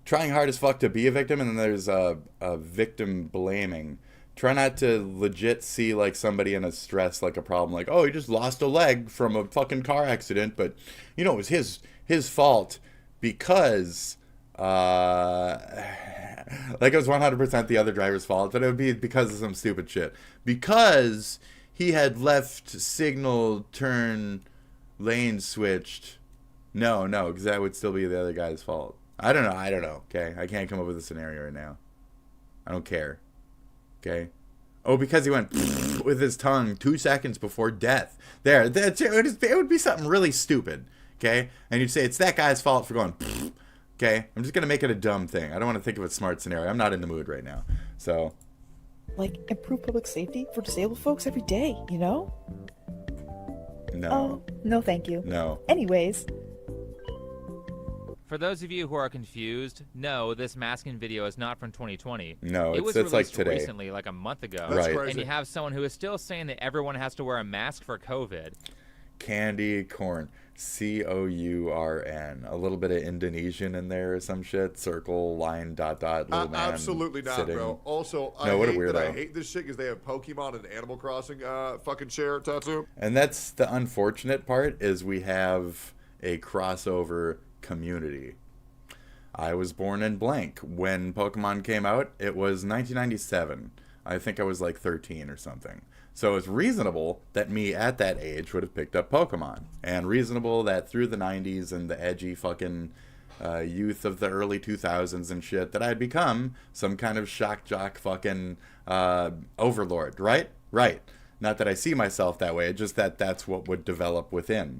[SPEAKER 1] trying hard as fuck to be a victim, and then there's a victim blaming. Try not to legit see like somebody in a stress, like a problem, like, oh, he just lost a leg from a fucking car accident, but it was his fault because like it was 100% the other driver's fault, but it would be because of some stupid shit. Because he had left signal turn lane switched. No, because that would still be the other guy's fault. I don't know, okay? I can't come up with a scenario right now. I don't care. Okay? Oh, because he went with his tongue 2 seconds before death. It would be something really stupid, okay? And you'd say, it's that guy's fault for going, okay? I'm just going to make it a dumb thing. I don't want to think of a smart scenario. I'm not in the mood right now. So.
[SPEAKER 19] Improve public safety for disabled folks every day,
[SPEAKER 1] No.
[SPEAKER 19] Oh, no thank you.
[SPEAKER 1] No.
[SPEAKER 19] Anyways.
[SPEAKER 20] For those of you who are confused, no, this masking video is not from 2020.
[SPEAKER 1] No,
[SPEAKER 20] it was
[SPEAKER 1] it's like today.
[SPEAKER 20] Recently, like a month ago.
[SPEAKER 1] Right.
[SPEAKER 20] And you have someone who is still saying that everyone has to wear a mask for COVID.
[SPEAKER 1] Candy corn. COURN. A little bit of Indonesian in there or some shit. Circle, line, dot, little man
[SPEAKER 18] Absolutely not,
[SPEAKER 1] sitting.
[SPEAKER 18] bro. Also,
[SPEAKER 1] I
[SPEAKER 18] hate this shit because they have Pokemon and Animal Crossing fucking share tattoo.
[SPEAKER 1] And that's the unfortunate part, is we have a crossover community. I was born in blank. When Pokemon came out, it was 1997. I think I was like 13 or something. So it's reasonable that me at that age would have picked up Pokemon. And reasonable that through the 90s and the edgy fucking youth of the early 2000s and shit, that I'd become some kind of shock jock fucking overlord, right? Right. Not that I see myself that way, just that that's what would develop within.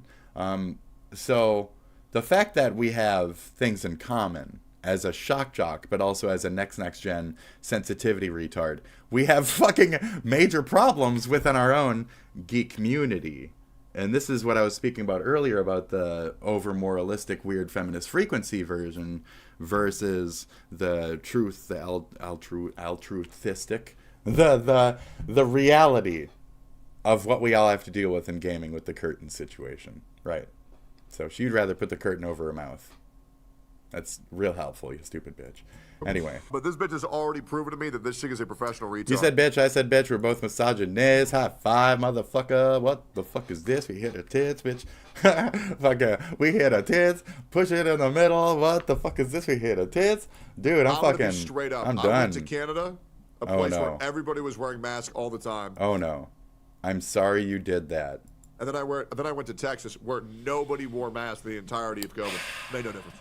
[SPEAKER 1] So the fact that we have things in common as a shock jock, but also as a next gen sensitivity retard. We have fucking major problems within our own geek community. And this is what I was speaking about earlier about the over moralistic weird feminist frequency version versus the truth, the altruistic, the reality of what we all have to deal with in gaming with the curtain situation. Right. So she'd rather put the curtain over her mouth. That's real helpful, you stupid bitch. Anyway.
[SPEAKER 18] But this bitch has already proven to me that this chick is a professional retard.
[SPEAKER 1] You said bitch, I said bitch. We're both misogynists. High five, motherfucker. What the fuck is this? We hit her tits, bitch. Fuck, we hit her tits. Push it in the middle. What the fuck is this? We hit her tits. Dude, I'm fucking...
[SPEAKER 18] Gonna be straight up.
[SPEAKER 1] I'm done.
[SPEAKER 18] I went to Canada, a place where everybody was wearing masks all the time.
[SPEAKER 1] Oh, no. I'm sorry you did that.
[SPEAKER 18] And then I went to Texas, where nobody wore masks the entirety of COVID. Made no difference.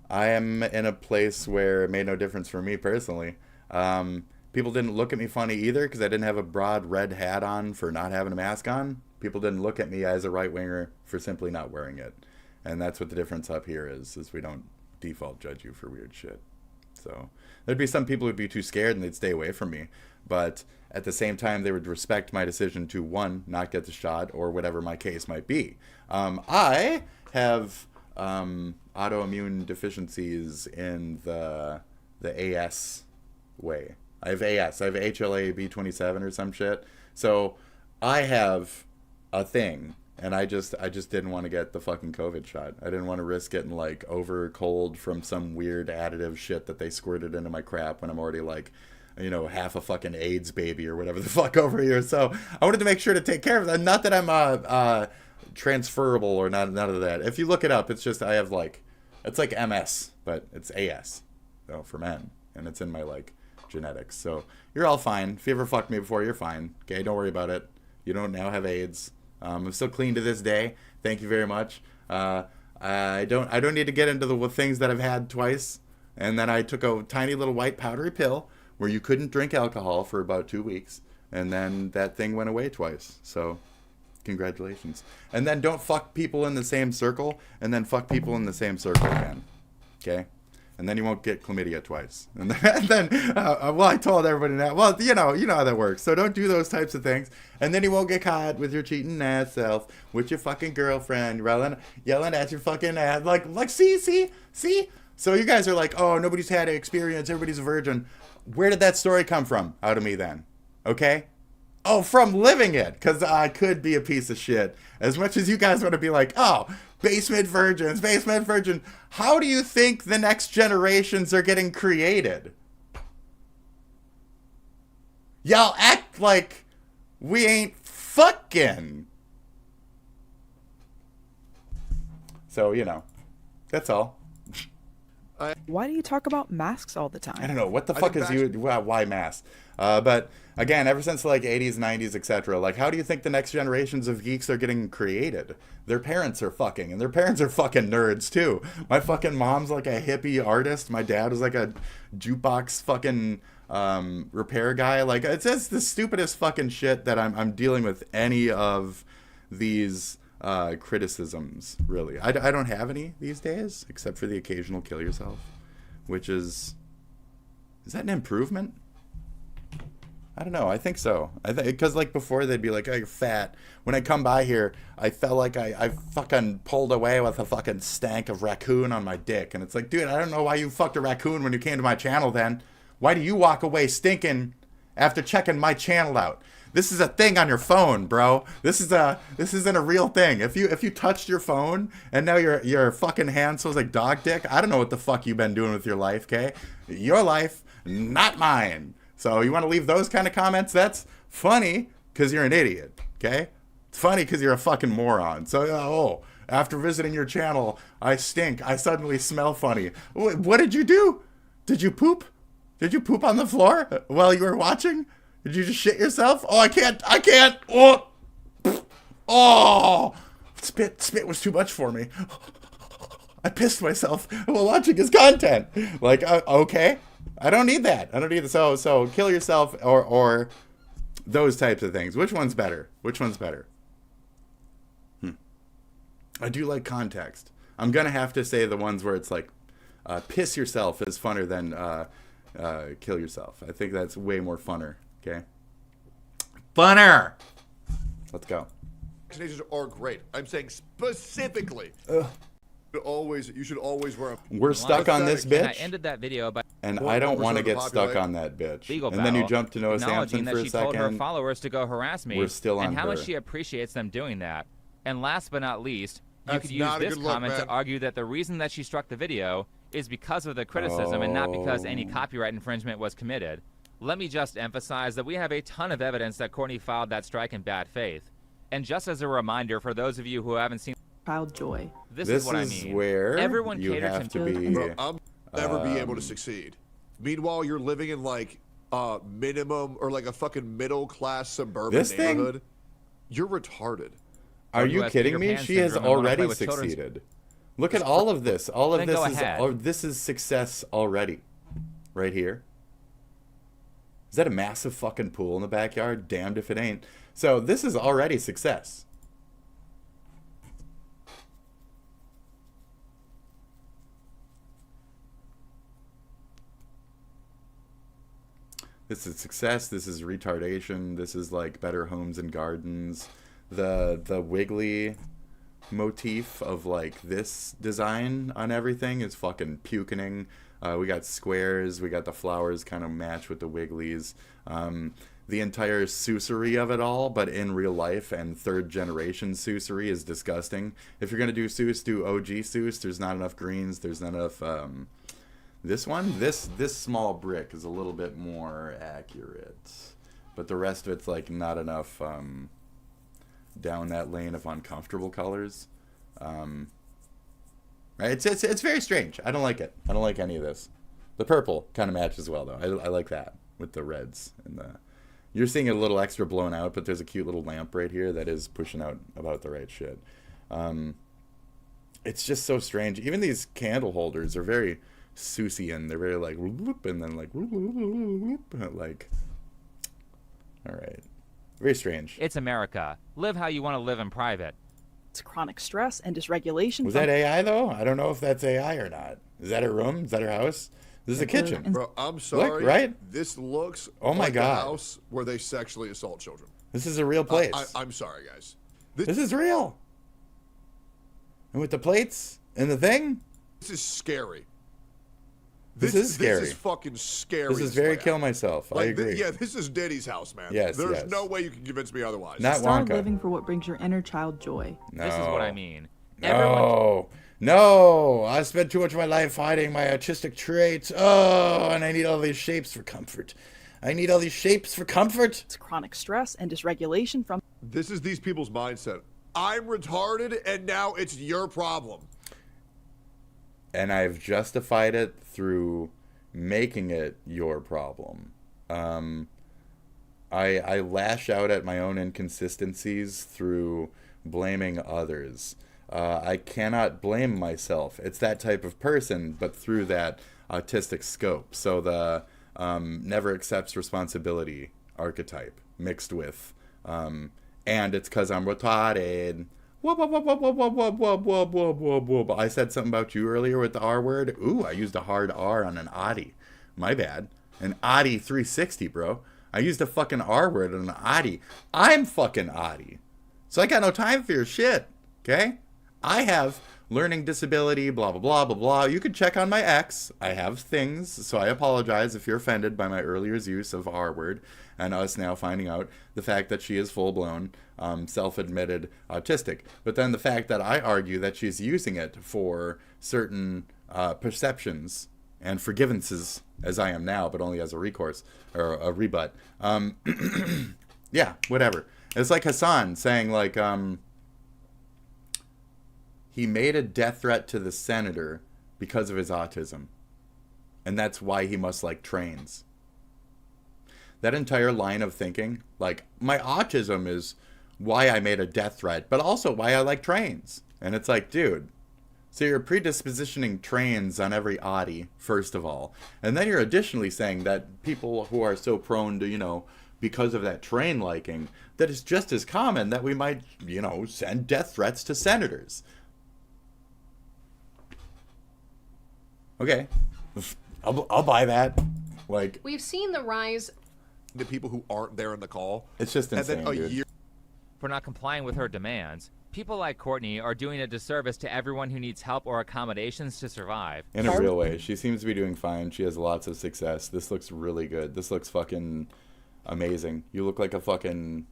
[SPEAKER 1] I am in a place where it made no difference for me personally. People didn't look at me funny either because I didn't have a broad red hat on for not having a mask on. People didn't look at me as a right-winger for simply not wearing it. And that's what the difference up here is we don't default judge you for weird shit. So there'd be some people who'd be too scared and they'd stay away from me. But at the same time, they would respect my decision to, one, not get the shot or whatever my case might be. I have... autoimmune deficiencies in the AS way. I have AS. I have HLA-B27 or some shit. So I have a thing, and I just didn't want to get the fucking COVID shot. I didn't want to risk getting like over cold from some weird additive shit that they squirted into my crap when I'm already like, you know, half a fucking AIDS baby or whatever the fuck over here. So I wanted to make sure to take care of that. Not that I'm transferable or none of that. If you look it up, it's just I have like, it's like MS, but it's AS, so for men, and it's in my like genetics. So you're all fine. If you ever fucked me before, you're fine. Okay, don't worry about it. You don't now have AIDS. I'm still clean to this day. Thank you very much. I don't need to get into the things that I've had twice. And then I took a tiny little white powdery pill where you couldn't drink alcohol for about 2 weeks, and then that thing went away twice. So. Congratulations. And then don't fuck people in the same circle, and then fuck people in the same circle again. Okay? And then you won't get chlamydia twice. And then well, I told everybody that. Well, you know how that works. So don't do those types of things. And then you won't get caught with your cheating ass self, with your fucking girlfriend, yelling at your fucking ass. Like, see? So you guys are like, oh, nobody's had an experience, everybody's a virgin. Where did that story come from out of me then? Okay? Oh, from living it, because I could be a piece of shit. As much as you guys want to be like, oh, basement virgins. How do you think the next generations are getting created? Y'all act like we ain't fucking. So, you know, that's all.
[SPEAKER 19] Why do you talk about masks all the time?
[SPEAKER 1] I don't know. What the fuck is you? Why masks? But again, ever since like 80s, 90s, etc., like how do you think the next generations of geeks are getting created? Their parents are fucking, and their parents are fucking nerds too. My fucking mom's like a hippie artist. My dad was like a jukebox fucking repair guy. Like it's just the stupidest fucking shit that I'm dealing with any of these criticisms, really. I don't have any these days, except for the occasional kill yourself, which is that an improvement? I don't know. I think so. Because like before they'd be like, oh, you're fat. When I come by here, I felt like I fucking pulled away with a fucking stank of raccoon on my dick. And it's like, dude, I don't know why you fucked a raccoon when you came to my channel then. Why do you walk away stinking after checking my channel out? This is a thing on your phone, bro. This isn't a real thing. If you touched your phone and now your fucking hand smells like dog dick, I don't know what the fuck you've been doing with your life, okay? Your life, not mine. So you want to leave those kind of comments? That's funny because you're an idiot, okay? It's funny because you're a fucking moron. So, oh, after visiting your channel, I stink. I suddenly smell funny. What did you do? Did you poop? Did you poop on the floor while you were watching? Did you just shit yourself? Oh, I can't. Oh, spit was too much for me. I pissed myself while watching his content. Like, okay. I don't need that. So kill yourself or those types of things. Which one's better? I do like context. I'm going to have to say the ones where it's like, piss yourself is funner than kill yourself. I think that's way more funner. Okay. Funner. Let's go.
[SPEAKER 18] Vaccinations are great. I'm saying specifically. You should always wear a...
[SPEAKER 1] We're stuck on this bitch.
[SPEAKER 20] And I ended that video by...
[SPEAKER 1] And I don't want to get stuck on that bitch. And then you jump to Noah Sampson for a second.
[SPEAKER 20] That she told her followers to go harass me.
[SPEAKER 1] We're still on
[SPEAKER 20] and how
[SPEAKER 1] her.
[SPEAKER 20] much she appreciates them doing that. And last but not least, you could use this comment to argue that the reason that she struck the video is because of the criticism and not because any copyright infringement was committed. Let me just emphasize that we have a ton of evidence that Courtney filed that strike in bad faith. And just as a reminder for those of you who haven't seen
[SPEAKER 9] Child joy.
[SPEAKER 20] This is what I mean.
[SPEAKER 1] Where
[SPEAKER 20] everyone
[SPEAKER 1] you
[SPEAKER 20] caters
[SPEAKER 1] have to be.
[SPEAKER 18] Bro, I'll never be able to succeed. Meanwhile, you're living in like minimum or like a fucking middle class suburban neighborhood. You're retarded.
[SPEAKER 1] Are you kidding me? She has already succeeded. Look at all of this. All of this is success already. Right here. Is that a massive fucking pool in the backyard? Damned if it ain't. So this is already success. This is success. This is retardation. This is like better homes and gardens. The wiggly motif of like this design on everything is fucking puking. We got squares. We got the flowers kind of match with the wigglies. The entire Seusery of it all, but in real life and third generation Seusery is disgusting. If you're gonna do Seuss, do OG Seuss. There's not enough greens. There's not enough. This one, this small brick is a little bit more accurate, but the rest of it's like not enough down that lane of uncomfortable colors. Right? It's very strange. I don't like it. I don't like any of this. The purple kind of matches well though. I like that with the reds and the. You're seeing it a little extra blown out, but there's a cute little lamp right here that is pushing out about the right shit. It's just so strange. Even these candle holders are very Seussian. They're very like whoop, and then like all right, very strange.
[SPEAKER 20] It's America. Live how you want to live in private.
[SPEAKER 19] It's chronic stress and dysregulation.
[SPEAKER 1] Was that AI though? I don't know if that's AI or not. Is that her room? Is that her house? This is a kitchen.
[SPEAKER 18] Bro, I'm sorry.
[SPEAKER 1] Look, right?
[SPEAKER 18] This looks
[SPEAKER 1] oh my
[SPEAKER 18] like
[SPEAKER 1] God.
[SPEAKER 18] a house where they sexually assault children.
[SPEAKER 1] This is a real place.
[SPEAKER 18] I'm sorry, guys.
[SPEAKER 1] This is real. And with the plates and the thing?
[SPEAKER 18] This is scary.
[SPEAKER 1] This is scary.
[SPEAKER 18] This is fucking scary.
[SPEAKER 1] This is very kill myself.
[SPEAKER 18] Like,
[SPEAKER 1] I agree.
[SPEAKER 18] Yeah, this is Diddy's house, man.
[SPEAKER 1] Yes,
[SPEAKER 18] There's no way you can convince me otherwise.
[SPEAKER 1] Not
[SPEAKER 9] Start
[SPEAKER 1] Wonka.
[SPEAKER 9] living for what brings your inner child joy.
[SPEAKER 1] No.
[SPEAKER 20] This is what I mean.
[SPEAKER 1] No, I spent too much of my life hiding my artistic traits. Oh, and I need all these shapes for comfort.
[SPEAKER 19] It's chronic stress and dysregulation from...
[SPEAKER 18] This is these people's mindset. I'm retarded, and now it's your problem.
[SPEAKER 1] And I've justified it through making it your problem. I lash out at my own inconsistencies through blaming others. I cannot blame myself. It's that type of person, but through that autistic scope. So the never accepts responsibility archetype mixed with, and it's because I'm retarded. I said something about you earlier with the R word. Ooh, I used a hard R on an Audi. My bad. An Audi 360, bro. I used a fucking R word on an Audi. I'm fucking Audi. So I got no time for your shit, okay? I have learning disability, blah, blah, blah, blah, blah. You can check on my ex. I have things, so I apologize if you're offended by my earlier use of R word and us now finding out the fact that she is full-blown, self-admitted autistic. But then the fact that I argue that she's using it for certain perceptions and forgivances, as I am now, but only as a recourse or a rebut. Yeah, whatever. It's like Hassan saying, like, he made a death threat to the senator because of his autism. And that's why he must like trains. That entire line of thinking, like, my autism is why I made a death threat, but also why I like trains. And it's like, dude, so you're predispositioning trains on every Audi, first of all. And then you're additionally saying that people who are so prone to, you know, because of that train liking, that it's just as common that we might, you know, send death threats to senators. Okay. I'll buy that. Like,
[SPEAKER 4] we've seen the rise.
[SPEAKER 18] The people who aren't there in the call.
[SPEAKER 1] It's just insane,
[SPEAKER 18] and then a year
[SPEAKER 20] for not complying with her demands. People like Courtney are doing a disservice to everyone who needs help or accommodations to survive.
[SPEAKER 1] In a real way. She seems to be doing fine. She has lots of success. This looks really good. This looks fucking amazing. You look like a fucking...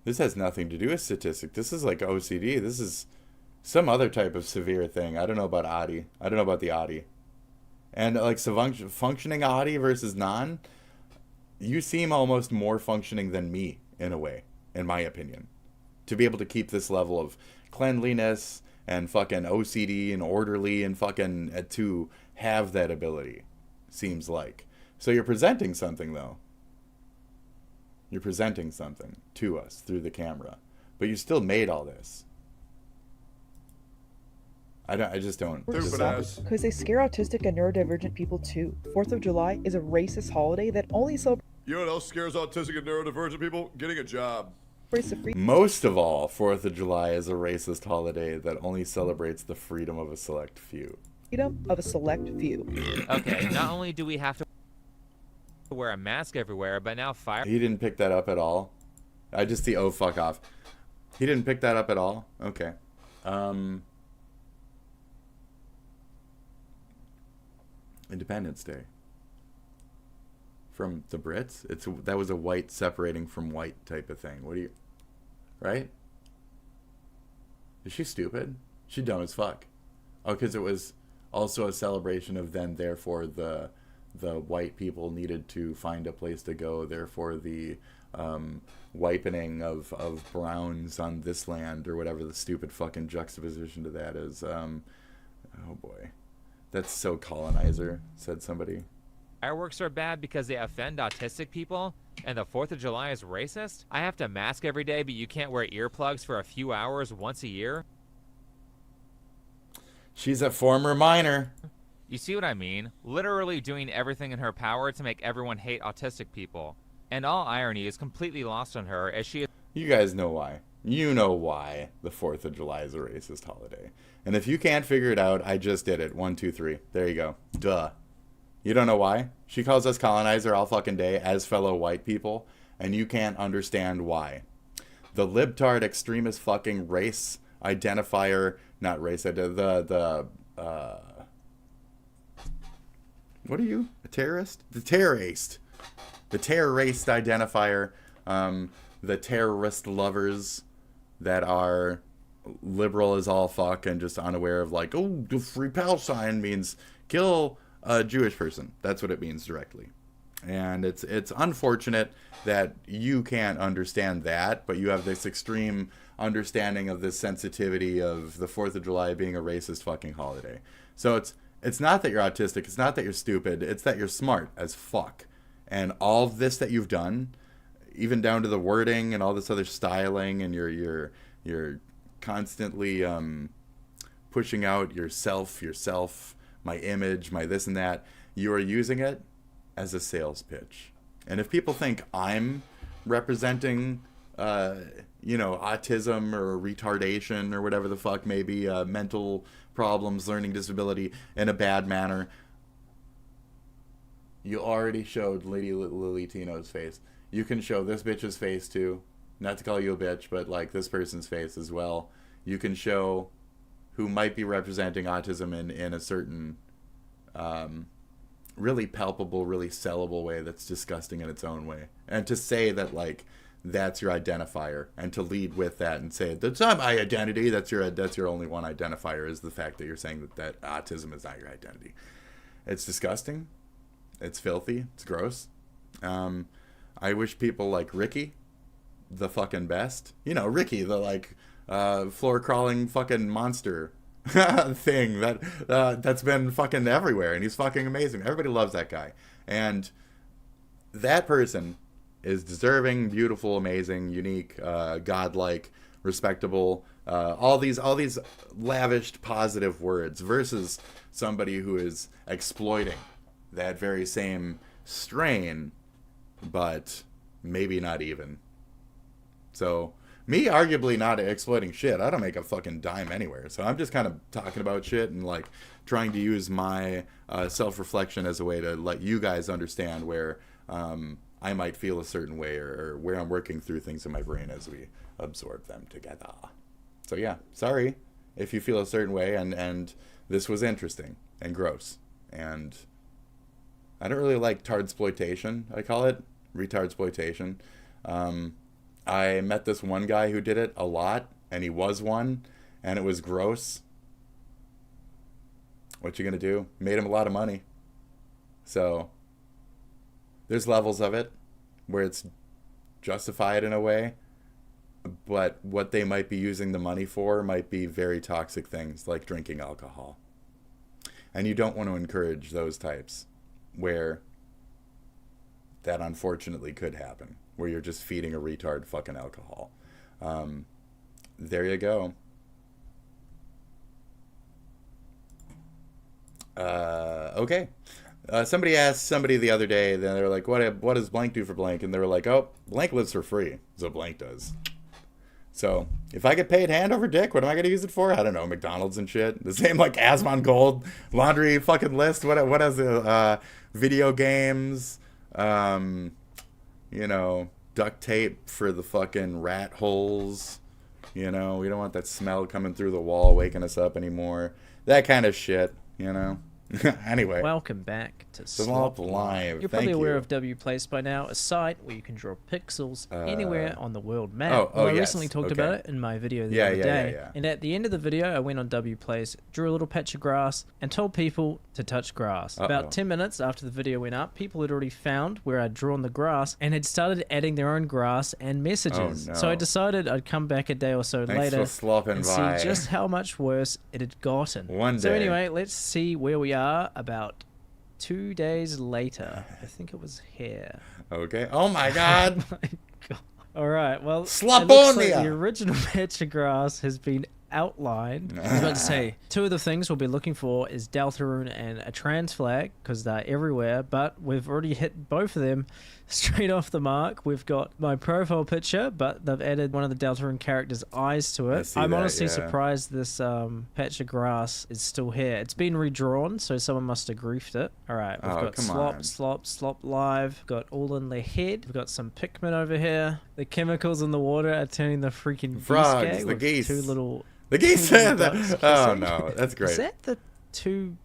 [SPEAKER 1] This has nothing to do with statistic. This is like OCD. This is some other type of severe thing. I don't know about Adi. I don't know about the Adi. And like functioning Adi versus non, you seem almost more functioning than me in a way, in my opinion. To be able to keep this level of cleanliness and fucking OCD and orderly and fucking to have that ability, seems like. So you're presenting something, though. You're presenting something to us through the camera. But you still made all this. I just don't.
[SPEAKER 19] Because they scare autistic and neurodivergent people too. 4th of July is a racist holiday that only celebrates...
[SPEAKER 18] You know what else scares autistic and neurodivergent people? Getting a job.
[SPEAKER 1] Most of all, 4th of July is a racist holiday that only celebrates the freedom of a select few.
[SPEAKER 19] Freedom of a select few.
[SPEAKER 20] Okay, not only do we have to wear a mask everywhere, but now fire...
[SPEAKER 1] He didn't pick that up at all? I just see, oh, fuck off. He didn't pick that up at all? Okay. Independence Day. From the Brits? That was a white separating from white type of thing. What do you... Right? Is she stupid? She dumb as fuck. Oh, because it was also a celebration of then, therefore, the white people needed to find a place to go. Therefore, the wipening of browns on this land, or whatever the stupid fucking juxtaposition to that is. Oh, boy. That's so colonizer, said somebody.
[SPEAKER 20] Fireworks are bad because they offend autistic people, and the 4th of July is racist? I have to mask every day, but you can't wear earplugs for a few hours once a year?
[SPEAKER 1] She's a former minor.
[SPEAKER 20] You see what I mean? Literally doing everything in her power to make everyone hate autistic people. And all irony is completely lost on her as she is...
[SPEAKER 1] You guys know why. You know why the 4th of July is a racist holiday. And if you can't figure it out, I just did it. 1, 2, 3. There you go. Duh. You don't know why? She calls us colonizer all fucking day as fellow white people, and you can't understand why. The libtard extremist fucking race identifier, not race, what are you? A terrorist? The terrorist. The terrorist identifier, the terrorist lovers that are liberal as all fuck and just unaware of like, oh, the free Palestine means kill a Jewish person. That's what it means directly. And it's unfortunate that you can't understand that, but you have this extreme understanding of this sensitivity of the 4th of July being a racist fucking holiday. So it's not that you're autistic, it's not that you're stupid, it's that you're smart as fuck. And all of this that you've done, even down to the wording and all this other styling, and you're constantly pushing out yourself, my image, my this and that, you are using it as a sales pitch. And if people think I'm representing, autism or retardation or whatever the fuck, maybe mental problems, learning disability in a bad manner, you already showed Lady Lily Tino's face. You can show this bitch's face too. Not to call you a bitch, but like this person's face as well. You can show who might be representing autism in a certain really palpable, really sellable way that's disgusting in its own way. And to say that like that's your identifier, and to lead with that and say that's not my identity, that's your only one identifier, is the fact that you're saying that autism is not your identity. It's disgusting. It's filthy. It's gross. I wish people like Ricky, the fucking best. You know, Ricky, the like floor crawling fucking monster thing that's been fucking everywhere, and he's fucking amazing. Everybody loves that guy, and that person is deserving, beautiful, amazing, unique, godlike, respectable, all these lavished positive words, versus somebody who is exploiting that very same strain, but maybe not even. So Me arguably not exploiting shit. I don't make a fucking dime anywhere. So I'm just kind of talking about shit and like trying to use my self-reflection as a way to let you guys understand where I might feel a certain way or where I'm working through things in my brain as we absorb them together. So yeah, sorry if you feel a certain way and this was interesting and gross. And I don't really like tardsploitation, I call it. Retardsploitation. I met this one guy who did it a lot, and he was one, and it was gross. What you gonna do? Made him a lot of money. So there's levels of it where it's justified in a way, but what they might be using the money for might be very toxic things like drinking alcohol. And you don't want to encourage those types where that unfortunately could happen, where you're just feeding a retard fucking alcohol. There you go. Okay. Somebody asked somebody the other day, then they were like, what does blank do for blank? And they were like, oh, blank lives for free. So blank does. So if I get paid hand over dick, what am I going to use it for? I don't know, McDonald's and shit. The same like Asmon Gold laundry fucking list. What is it? Video games, you know, duct tape for the fucking rat holes. You know, we don't want that smell coming through the wall waking us up anymore. That kind of shit, you know. Anyway.
[SPEAKER 4] Welcome back to
[SPEAKER 1] Slop Live.
[SPEAKER 4] You're probably aware of WPlace by now, a site where you can draw pixels anywhere on the world map. I recently talked about it in my video the other day. And at the end of the video, I went on WPlace, drew a little patch of grass, and told people to touch grass. About 10 minutes after the video went up, people had already found where I'd drawn the grass and had started adding their own grass and messages. So I decided I'd come back a day or so later and see just how much worse it had gotten. So anyway, let's see where we are about 2 days later. I think it was here.
[SPEAKER 1] Okay. Oh my god.
[SPEAKER 4] Oh my god. All right. Well,
[SPEAKER 1] Slaponia.
[SPEAKER 4] Like the original patch of grass has been outlined. I was about to say, two of the things we'll be looking for is Deltarune and a trans flag, because they're everywhere, but we've already hit both of them straight off the mark. We've got my profile picture, but they've added one of the Deltarune characters' eyes to it. I'm honestly surprised this patch of grass is still here. It's been redrawn, so someone must have griefed it. All right, we've got Slop Live. We've got all in the head. We've got some Pikmin over here. The chemicals in the water are turning the freaking
[SPEAKER 1] frogs, the geese.
[SPEAKER 4] Two little...
[SPEAKER 1] The geese said that. Oh no, that's great.
[SPEAKER 4] Is that the two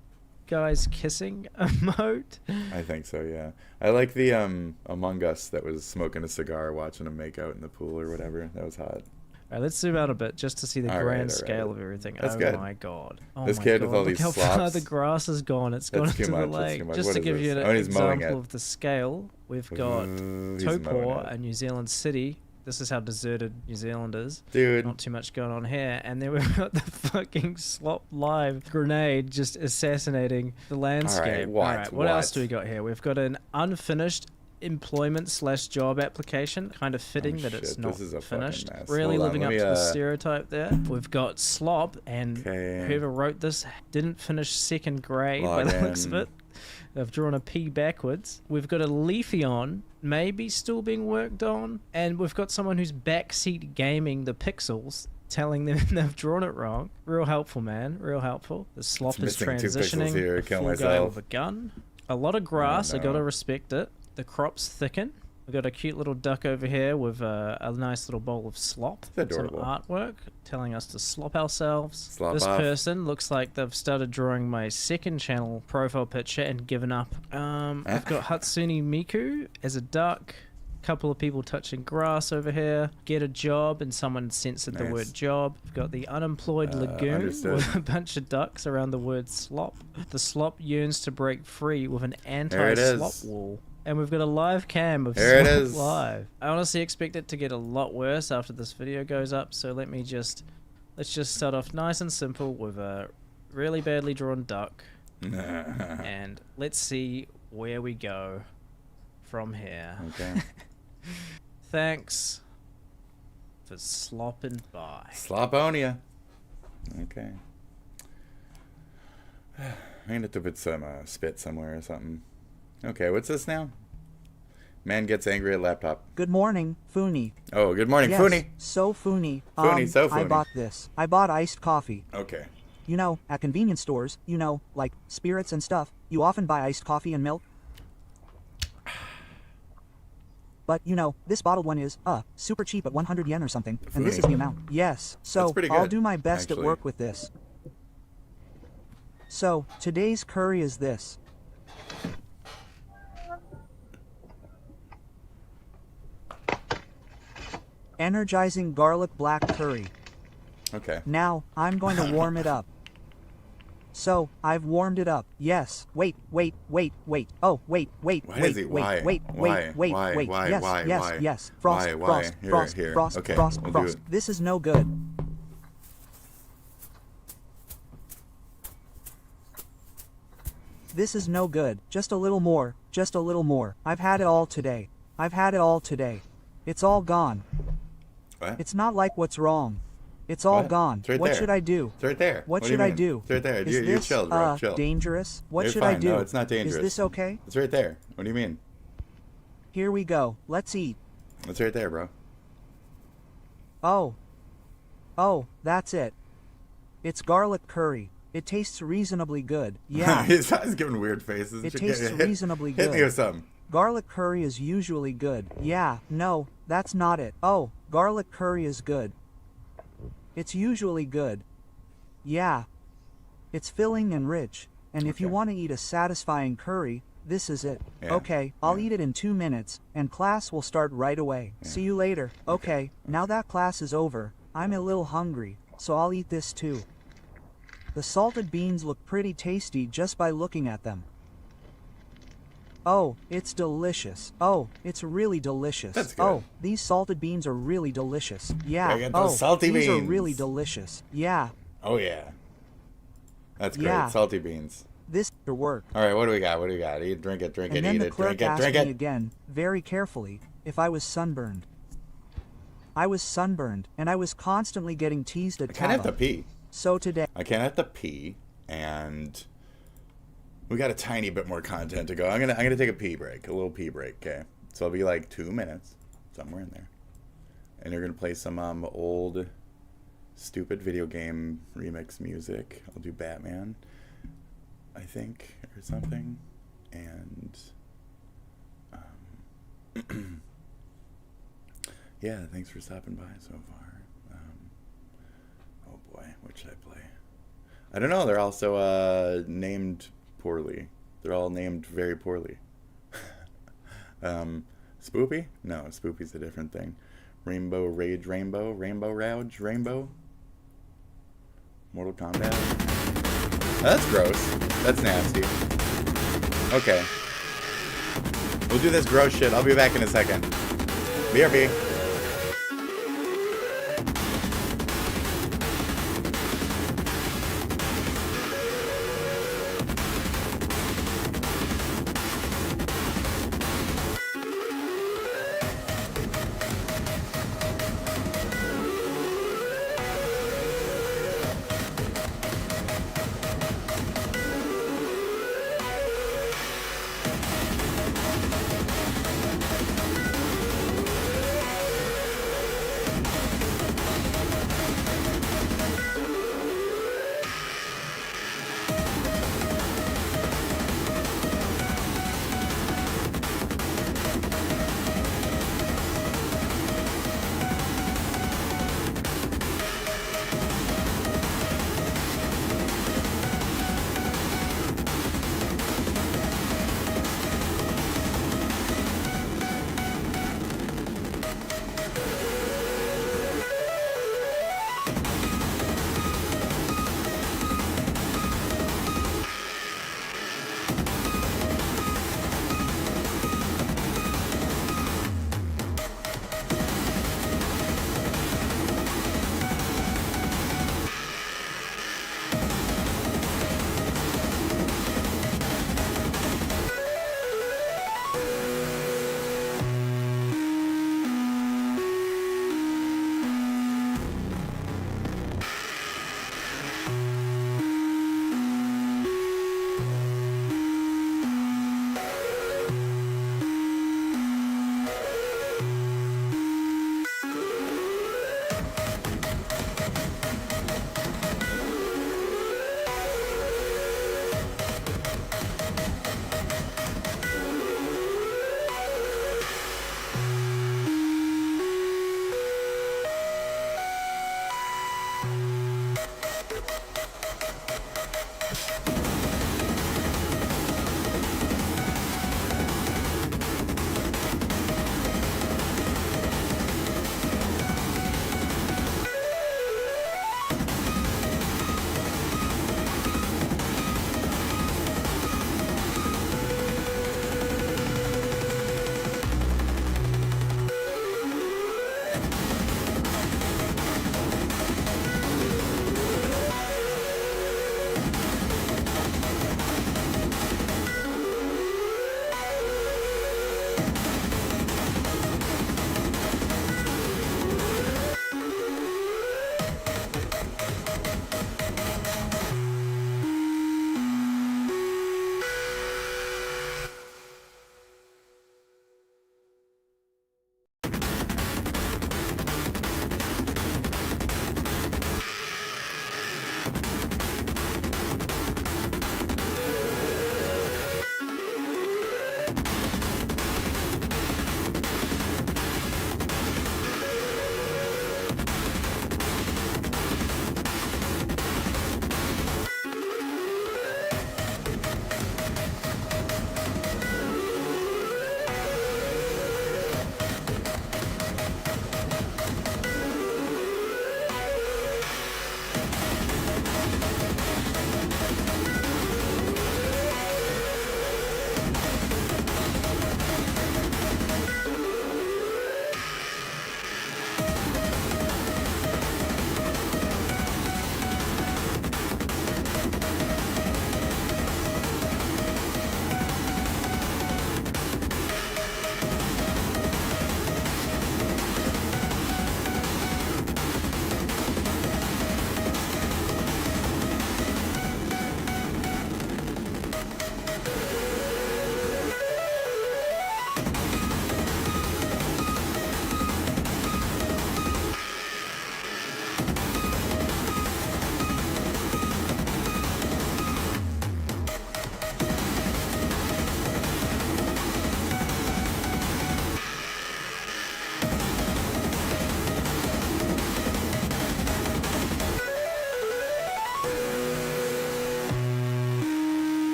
[SPEAKER 4] guys kissing emote?
[SPEAKER 1] I think so, yeah. I like the Among Us that was smoking a cigar, watching them make out in the pool or whatever. That was hot.
[SPEAKER 4] All right, let's zoom out a bit just to see the grand scale of everything.
[SPEAKER 1] That's good.
[SPEAKER 4] My god.
[SPEAKER 1] This kid with all these slops.
[SPEAKER 4] Look how far the grass is gone. It's gone into the lake. Just to give you an example of the scale, we've got Topor, a New Zealand city. This is how deserted New Zealand is.
[SPEAKER 1] Dude.
[SPEAKER 4] Not too much going on here. And then we've got the fucking Slop Live grenade just assassinating the landscape.
[SPEAKER 1] All right,
[SPEAKER 4] what else do we got here? We've got an unfinished employment/job application. Kind of fitting that it's not finished. Really living up to the stereotype there. We've got Slop, and whoever wrote this didn't finish second grade by the looks of it. They've drawn a P backwards. We've got a Leafeon, maybe still being worked on. And we've got someone who's backseat gaming the pixels, telling them they've drawn it wrong. Real helpful, man. Real helpful. The Slop is transitioning.
[SPEAKER 1] Here. Kill
[SPEAKER 4] full
[SPEAKER 1] myself.
[SPEAKER 4] guy with a gun. A lot of grass. I gotta respect it. The crops thicken. We've got a cute little duck over here with a nice little bowl of slop. Some artwork telling us to slop ourselves. This person looks like they've started drawing my second channel profile picture and given up. I've got Hatsune Miku as a duck. Couple of people touching grass over here. Get a job, and someone censored the word job. We've got the unemployed lagoon with a bunch of ducks around the word slop. The slop yearns to break free with an anti-slop wall. And we've got a live cam of Slop Live. I honestly expect it to get a lot worse after this video goes up, so let's just start off nice and simple with a really badly drawn duck. And let's see where we go from here.
[SPEAKER 1] Okay.
[SPEAKER 4] Thanks for slopping by.
[SPEAKER 1] Sloponia. Okay. I'm gonna have to put some spit somewhere or something. Okay, what's this now? Man gets angry at laptop.
[SPEAKER 21] Good morning, Funi.
[SPEAKER 1] Oh, good morning,
[SPEAKER 21] yes,
[SPEAKER 1] Funi.
[SPEAKER 21] So Funi.
[SPEAKER 1] So Funi.
[SPEAKER 21] I bought this. I bought iced coffee.
[SPEAKER 1] Okay.
[SPEAKER 21] You know, at convenience stores, you know, like spirits and stuff, you often buy iced coffee and milk. But, you know, this bottled one is, super cheap at 100 yen or something, and this is the amount. Yes, so I'll do my best at work with this. So, today's curry is this. Energizing garlic black curry.
[SPEAKER 1] Okay.
[SPEAKER 21] Now, I'm going to warm it up. So, I've warmed it up. Yes. Wait. Oh, wait.
[SPEAKER 1] Why?
[SPEAKER 21] Wait. Yes. Frost.
[SPEAKER 1] Okay,
[SPEAKER 21] Frost.
[SPEAKER 1] we'll do it.
[SPEAKER 21] This is no good. This is no good. Just a little more. Just a little more. I've had it all today. It's all gone.
[SPEAKER 1] What?
[SPEAKER 21] It's not like what's wrong. It's all gone.
[SPEAKER 1] It's right
[SPEAKER 21] what
[SPEAKER 1] there.
[SPEAKER 21] Should I do?
[SPEAKER 1] It's right there.
[SPEAKER 21] What
[SPEAKER 1] do
[SPEAKER 21] should
[SPEAKER 1] you
[SPEAKER 21] I
[SPEAKER 1] mean?
[SPEAKER 21] do?
[SPEAKER 1] It's right there.
[SPEAKER 21] Is
[SPEAKER 1] You
[SPEAKER 21] this
[SPEAKER 1] chill, bro. Chill.
[SPEAKER 21] dangerous? What
[SPEAKER 1] You're
[SPEAKER 21] should
[SPEAKER 1] fine.
[SPEAKER 21] I do?
[SPEAKER 1] No, it's not dangerous.
[SPEAKER 21] Is this okay?
[SPEAKER 1] It's right there. What do you mean?
[SPEAKER 21] Here we go. Let's eat.
[SPEAKER 1] It's right there, bro.
[SPEAKER 21] Oh, that's it. It's garlic curry. It tastes reasonably good. Yeah.
[SPEAKER 1] He's giving weird faces.
[SPEAKER 21] It tastes reasonably good.
[SPEAKER 1] Hit me with something.
[SPEAKER 21] Garlic curry is usually good. Yeah, no, that's not it. Oh, garlic curry is good. It's usually good. Yeah. It's filling and rich. And if you want to eat a satisfying curry, this is it.
[SPEAKER 1] Yeah.
[SPEAKER 21] Okay, I'll eat it in 2 minutes, and class will start right away.
[SPEAKER 1] Yeah.
[SPEAKER 21] See you later. Okay, now that class is over, I'm a little hungry, so I'll eat this too. The salted beans look pretty tasty just by looking at them. Oh, it's delicious. Oh, it's really delicious.
[SPEAKER 1] That's good.
[SPEAKER 21] Oh, these salted beans are really delicious. Yeah.
[SPEAKER 1] I get those salty
[SPEAKER 21] these
[SPEAKER 1] beans.
[SPEAKER 21] are really delicious. Yeah.
[SPEAKER 1] Oh, yeah. That's great.
[SPEAKER 21] Yeah.
[SPEAKER 1] Salty beans.
[SPEAKER 21] This to work.
[SPEAKER 1] All right, what do we got? Eat, drink it,
[SPEAKER 21] And then
[SPEAKER 1] eat
[SPEAKER 21] the
[SPEAKER 1] it,
[SPEAKER 21] clerk
[SPEAKER 1] drink it,
[SPEAKER 21] asked
[SPEAKER 1] drink
[SPEAKER 21] me
[SPEAKER 1] it.
[SPEAKER 21] again, very carefully, if I was sunburned. I was sunburned, and I was constantly getting teased at
[SPEAKER 1] I can't have to
[SPEAKER 21] Kava.
[SPEAKER 1] pee.
[SPEAKER 21] So today...
[SPEAKER 1] I can't have to pee, and we got a tiny bit more content to go. I'm gonna take a little pee break, okay? So it'll be like 2 minutes, somewhere in there. And you're gonna play some old, stupid video game remix music. I'll do Batman, I think, or something. And yeah, thanks for stopping by so far. Oh boy, what should I play? I don't know. They're also named poorly. They're all named very poorly. Spoopy? No, Spoopy's a different thing. Rainbow Rage Rainbow? Rainbow Rouge Rainbow? Mortal Kombat? That's gross. That's nasty. Okay. We'll do this gross shit. I'll be back in a second. BRB.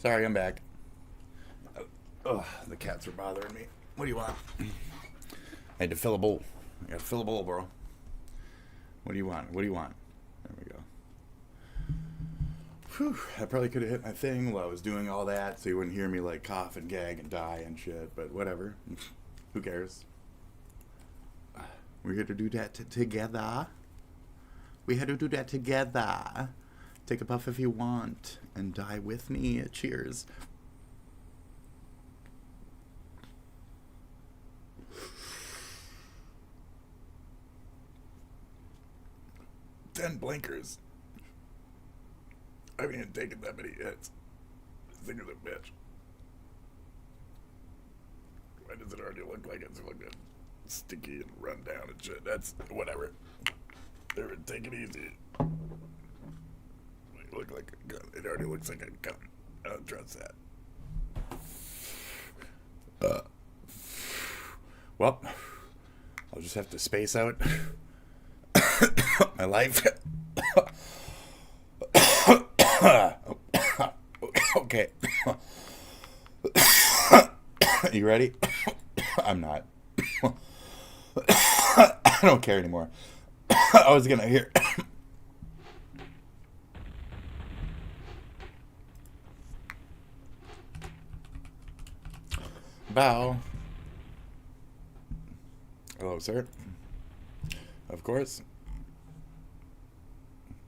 [SPEAKER 1] Sorry, I'm back. Ugh, the cats are bothering me. What do you want? I had to fill a bowl. I gotta fill a bowl, bro. What do you want? What do you want? There we go. Whew, I probably could have hit my thing while I was doing all that, so you wouldn't hear me like cough and gag and die and shit, but whatever. Who cares? We're here to do that together. We had to do that together. Take a puff if you want, and die with me. Cheers. Ten blinkers. I haven't even taken that many hits. This thing is a bitch. Why does it already look like it's fucking sticky and run down and shit? That's whatever. Take it easy. It look like a gun. It already looks like a gun. I don't trust that. Well, I'll just have to space out my life. Okay. You ready? I'm not. I don't care anymore. I was gonna hear. Bow. Hello, sir. Of course.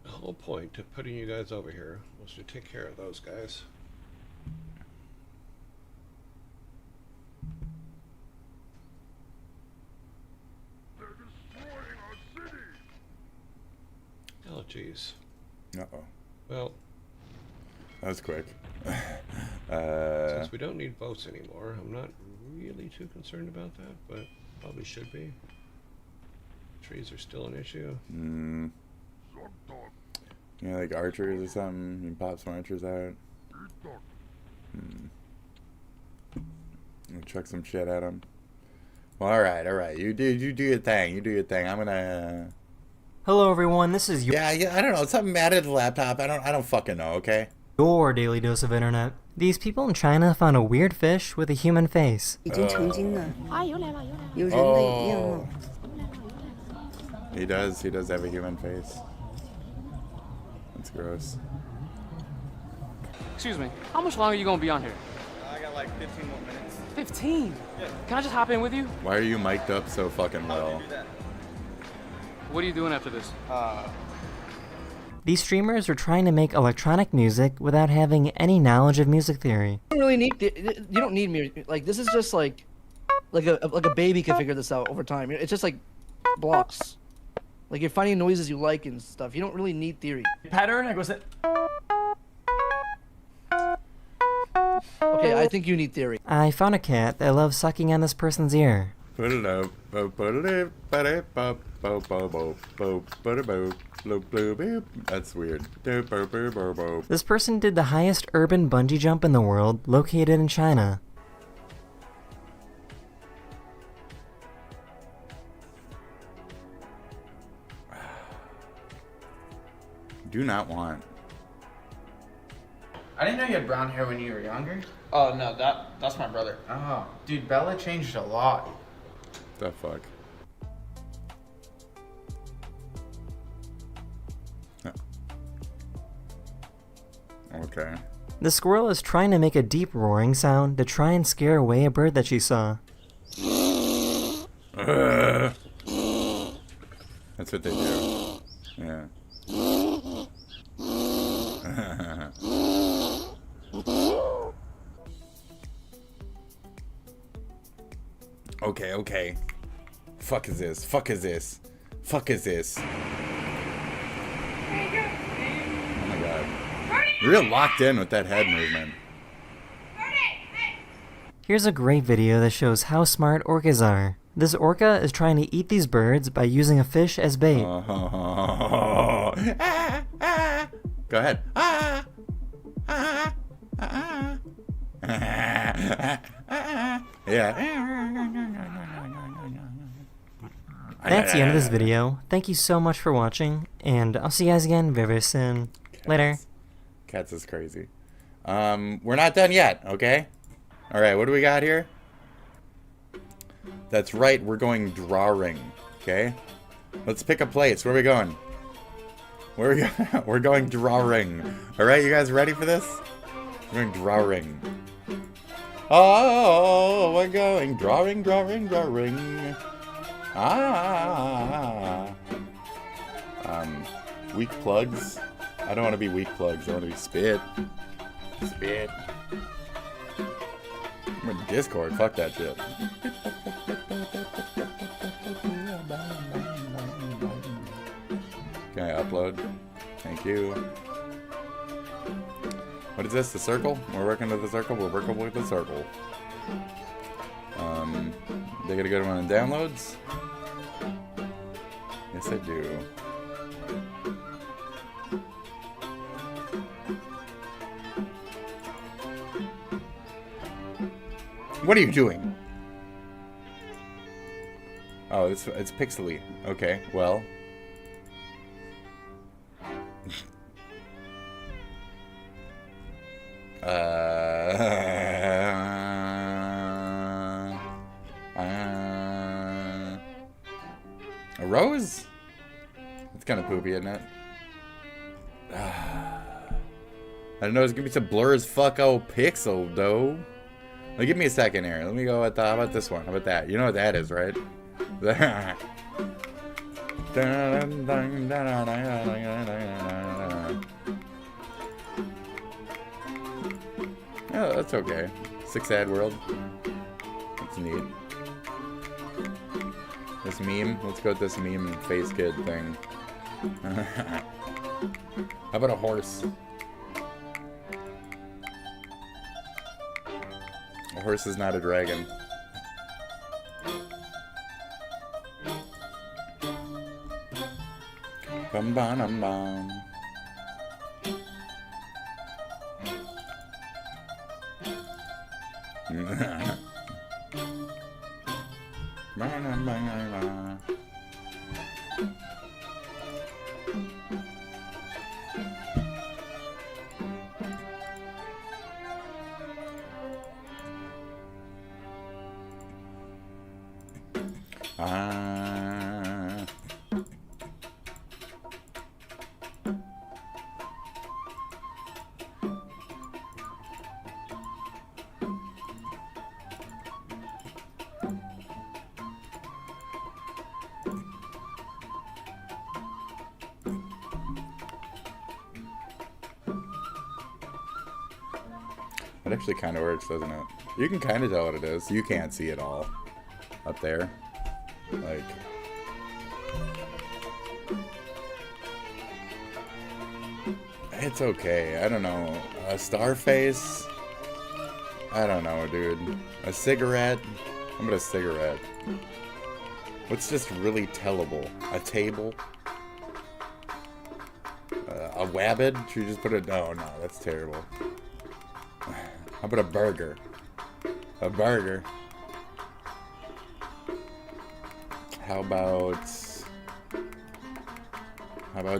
[SPEAKER 2] The whole point to putting you guys over here was to take care of those guys. They're destroying our city! Oh, jeez.
[SPEAKER 1] Uh-oh.
[SPEAKER 2] Well...
[SPEAKER 1] That was quick.
[SPEAKER 2] Since we don't need votes anymore, I'm not really too concerned about that, but probably should be. Trees are still an issue.
[SPEAKER 1] Yeah, like archers or something. You can pop some archers out. You chuck some shit at them. Well, all right. You do your thing. You do your thing. I'm gonna.
[SPEAKER 22] Hello, everyone. This is
[SPEAKER 1] yeah. I don't know. Something added to the laptop. I don't fucking know. Okay.
[SPEAKER 22] Your daily dose of internet. These people in China found a weird fish with a human face.
[SPEAKER 1] He does have a human face. That's gross.
[SPEAKER 23] Excuse me, how much longer are you gonna be on here?
[SPEAKER 24] I got like 15 more minutes.
[SPEAKER 23] 15? Yeah. Can I just hop in with you?
[SPEAKER 1] Why are you mic'd up so fucking well?
[SPEAKER 23] What are you doing after this?
[SPEAKER 22] These streamers are trying to make electronic music without having any knowledge of music theory.
[SPEAKER 25] You don't really need. You don't need me. Like this is just like a baby can figure this out over time. It's just like blocks. Like you're finding noises you like and stuff. You don't really need theory.
[SPEAKER 23] Pattern. I go set.
[SPEAKER 25] Okay, I think you need theory.
[SPEAKER 22] I found a cat that loves sucking on this person's ear.
[SPEAKER 1] Put it up. That's weird.
[SPEAKER 22] This person did the highest urban bungee jump in the world, located in China.
[SPEAKER 1] Do not want.
[SPEAKER 26] I didn't know you had brown hair when you were younger.
[SPEAKER 24] Oh no, that's my brother.
[SPEAKER 26] Oh, dude, Bella changed a lot.
[SPEAKER 1] The fuck? Oh. Okay.
[SPEAKER 22] The squirrel is trying to make a deep roaring sound to try and scare away a bird that she saw.
[SPEAKER 1] That's what they do. Yeah. Okay. Fuck is this? Oh my god. You're real locked in with that head movement.
[SPEAKER 22] Here's a great video that shows how smart orcas are. This orca is trying to eat these birds by using a fish as bait.
[SPEAKER 1] Go ahead. Yeah.
[SPEAKER 22] That's the end of this video. Thank you so much for watching, and I'll see you guys again very, very soon. Later.
[SPEAKER 1] Cats is crazy. We're not done yet, okay? Alright, what do we got here? That's right, we're going drawing, okay? Let's pick a place. Where are we going? Where are we going? We're going drawing. Alright, you guys ready for this? We're going drawing. Oh, we're going drawing. Weak plugs. I don't want to be weak plugs. I want to be spit. Spit. I'm in Discord. Fuck that shit. Can I upload? Thank you. What is this? The circle? We're working with the circle? We're working with the circle. They got a good one on downloads? Yes, I do. What are you doing? Oh, it's pixely. Okay, well. A rose? It's kind of poopy, isn't it? I don't know, it's gonna be some blur as fuck old pixel, though. Now, give me a second here. Let me go with, how about this one? How about that? You know what that is, right? Oh, that's okay. 6-ad world. That's neat. This meme. Let's go with this meme face kid thing. How about a horse? A horse is not a dragon. Bum bum bum bum. It actually kind of works, doesn't it? You can kind of tell what it is. You can't see it all up there. Like... It's okay. I don't know. A star face? I don't know, dude. A cigarette? How about a cigarette? What's just really tellable? A table? A wabbit? Should you just put it... Oh, no, that's terrible. How about a burger? A burger. How about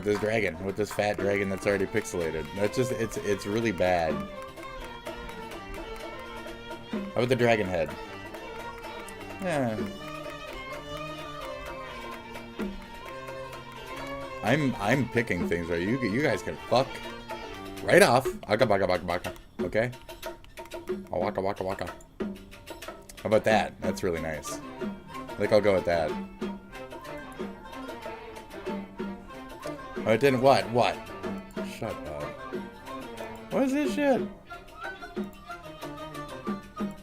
[SPEAKER 1] this dragon? With this fat dragon that's already pixelated. That's just it's really bad. How about the dragon head? Yeah. I'm picking things right. You guys can fuck right off. Aka baka baka baka. Okay? Waka waka waka. How about that? That's really nice. I think I'll go with that. Oh, it didn't what? What? Shut up. What is this shit?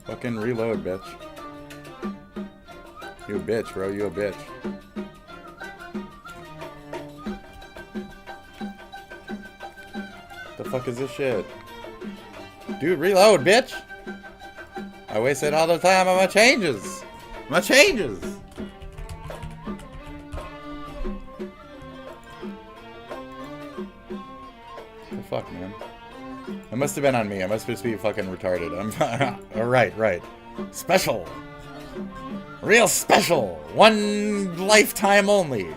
[SPEAKER 1] Fucking reload, bitch. You a bitch, bro. You a bitch. The fuck is this shit? Dude, reload, bitch! I wasted all the time on my changes! My changes! The fuck, man? It must have been on me. I must just be fucking retarded. I'm right. Special! Real special! One lifetime only!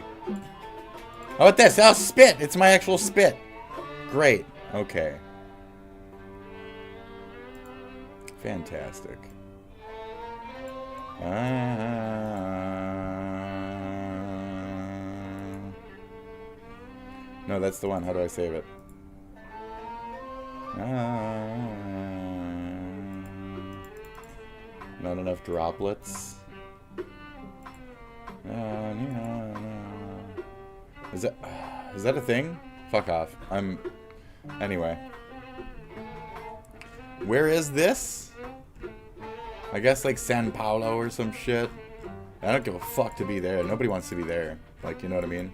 [SPEAKER 1] How about this? I'll spit! It's my actual spit! Great. Okay. Fantastic. No, that's the one. How do I save it? Not enough droplets. Is that a thing? Fuck off. Anyway. Where is this? I guess like San Paulo or some shit. I don't give a fuck to be there. Nobody wants to be there. Like, you know what I mean?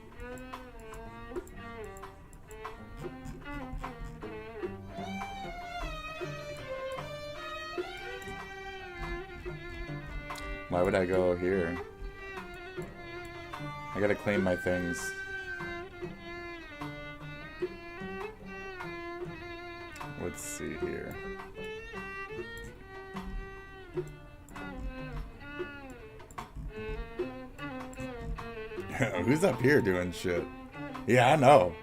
[SPEAKER 1] Why would I go here? I gotta claim my things. Let's see here. Who's up here doing shit? Yeah, I know.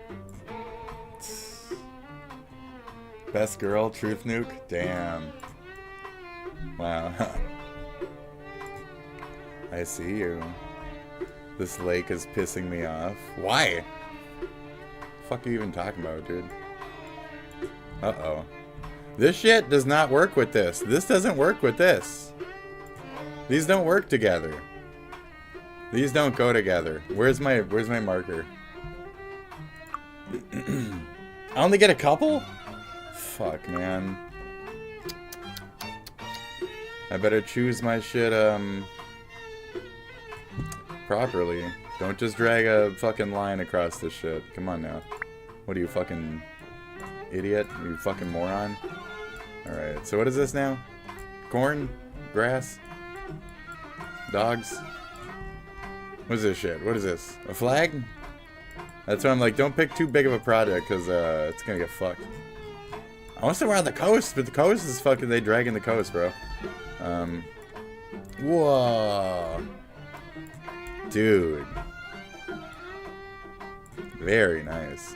[SPEAKER 1] Best girl, truth nuke? Damn. Wow. I see you. This lake is pissing me off. Why? What the fuck are you even talking about, dude? Uh-oh. This shit does not work with this. This doesn't work with this. These don't work together. These don't go together. Where's my marker? I only get a couple? Fuck, man. I better choose my shit, properly. Don't just drag a fucking line across this shit. Come on now. What are you, fucking idiot? Are you fucking moron? Alright, so what is this now? Corn? Grass? Dogs? What is this shit? What is this? A flag? That's why I'm like, don't pick too big of a project, because it's gonna get fucked. I want to say we're on the coast, but the coast is fucking, they dragging the coast, bro. Whoa. Dude. Very nice.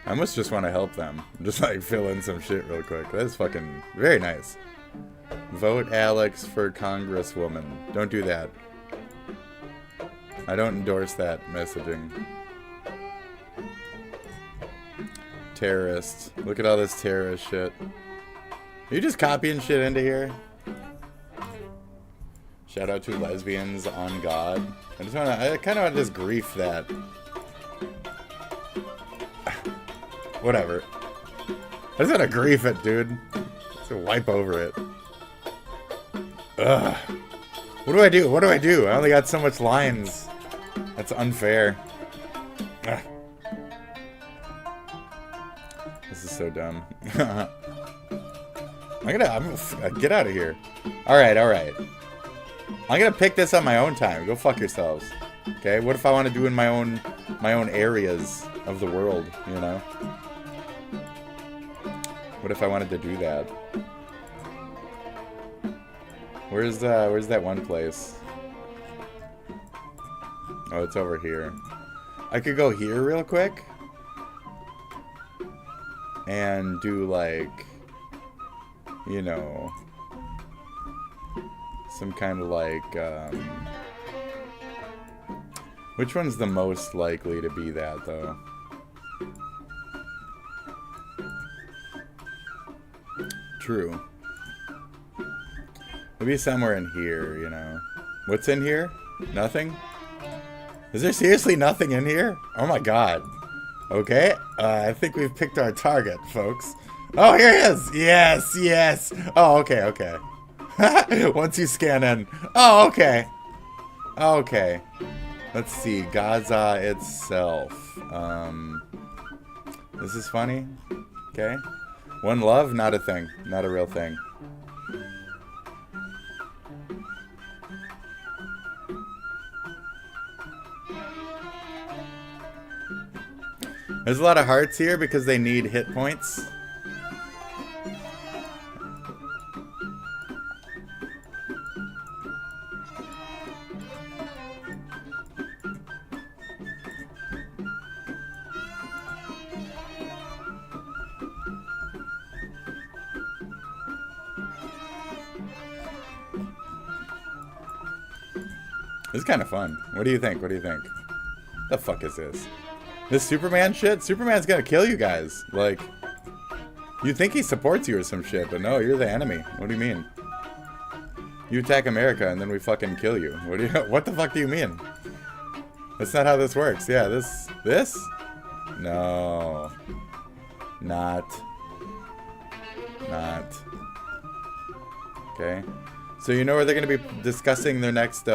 [SPEAKER 1] I almost just want to help them. Just like fill in some shit real quick. That's fucking very nice. Vote Alex for Congresswoman. Don't do that. I don't endorse that messaging. Terrorists. Look at all this terrorist shit. Are you just copying shit into here? Shout out to lesbians on God. I kind of want to just grief that. Whatever. I just want to grief it, dude. Just wipe over it. Ugh. What do I do? What do I do? I only got so much lines. That's unfair. Ugh. This is so dumb. I'm gonna get out of here. Alright, alright. I'm gonna pick this on my own time. Go fuck yourselves. Okay? What if I want to do in my own areas of the world, you know? What if I wanted to do that? Where's that one place? Oh, it's over here. I could go here real quick and do like, you know, some kind of like, which one's the most likely to be that, though? True. Maybe somewhere in here, you know. What's in here? Nothing? Is there seriously nothing in here? Oh my god. Okay, I think we've picked our target, folks. Oh, here it is! Yes, yes! Oh, okay, okay. Once you scan in. Oh, okay. Okay. Let's see. Gaza itself. This is funny. Okay. One love, not a thing. Not a real thing. There's a lot of hearts here because they need hit points. It's kind of fun. What do you think? What do you think? The fuck is this? This Superman shit? Superman's gonna kill you guys. Like, you think he supports you or some shit, but no, you're the enemy. What do you mean? You attack America and then we fucking kill you. What the fuck do you mean? That's not how this works. Yeah, this? No. Not. Okay. So you know where they're going to be discussing their next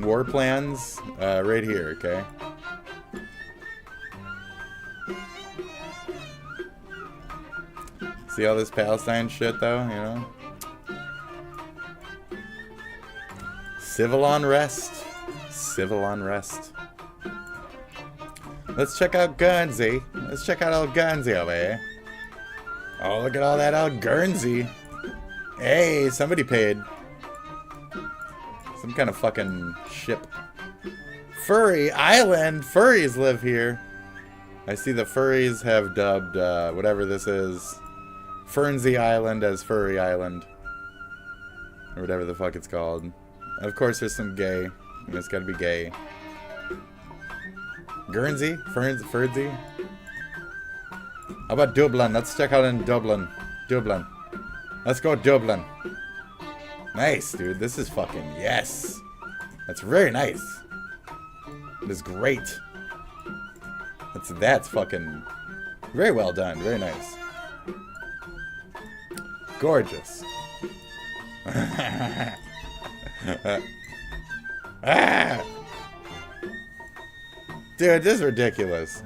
[SPEAKER 1] war plans? Right here, okay? See all this Palestine shit though, you know? Civil unrest. Civil unrest. Let's check out Guernsey. Let's check out old Guernsey over here. Oh, look at all that old Guernsey. Hey, somebody paid. Some kind of fucking ship. Furry Island. Furries live here. I see the furries have dubbed whatever this is, Fernsey Island as Furry Island. Or whatever the fuck it's called. Of course there's some gay. It's gotta be gay. Guernsey? Fernsey? How about Dublin? Let's check out in Dublin. Dublin. Let's go Dublin. Nice, dude. This is fucking yes. That's very nice. It is great. That's fucking very well done. Very nice. Gorgeous. Ah! Dude, this is ridiculous.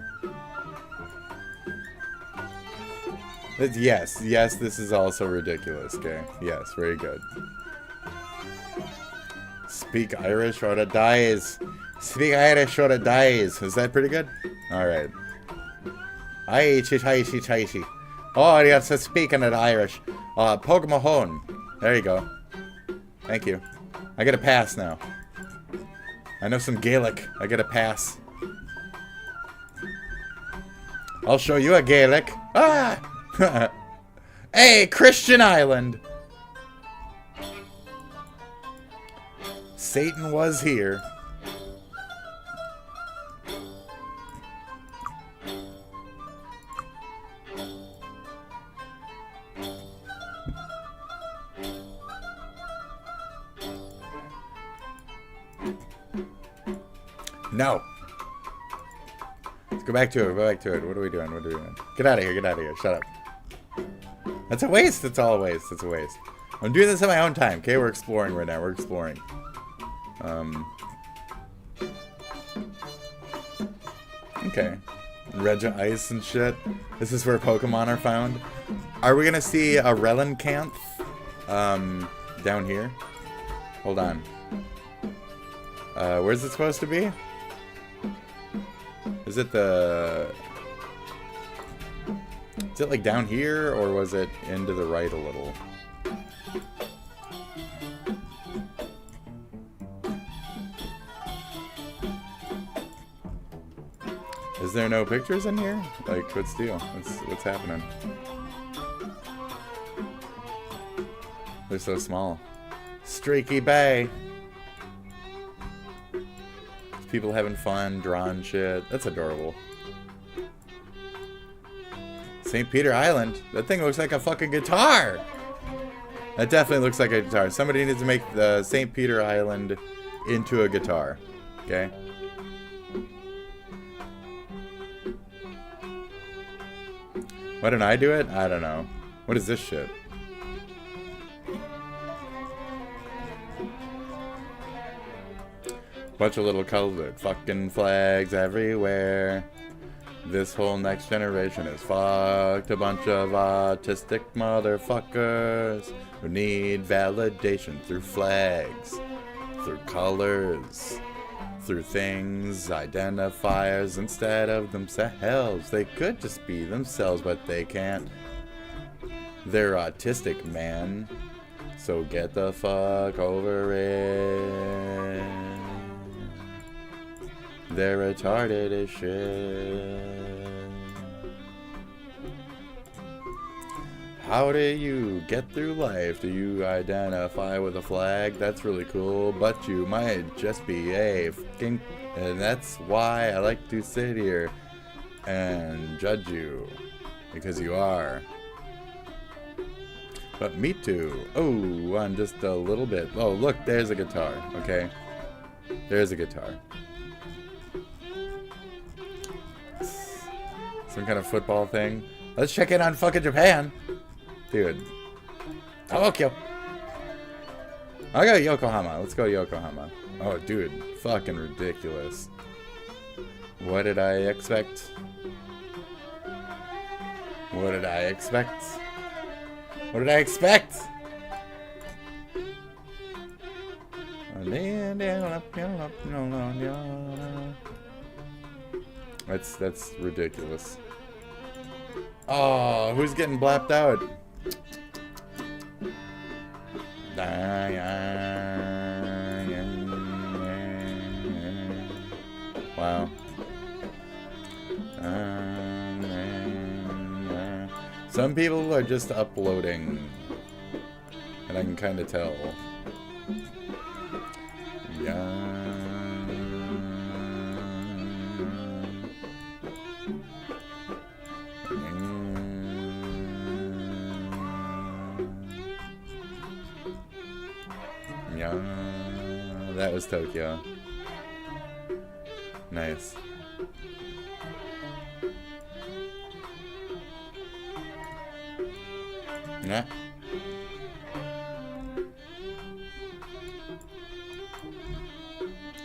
[SPEAKER 1] Yes, this is also ridiculous, okay? Yes, very good. Speak Irish or it dies. Speak Irish or it dies. Is that pretty good? Alright. Aishi. Oh, yes, speaking of Irish. Pogmahone. There you go. Thank you. I get a pass now. I know some Gaelic. I get a pass. I'll show you a Gaelic. Ah! Hey, Christian Island. Satan was here. No. Let's go back to it. Go back to it. What are we doing? What are we doing? Get out of here. Get out of here. Shut up. That's a waste. It's all a waste. It's a waste. I'm doing this at my own time. Okay, we're exploring right now. We're exploring. Okay. Regia Ice and shit. This is where Pokemon are found. Are we gonna see a Relencanth? Down here. Hold on. Where's it supposed to be? Is it the... Is it like down here, or was it into the right a little? Is there no pictures in here? Like, what's the deal? What's happening? They're so small. Streaky Bay. People having fun, drawing shit. That's adorable. St. Peter Island? That thing looks like a fucking guitar! That definitely looks like a guitar. Somebody needs to make the St. Peter Island into a guitar. Okay? Why don't I do it? I don't know. What is this shit? Bunch of little colored fucking flags everywhere. This whole next generation is fucked. A bunch of autistic motherfuckers who need validation through flags, through colors, through things, identifiers instead of themselves. They could just be themselves, but they can't. They're autistic, man. So get the fuck over it. They're retarded as shit. How do you get through life? Do you identify with a flag? That's really cool, but you might just be a fucking... And that's why I like to sit here and judge you. Because you are. But me too. Oh, I'm just a little bit. Oh, look, there's a guitar. Okay. There's a guitar. Some kind of football thing. Let's check in on fucking Japan. Dude. Tokyo. I'll go to Yokohama. Let's go to Yokohama. Oh, dude. Fucking ridiculous. What did I expect? What did I expect? What did I expect? That's ridiculous. Oh, who's getting blapped out? Wow. Some people are just uploading, and I can kind of tell. That was Tokyo. Nice. Yeah.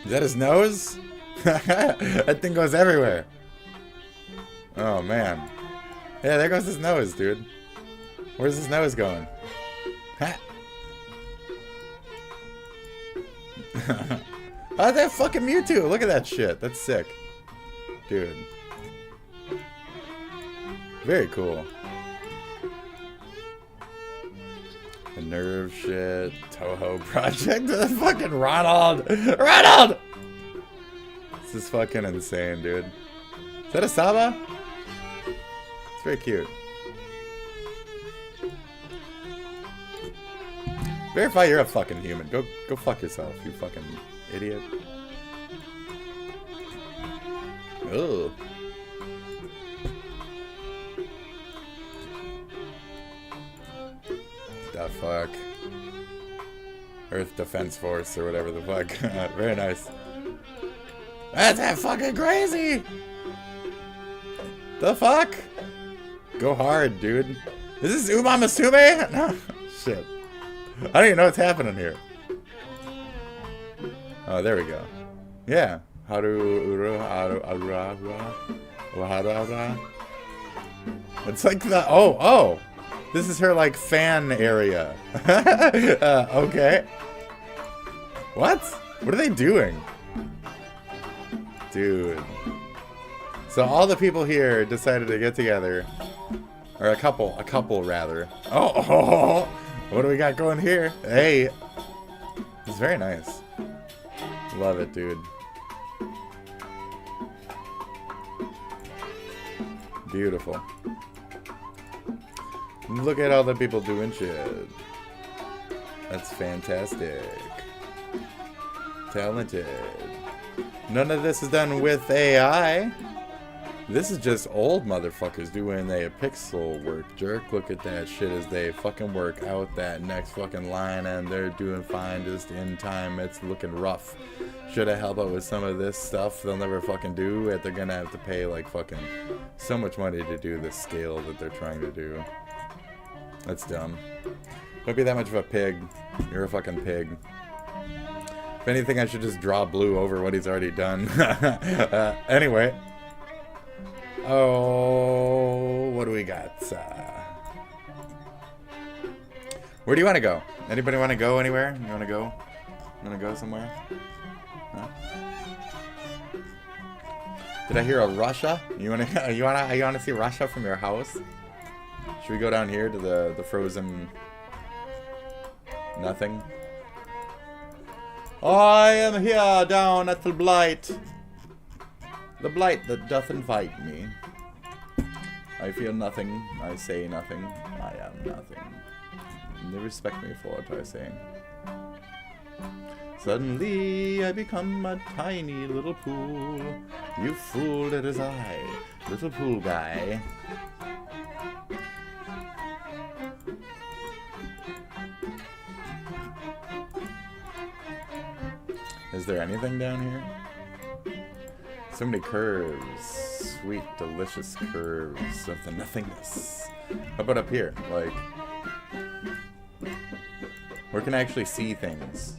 [SPEAKER 1] Is that his nose? That thing goes everywhere. Oh man. Yeah, there goes his nose, dude. Where's his nose going? Ha! Oh, that fucking Mewtwo! Look at that shit. That's sick. Dude. Very cool. The Nerve shit. Toho Project. Fucking Ronald! Ronald! This is fucking insane, dude. Is that a Saba? It's very cute. Verify you're a fucking human. Go fuck yourself, you fucking idiot. Ugh. The fuck. Earth Defense Force or whatever the fuck. Very nice. That's that fucking crazy! The fuck? Go hard, dude. Is this Umamasume? No. Shit. I don't even know what's happening here. Oh, there we go. Yeah. It's like the... Oh! This is her, like, fan area. Okay. What? What are they doing? Dude. So all the people here decided to get together. Or a couple rather. Oh! What do we got going here? Hey! It's very nice. Love it, dude. Beautiful. Look at all the people doing shit. That's fantastic. Talented. None of this is done with AI. This is just old motherfuckers doing their pixel work, jerk. Look at that shit as they fucking work out that next fucking line, and they're doing fine just in time. It's looking rough. Should I help out with some of this stuff they'll never fucking do? They're gonna have to pay like fucking so much money to do the scale that they're trying to do. That's dumb. Don't be that much of a pig. You're a fucking pig. If anything, I should just draw blue over what he's already done. Anyway. Oh, what do we got? Where do you want to go? Anybody want to go anywhere? You want to go? You want to go somewhere? Huh? Did I hear a Russia? You want to see Russia from your house? Should we go down here to the frozen nothing? I am here down at the blight. The blight that doth invite me. I feel nothing. I say nothing. I am nothing. And they respect me for what I say. Suddenly I become a tiny little pool. You fool, it is I, little pool guy. Is there anything down here? So many curves. Sweet, delicious curves of the nothingness. How about up here? Like, where can I actually see things?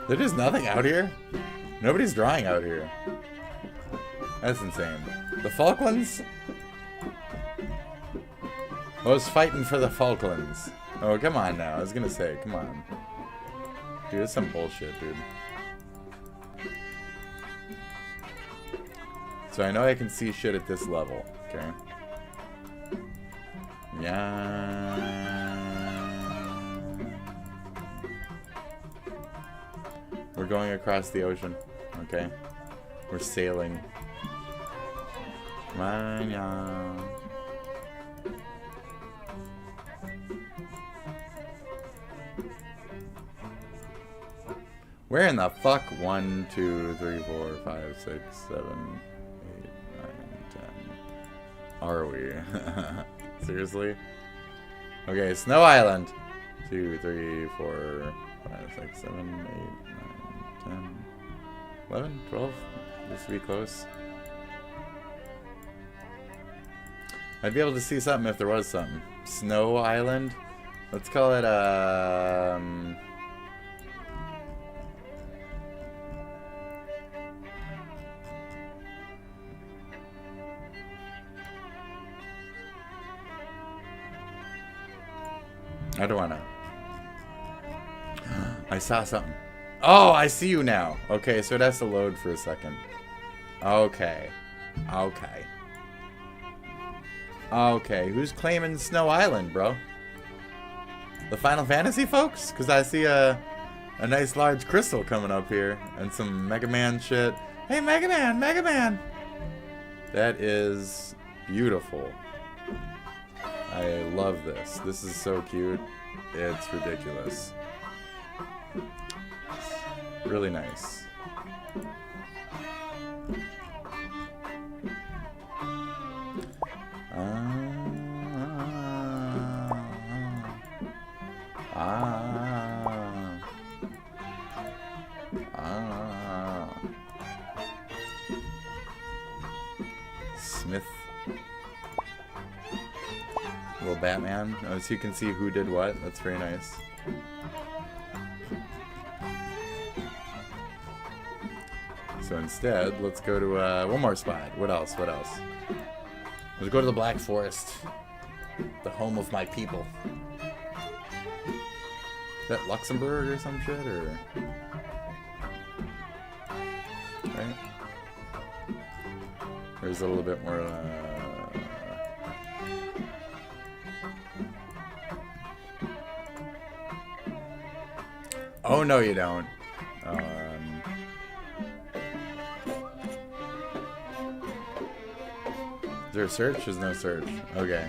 [SPEAKER 1] There is nothing out here? Nobody's drawing out here. That's insane. The Falklands? I was fighting for the Falklands. Oh, come on now. I was gonna say, come on. Dude, that's some bullshit, dude. So I know I can see shit at this level, okay? Yeah. We're going across the ocean, okay? We're sailing. Come on, yeah. Where in the fuck? 1, 2, 3, 4, 5, 6, 7, 8, 9, 10 are we? Seriously? Okay, Snow Island. 2, 3, 4, 5, 6, 7, 8, 9, 10, 11, 12. This would be close. I'd be able to see something if there was something. Snow Island? Let's call it, I don't wanna. I saw something. Oh, I see you now. Okay, so it has to load for a second. Okay. Okay. Okay, who's claiming Snow Island, bro? The Final Fantasy folks? Because I see a nice large crystal coming up here. And some Mega Man shit. Hey, Mega Man! Mega Man! That is beautiful. I love this. This is so cute. It's ridiculous. Really nice. Smith. Little Batman. Oh, so you can see who did what. That's very nice. So instead, let's go to one more spot. What else? What else? Let's go to the Black Forest. The home of my people. Is that Luxembourg or some shit? Or... Right? There's a little bit more... Oh, no, you don't. Is there a search? There's no search. Okay.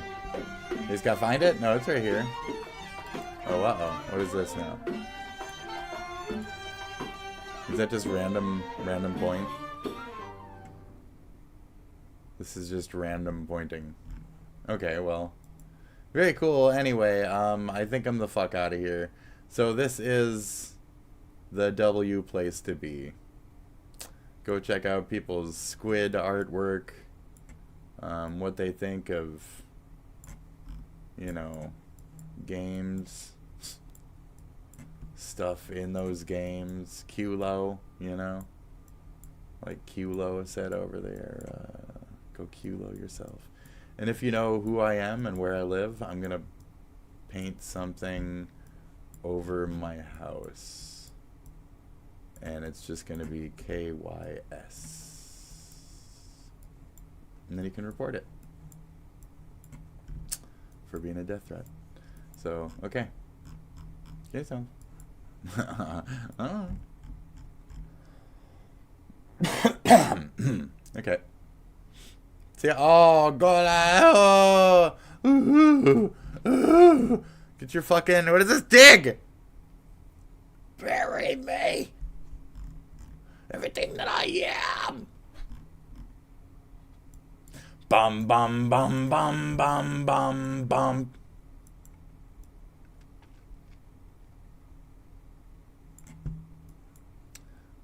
[SPEAKER 1] You just gotta find it? No, it's right here. Oh, uh-oh. What is this now? Is that just random point? This is just random pointing. Okay, well. Very cool. Anyway, I think I'm the fuck out of here. So this is the W place to be. Go check out people's squid artwork. What they think of, you know, games, stuff in those games. Culo, you know, like Culo said over there. Go Culo yourself. And if you know who I am and where I live, I'm gonna paint something over my house, and it's just gonna be KYS. And then you can report it for being a death threat. So, okay. Okay, so. Alright. Okay. See, oh, God. Oh. Get your fucking, what is this? Dig! Bury me. Everything that I am. Bum, bum, bum, bum, bum, bum, bum.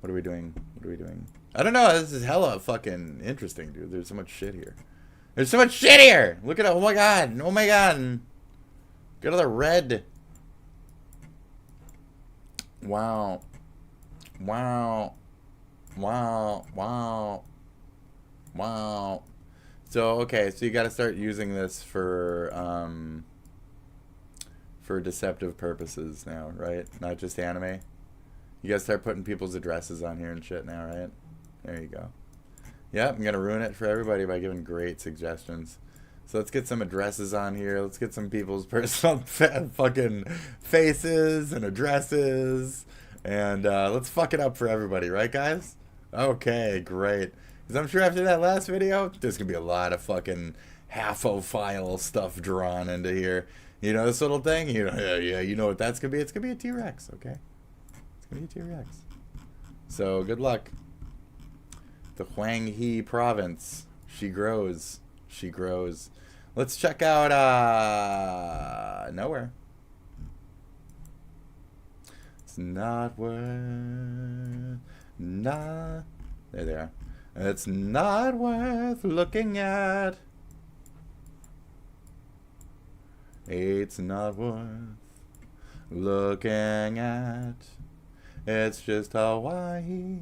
[SPEAKER 1] What are we doing? What are we doing? I don't know. This is hella fucking interesting, dude. There's so much shit here. There's so much shit here. Look at it. Oh my god. Oh my god. Go to the red. Wow. Wow. Wow. Wow. Wow. So, okay. So you got to start using this for deceptive purposes now, right? Not just anime. You got to start putting people's addresses on here and shit now, right? There you go. Yep, I'm going to ruin it for everybody by giving great suggestions. So let's get some addresses on here. Let's get some people's personal fucking faces and addresses. And let's fuck it up for everybody, right, guys? Okay, great. Because I'm sure after that last video, there's going to be a lot of fucking half-o-file stuff drawn into here. You know this little thing? You know, yeah, you know what that's going to be? It's going to be a T-Rex, okay? It's going to be a T-Rex. So, good luck. The Huang He province. She grows. She grows. Let's check out nowhere. It's not worth there they are. It's not worth looking at. It's not worth looking at. It's just Hawaii.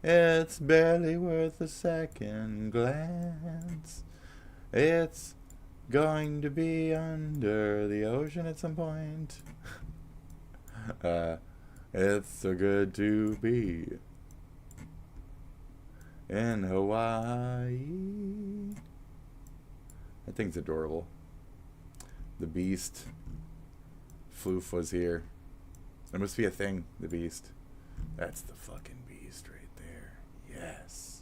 [SPEAKER 1] It's barely worth a second glance. It's going to be under the ocean at some point. It's so good to be in Hawaii. That thing's adorable. The Beast. Floof was here. There must be a thing, the Beast. That's the fucking Beast right there. Yes.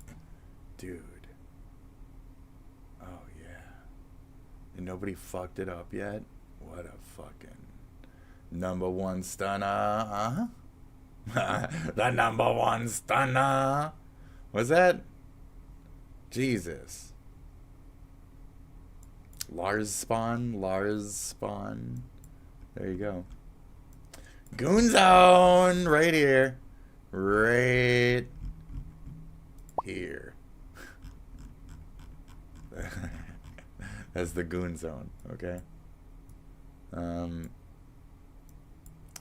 [SPEAKER 1] Dude. Oh, yeah. And nobody fucked it up yet? What a fucking #1 stunner, huh? The #1 stunner. What's that? Jesus. Lars Spawn. There you go. Goon Zone! Right here. Right here. That's the Goon Zone, okay?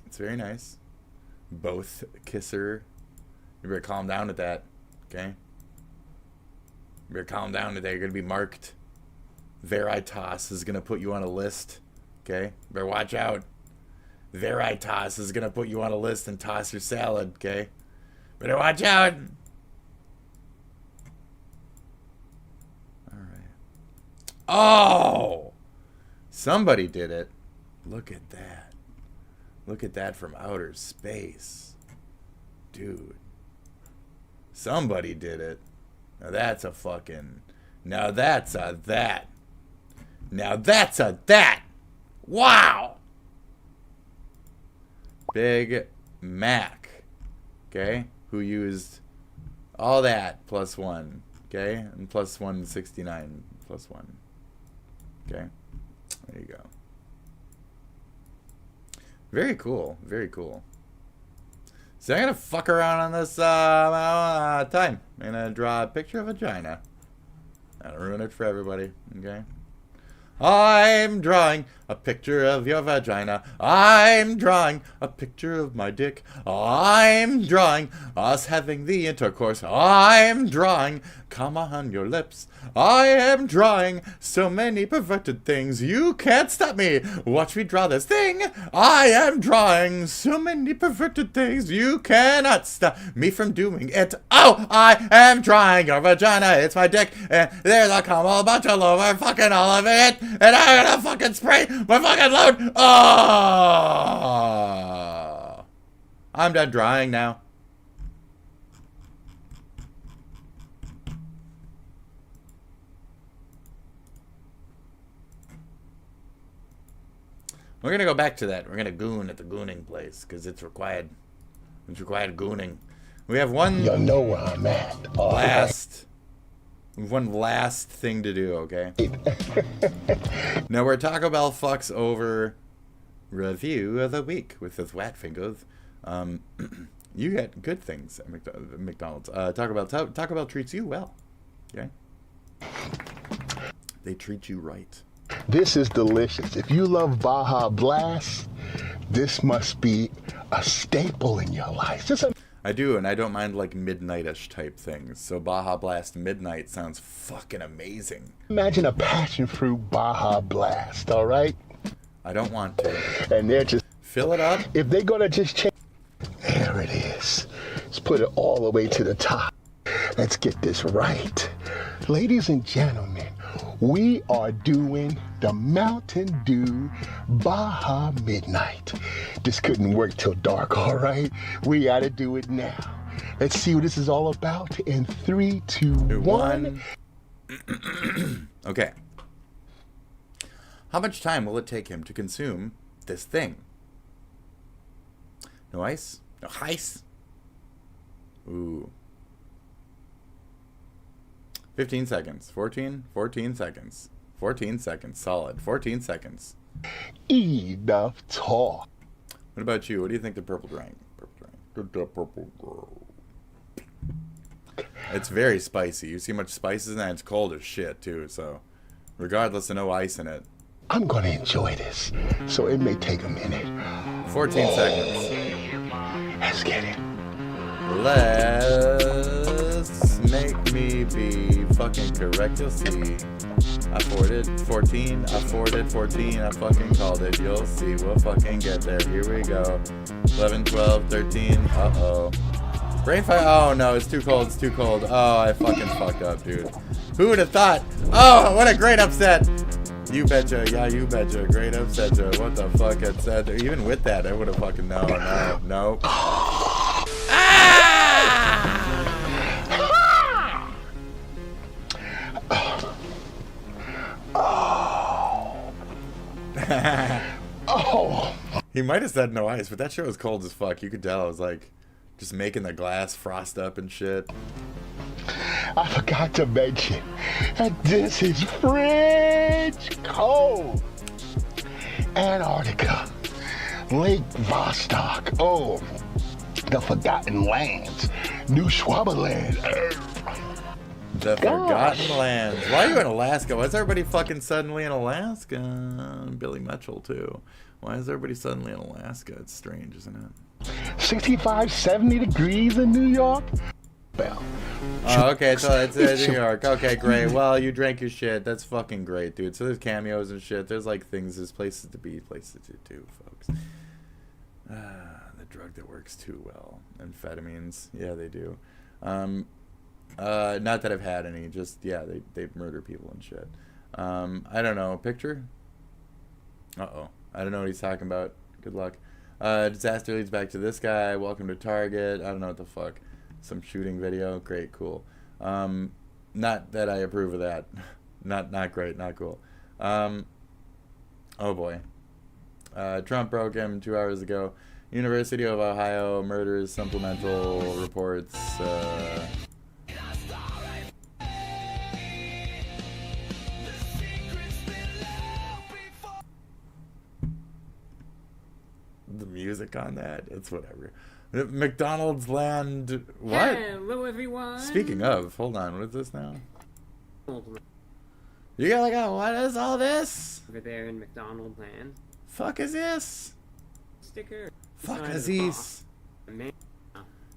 [SPEAKER 1] It's very nice. Both kisser. You better calm down with that, okay? You better calm down with that. You're gonna be marked. Veritas is gonna put you on a list, okay? Better watch out. Veritas is gonna put you on a list and toss your salad, okay? Better watch out. Alright. Oh! Somebody did it. Look at that. Look at that from outer space. Dude. Somebody did it. Now that's a fucking... Now that's a that. Now that's a that. Wow! Big Mac. Okay? Who used all that plus 1. Okay? And plus 169 plus 1. Okay? There you go. Very cool. Very cool. So I'm going to fuck around on this time. I'm going to draw a picture of a vagina. That'll ruin it for everybody. Okay? I'm drawing a picture of your vagina. I'm drawing a picture of my dick. I'm drawing us having the intercourse. I'm drawing come on your lips. I am drawing so many perverted things. You can't stop me. Watch me draw this thing. I am drawing so many perverted things. You cannot stop me from doing it. Oh, I am drawing your vagina. It's my dick. And there's a cum all bunch all over fucking all of it. And I'm gonna fucking spray my fucking load. Oh. I'm done drawing now. We're gonna go back to that. We're gonna goon at the gooning place because it's required. It's required gooning. We have one.
[SPEAKER 5] You know where I'm at.
[SPEAKER 1] One last thing to do. Okay. Now where Taco Bell fucks over review of the week with his wet fingers. You get good things at McDonald's. Taco Bell treats you well. Okay. They treat you right.
[SPEAKER 5] This is delicious. If you love Baja Blast, this must be a staple in your life.
[SPEAKER 1] I do, and I don't mind like midnight-ish type things. So Baja Blast Midnight sounds fucking amazing.
[SPEAKER 5] Imagine a passion fruit Baja Blast, all right?
[SPEAKER 1] I don't want to.
[SPEAKER 5] And they're just...
[SPEAKER 1] Fill it up.
[SPEAKER 5] If they're gonna just change... There it is. Let's put it all the way to the top. Let's get this right. Ladies and gentlemen, we are doing the Mountain Dew Baja Midnight. This couldn't work till dark, all right? We gotta do it now. Let's see what this is all about in 3, 2, 1.
[SPEAKER 1] Okay. How much time will it take him to consume this thing? No ice? No ice? Ooh. 15 seconds. 14 seconds. 14 seconds. Solid. 14 seconds.
[SPEAKER 5] Enough talk.
[SPEAKER 1] What about you? What do you think the purple drank? It's very spicy. You see much spices in that? It's cold as shit, too. So, regardless of no ice in it.
[SPEAKER 5] I'm going to enjoy this. So it may take a minute.
[SPEAKER 1] 14 seconds.
[SPEAKER 5] Let's get it.
[SPEAKER 1] Let's make me be fucking correct. You'll see. I forwarded 14. I forwarded 14. I fucking called it. You'll see. We'll fucking get there. Here we go. 11, 12, 13. Uh-oh. Brain fire. Oh, no. It's too cold. It's too cold. Oh, I fucking fucked up, dude. Who would have thought? Oh, what a great upset. You betcha. Yeah, you betcha. Great upset, Joe. What the fuck? It said. Even with that, I would have fucking... No.
[SPEAKER 5] Oh.
[SPEAKER 1] He might have said no ice, but that shit was cold as fuck. You could tell. It was like just making the glass frost up and shit.
[SPEAKER 5] I forgot to mention that this is fridge cold. Antarctica, Lake Vostok, oh, the Forgotten Lands, New Schwaberland.
[SPEAKER 1] The Forgotten Lands. Why are you in Alaska? Why is everybody fucking suddenly in Alaska? Billy Mitchell, too. Why is everybody suddenly in Alaska? It's strange, isn't it?
[SPEAKER 5] 65, 70 degrees in New York? Well.
[SPEAKER 1] Oh, okay, so it's New York. Okay, great. Well, you drank your shit. That's fucking great, dude. So there's cameos and shit. There's like things. There's places to be, places to do, folks. The drug that works too well. Amphetamines. Yeah, they do. Not that I've had any. Just, yeah, they murder people and shit. I don't know. Picture? Uh-oh. I don't know what he's talking about. Good luck. Disaster leads back to this guy. Welcome to Target. I don't know what the fuck. Some shooting video. Great, cool. Not that I approve of that. Not great, not cool. Oh boy. Trump broke him 2 hours ago. University of Ohio murders supplemental reports. The music on that, it's whatever. McDonald's land. What?
[SPEAKER 7] Hello, everyone.
[SPEAKER 1] Speaking of, hold on. What is this now? You got like a, what is all this?
[SPEAKER 7] Over there in McDonald land.
[SPEAKER 1] Fuck is this?
[SPEAKER 7] Sticker.
[SPEAKER 1] Fuck is this?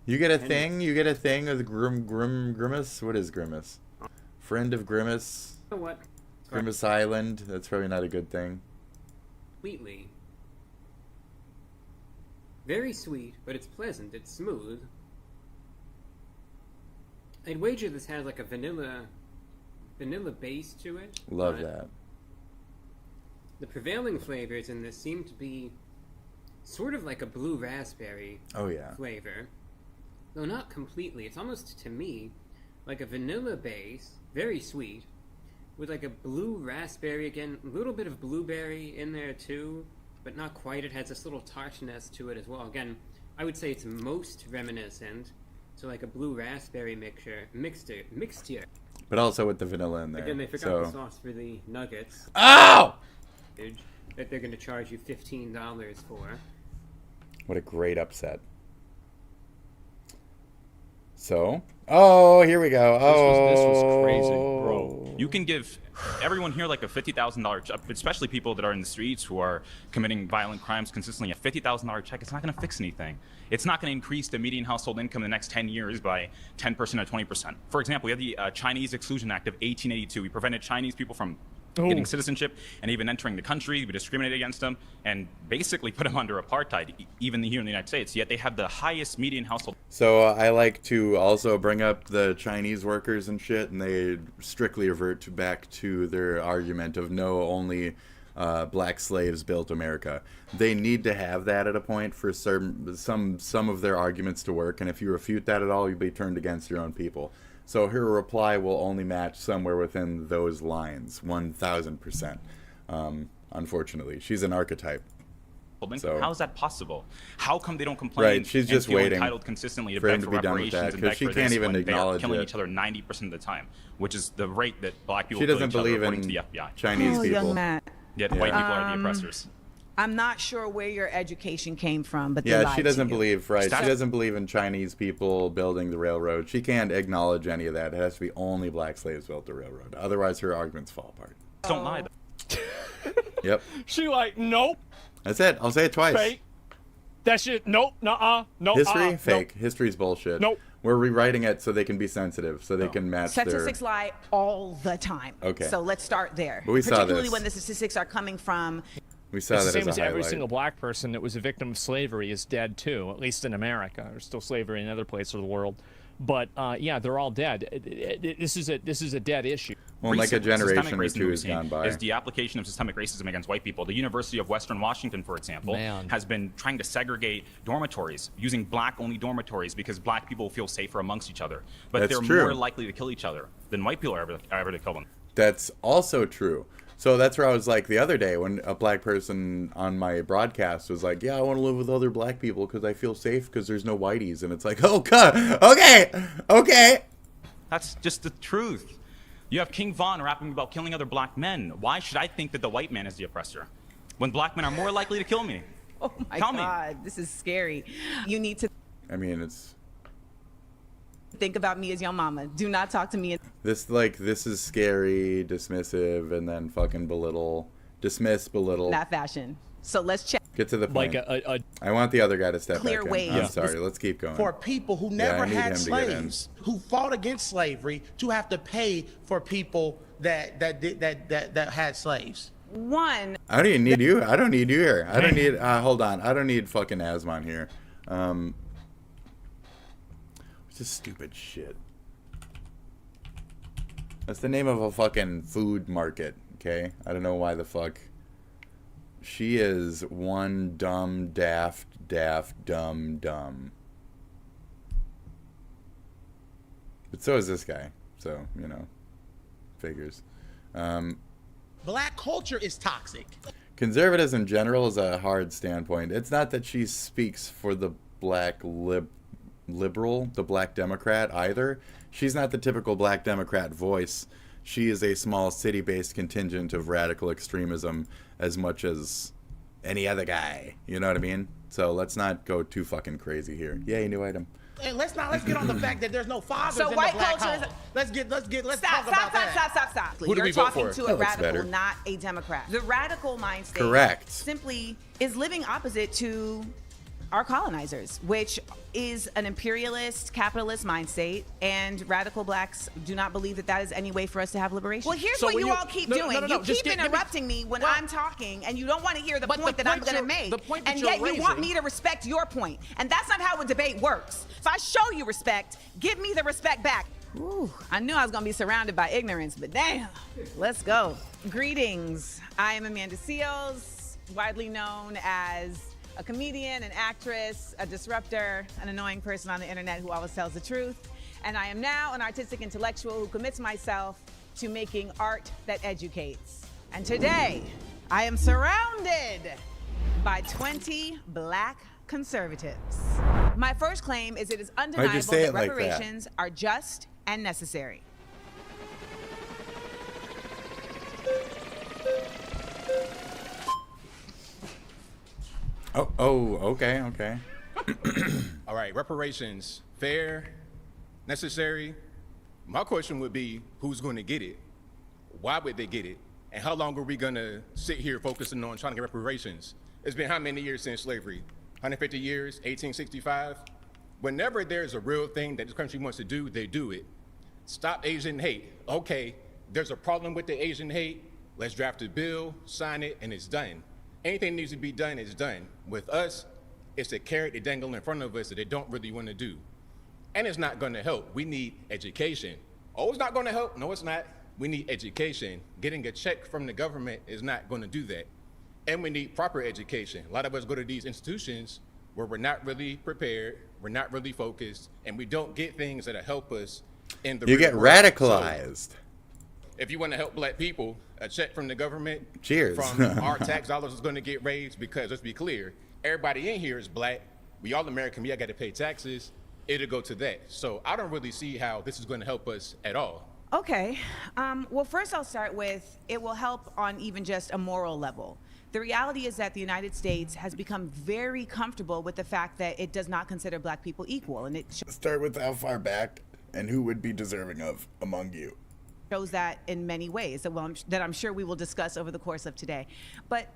[SPEAKER 1] You get a thing? You get a thing with Grimace? What is Grimace? Friend of Grimace?
[SPEAKER 7] You know what?
[SPEAKER 1] Grimace Island. That's probably not a good thing.
[SPEAKER 7] Sweetly. Very sweet, but it's pleasant. It's smooth. I'd wager this has like a vanilla base to it.
[SPEAKER 1] Love that.
[SPEAKER 7] The prevailing flavors in this seem to be sort of like a blue raspberry flavor. Though not completely. It's almost, to me, like a vanilla base, very sweet, with like a blue raspberry, again, a little bit of blueberry in there too. but not quite. It has this little tartness to it as well. Again, I would say it's most reminiscent to like a blue raspberry mixture.
[SPEAKER 1] But also with the vanilla in there.
[SPEAKER 7] Again, they forgot the sauce for the nuggets.
[SPEAKER 1] Oh!
[SPEAKER 7] That they're going to charge you $15 for.
[SPEAKER 1] What a great upset. So, here we go.
[SPEAKER 12] This was crazy, bro. You can give everyone here like a $50,000, especially people that are in the streets who are committing violent crimes consistently, a $50,000 check. It's not going to fix anything. It's not going to increase the median household income in the next 10 years by 10% or 20%. For example, we have the Chinese Exclusion Act of 1882. We prevented Chinese people from getting citizenship and even entering the country. We discriminated against them and basically put them under apartheid, even here in the United States. Yet they have the highest median household.
[SPEAKER 1] So I like to also bring up the Chinese workers and shit, and they strictly revert back to their argument of no, only black slaves built America. They need to have that at a point for some of their arguments to work, and if you refute that at all, you'll be turned against your own people. So her reply will only match somewhere within those lines, 1,000%. Unfortunately, she's an archetype.
[SPEAKER 12] So, how is that possible? How come they don't complain?
[SPEAKER 1] Right, she's just waiting
[SPEAKER 12] entitled consistently to
[SPEAKER 1] for
[SPEAKER 12] beg
[SPEAKER 1] him to
[SPEAKER 12] for
[SPEAKER 1] be done with that,
[SPEAKER 12] reparations and beg
[SPEAKER 1] she
[SPEAKER 12] for
[SPEAKER 1] can't
[SPEAKER 12] this
[SPEAKER 1] even
[SPEAKER 12] when they are
[SPEAKER 1] acknowledge
[SPEAKER 12] killing
[SPEAKER 1] it.
[SPEAKER 12] each other 90% of the time, which is the rate that black people
[SPEAKER 1] She
[SPEAKER 12] kill
[SPEAKER 1] doesn't
[SPEAKER 12] each other
[SPEAKER 1] believe
[SPEAKER 12] according
[SPEAKER 1] in
[SPEAKER 12] to the FBI.
[SPEAKER 1] Chinese people.
[SPEAKER 13] Young Matt.
[SPEAKER 12] Yet white people are the oppressors.
[SPEAKER 13] I'm not sure where your education came from, but they
[SPEAKER 1] Yeah,
[SPEAKER 13] lied
[SPEAKER 1] she doesn't
[SPEAKER 13] to you.
[SPEAKER 1] believe, right? She doesn't believe in Chinese people building the railroad. She can't acknowledge any of that. It has to be only black slaves built the railroad. Otherwise, her arguments fall apart.
[SPEAKER 12] Don't lie.
[SPEAKER 1] Yep.
[SPEAKER 3] She like, nope.
[SPEAKER 1] That's it. I'll say it twice.
[SPEAKER 3] Fake. That shit, nope, nuh-uh, no.
[SPEAKER 1] History, fake.
[SPEAKER 3] Nope.
[SPEAKER 1] History's bullshit.
[SPEAKER 3] Nope.
[SPEAKER 1] We're rewriting it so they can be sensitive, so they can match
[SPEAKER 13] Statistics lie all the time.
[SPEAKER 1] Okay.
[SPEAKER 13] So let's start there.
[SPEAKER 1] But we saw
[SPEAKER 13] Particularly
[SPEAKER 1] this.
[SPEAKER 13] when the statistics are coming from.
[SPEAKER 1] We saw
[SPEAKER 3] It's
[SPEAKER 1] that
[SPEAKER 3] the same
[SPEAKER 1] as
[SPEAKER 3] as
[SPEAKER 1] a
[SPEAKER 3] every
[SPEAKER 1] highlight.
[SPEAKER 3] single black person that was a victim of slavery is dead too, at least in America. There's still slavery in other places of the world, but yeah, they're all dead. This is a dead issue.
[SPEAKER 1] Well, like a generation or two has gone by.
[SPEAKER 12] Is the application of systemic racism against white people. The University of Western Washington, for example, has been trying to segregate dormitories, using black-only dormitories because black people feel safer amongst each other. But
[SPEAKER 1] That's
[SPEAKER 12] they're
[SPEAKER 1] true.
[SPEAKER 12] more likely to kill each other than white people are ever to kill them.
[SPEAKER 1] That's also true. So that's where I was like the other day when a black person on my broadcast was like, yeah, I want to live with other black people because I feel safe because there's no whiteys. And it's like, okay.
[SPEAKER 12] That's just the truth. You have King Von rapping about killing other black men. Why should I think that the white man is the oppressor when black men are more likely to kill me?
[SPEAKER 13] Oh my God, this is scary. You need to think about me as your mama. Do not talk to me.
[SPEAKER 1] This is scary, dismissive, and then fucking belittle, dismiss, belittle.
[SPEAKER 13] That fashion. So let's check.
[SPEAKER 1] Get to the point.
[SPEAKER 3] Like
[SPEAKER 1] I want the other guy to step
[SPEAKER 13] Clear
[SPEAKER 1] back in.
[SPEAKER 13] ways.
[SPEAKER 1] I'm sorry. Let's keep going.
[SPEAKER 17] For people who never had slaves, who fought against slavery, to have to pay for people that had slaves.
[SPEAKER 13] One.
[SPEAKER 1] I don't even need you. I don't need you here. I don't need. Hold on. I don't need fucking Asmon here. It's just stupid shit. That's the name of a fucking food market. Okay. I don't know why the fuck. She is one dumb, daft, dumb. But so is this guy. So, you know, figures.
[SPEAKER 17] Black culture is toxic.
[SPEAKER 1] Conservatives in general is a hard standpoint. It's not that she speaks for the black liberal, the black Democrat either. She's not the typical black Democrat voice. She is a small city-based contingent of radical extremism as much as any other guy. You know what I mean? So let's not go too fucking crazy here. Yay, new item.
[SPEAKER 17] And let's get on the fact that there's no fathers
[SPEAKER 13] So
[SPEAKER 17] in
[SPEAKER 13] white
[SPEAKER 17] the black
[SPEAKER 13] culture
[SPEAKER 17] home. Let's
[SPEAKER 13] stop,
[SPEAKER 17] talk about that.
[SPEAKER 13] Stop.
[SPEAKER 1] Who do
[SPEAKER 13] You're
[SPEAKER 1] we vote
[SPEAKER 13] talking
[SPEAKER 1] for?
[SPEAKER 13] to
[SPEAKER 1] That
[SPEAKER 13] a
[SPEAKER 1] looks
[SPEAKER 13] radical,
[SPEAKER 1] better.
[SPEAKER 13] not a Democrat. The radical mind state
[SPEAKER 1] Correct.
[SPEAKER 13] simply is living opposite to our colonizers, which is an imperialist, capitalist mind state, and radical blacks do not believe that that is any way for us to have liberation. Well, here's what you all keep doing. You keep interrupting me when I'm talking, and you don't want to hear the point that I'm going to make, and yet you want me to respect your point. And that's not how a debate works. If I show you respect, give me the respect back. Ooh, I knew I was going to be surrounded by ignorance, but damn, let's go. Greetings. I am Amanda Seals, widely known as a comedian, an actress, a disruptor, an annoying person on the internet who always tells the truth. And I am now an artistic intellectual who commits myself to making art that educates. And today, I am surrounded by 20 black conservatives. My first claim is it is undeniable that reparations are just and necessary.
[SPEAKER 1] Okay.
[SPEAKER 8] All right, reparations, fair, necessary. My question would be, who's going to get it? Why would they get it? And how long are we going to sit here focusing on trying to get reparations? It's been how many years since slavery? 150 years, 1865? Whenever there's a real thing that this country wants to do, they do it. Stop Asian hate. Okay, there's a problem with the Asian hate. Let's draft a bill, sign it, and it's done. Anything that needs to be done is done. With us, it's a carrot they dangle in front of us that they don't really want to do. And it's not going to help. We need education. Oh, it's not going to help? No, it's not. We need education. Getting a check from the government is not going to do that. And we need proper education. A lot of us go to these institutions where we're not really prepared, we're not really focused, and we don't get things that'll help us in the
[SPEAKER 1] You
[SPEAKER 8] real
[SPEAKER 1] get
[SPEAKER 8] world.
[SPEAKER 1] radicalized.
[SPEAKER 8] So, if you want to help black people, a check from the government
[SPEAKER 1] Cheers.
[SPEAKER 8] from our tax dollars is going to get raised because, let's be clear, everybody in here is black. We all American. We all got to pay taxes. It'll go to that. So I don't really see how this is going to help us at all.
[SPEAKER 13] Okay. Well, first I'll start with it will help on even just a moral level. The reality is that the United States has become very comfortable with the fact that it does not consider black people equal. And it
[SPEAKER 1] Start with how far back and who would be deserving of among you.
[SPEAKER 13] Shows that in many ways that I'm sure we will discuss over the course of today. But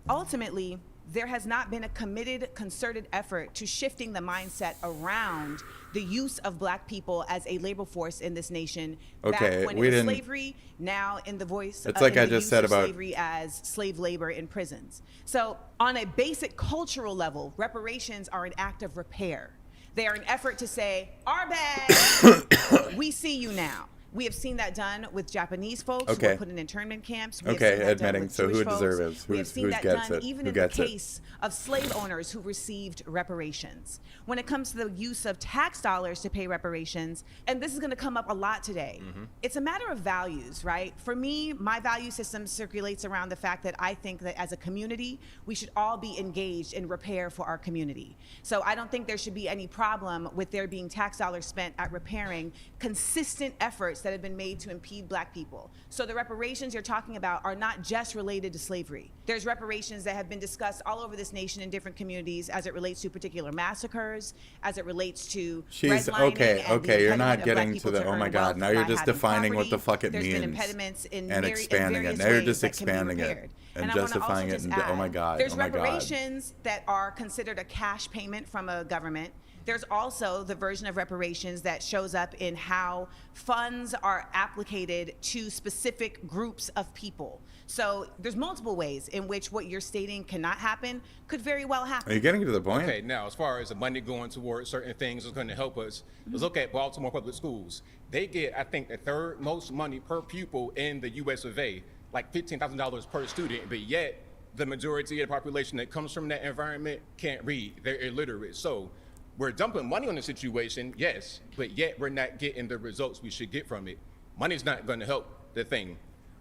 [SPEAKER 13] ultimately, there has not been a committed, concerted effort to shifting the mindset around the use of black people as a labor force in this nation.
[SPEAKER 1] Okay,
[SPEAKER 13] back when it was slavery, now in the voice
[SPEAKER 1] it's like I just said about
[SPEAKER 13] slavery as slave labor in prisons. So on a basic cultural level, reparations are an act of repair. They are an effort to say, our bad, we see you now. We have seen that done with Japanese folks who were put in internment camps. We have seen that done with Jewish folks. We have seen that done even in the case of slave owners who received reparations. When it comes to the use of tax dollars to pay reparations, and this is going to come up a lot today, it's a matter of values, right? For me, my value system circulates around the fact that I think that as a community, we should all be engaged in repair for our community. So I don't think there should be any problem with there being tax dollars spent at repairing consistent efforts that have been made to impede black people. So the reparations you're talking about are not just related to slavery. There's reparations that have been discussed all over this nation in different communities as it relates to particular massacres, as it relates to
[SPEAKER 1] okay, you're not getting to the, oh my God, now you're just defining what the fuck it means
[SPEAKER 13] been impediments in
[SPEAKER 1] and expanding it. Now you're just expanding it and justifying it and oh my God,
[SPEAKER 13] there's reparations that are considered a cash payment from a government. There's also the version of reparations that shows up in how funds are applicated to specific groups of people. So there's multiple ways in which what you're stating cannot happen could very well happen.
[SPEAKER 1] Are you getting to the point?
[SPEAKER 8] Okay, now as far as the money going towards certain things is going to help us, let's look at Baltimore public schools. They get, I think, the third most money per pupil in the US of A, like $15,000 per student, but yet the majority of the population that comes from that environment can't read. They're illiterate. So we're dumping money on the situation, yes, but yet we're not getting the results we should get from it. Money's not going to help the thing.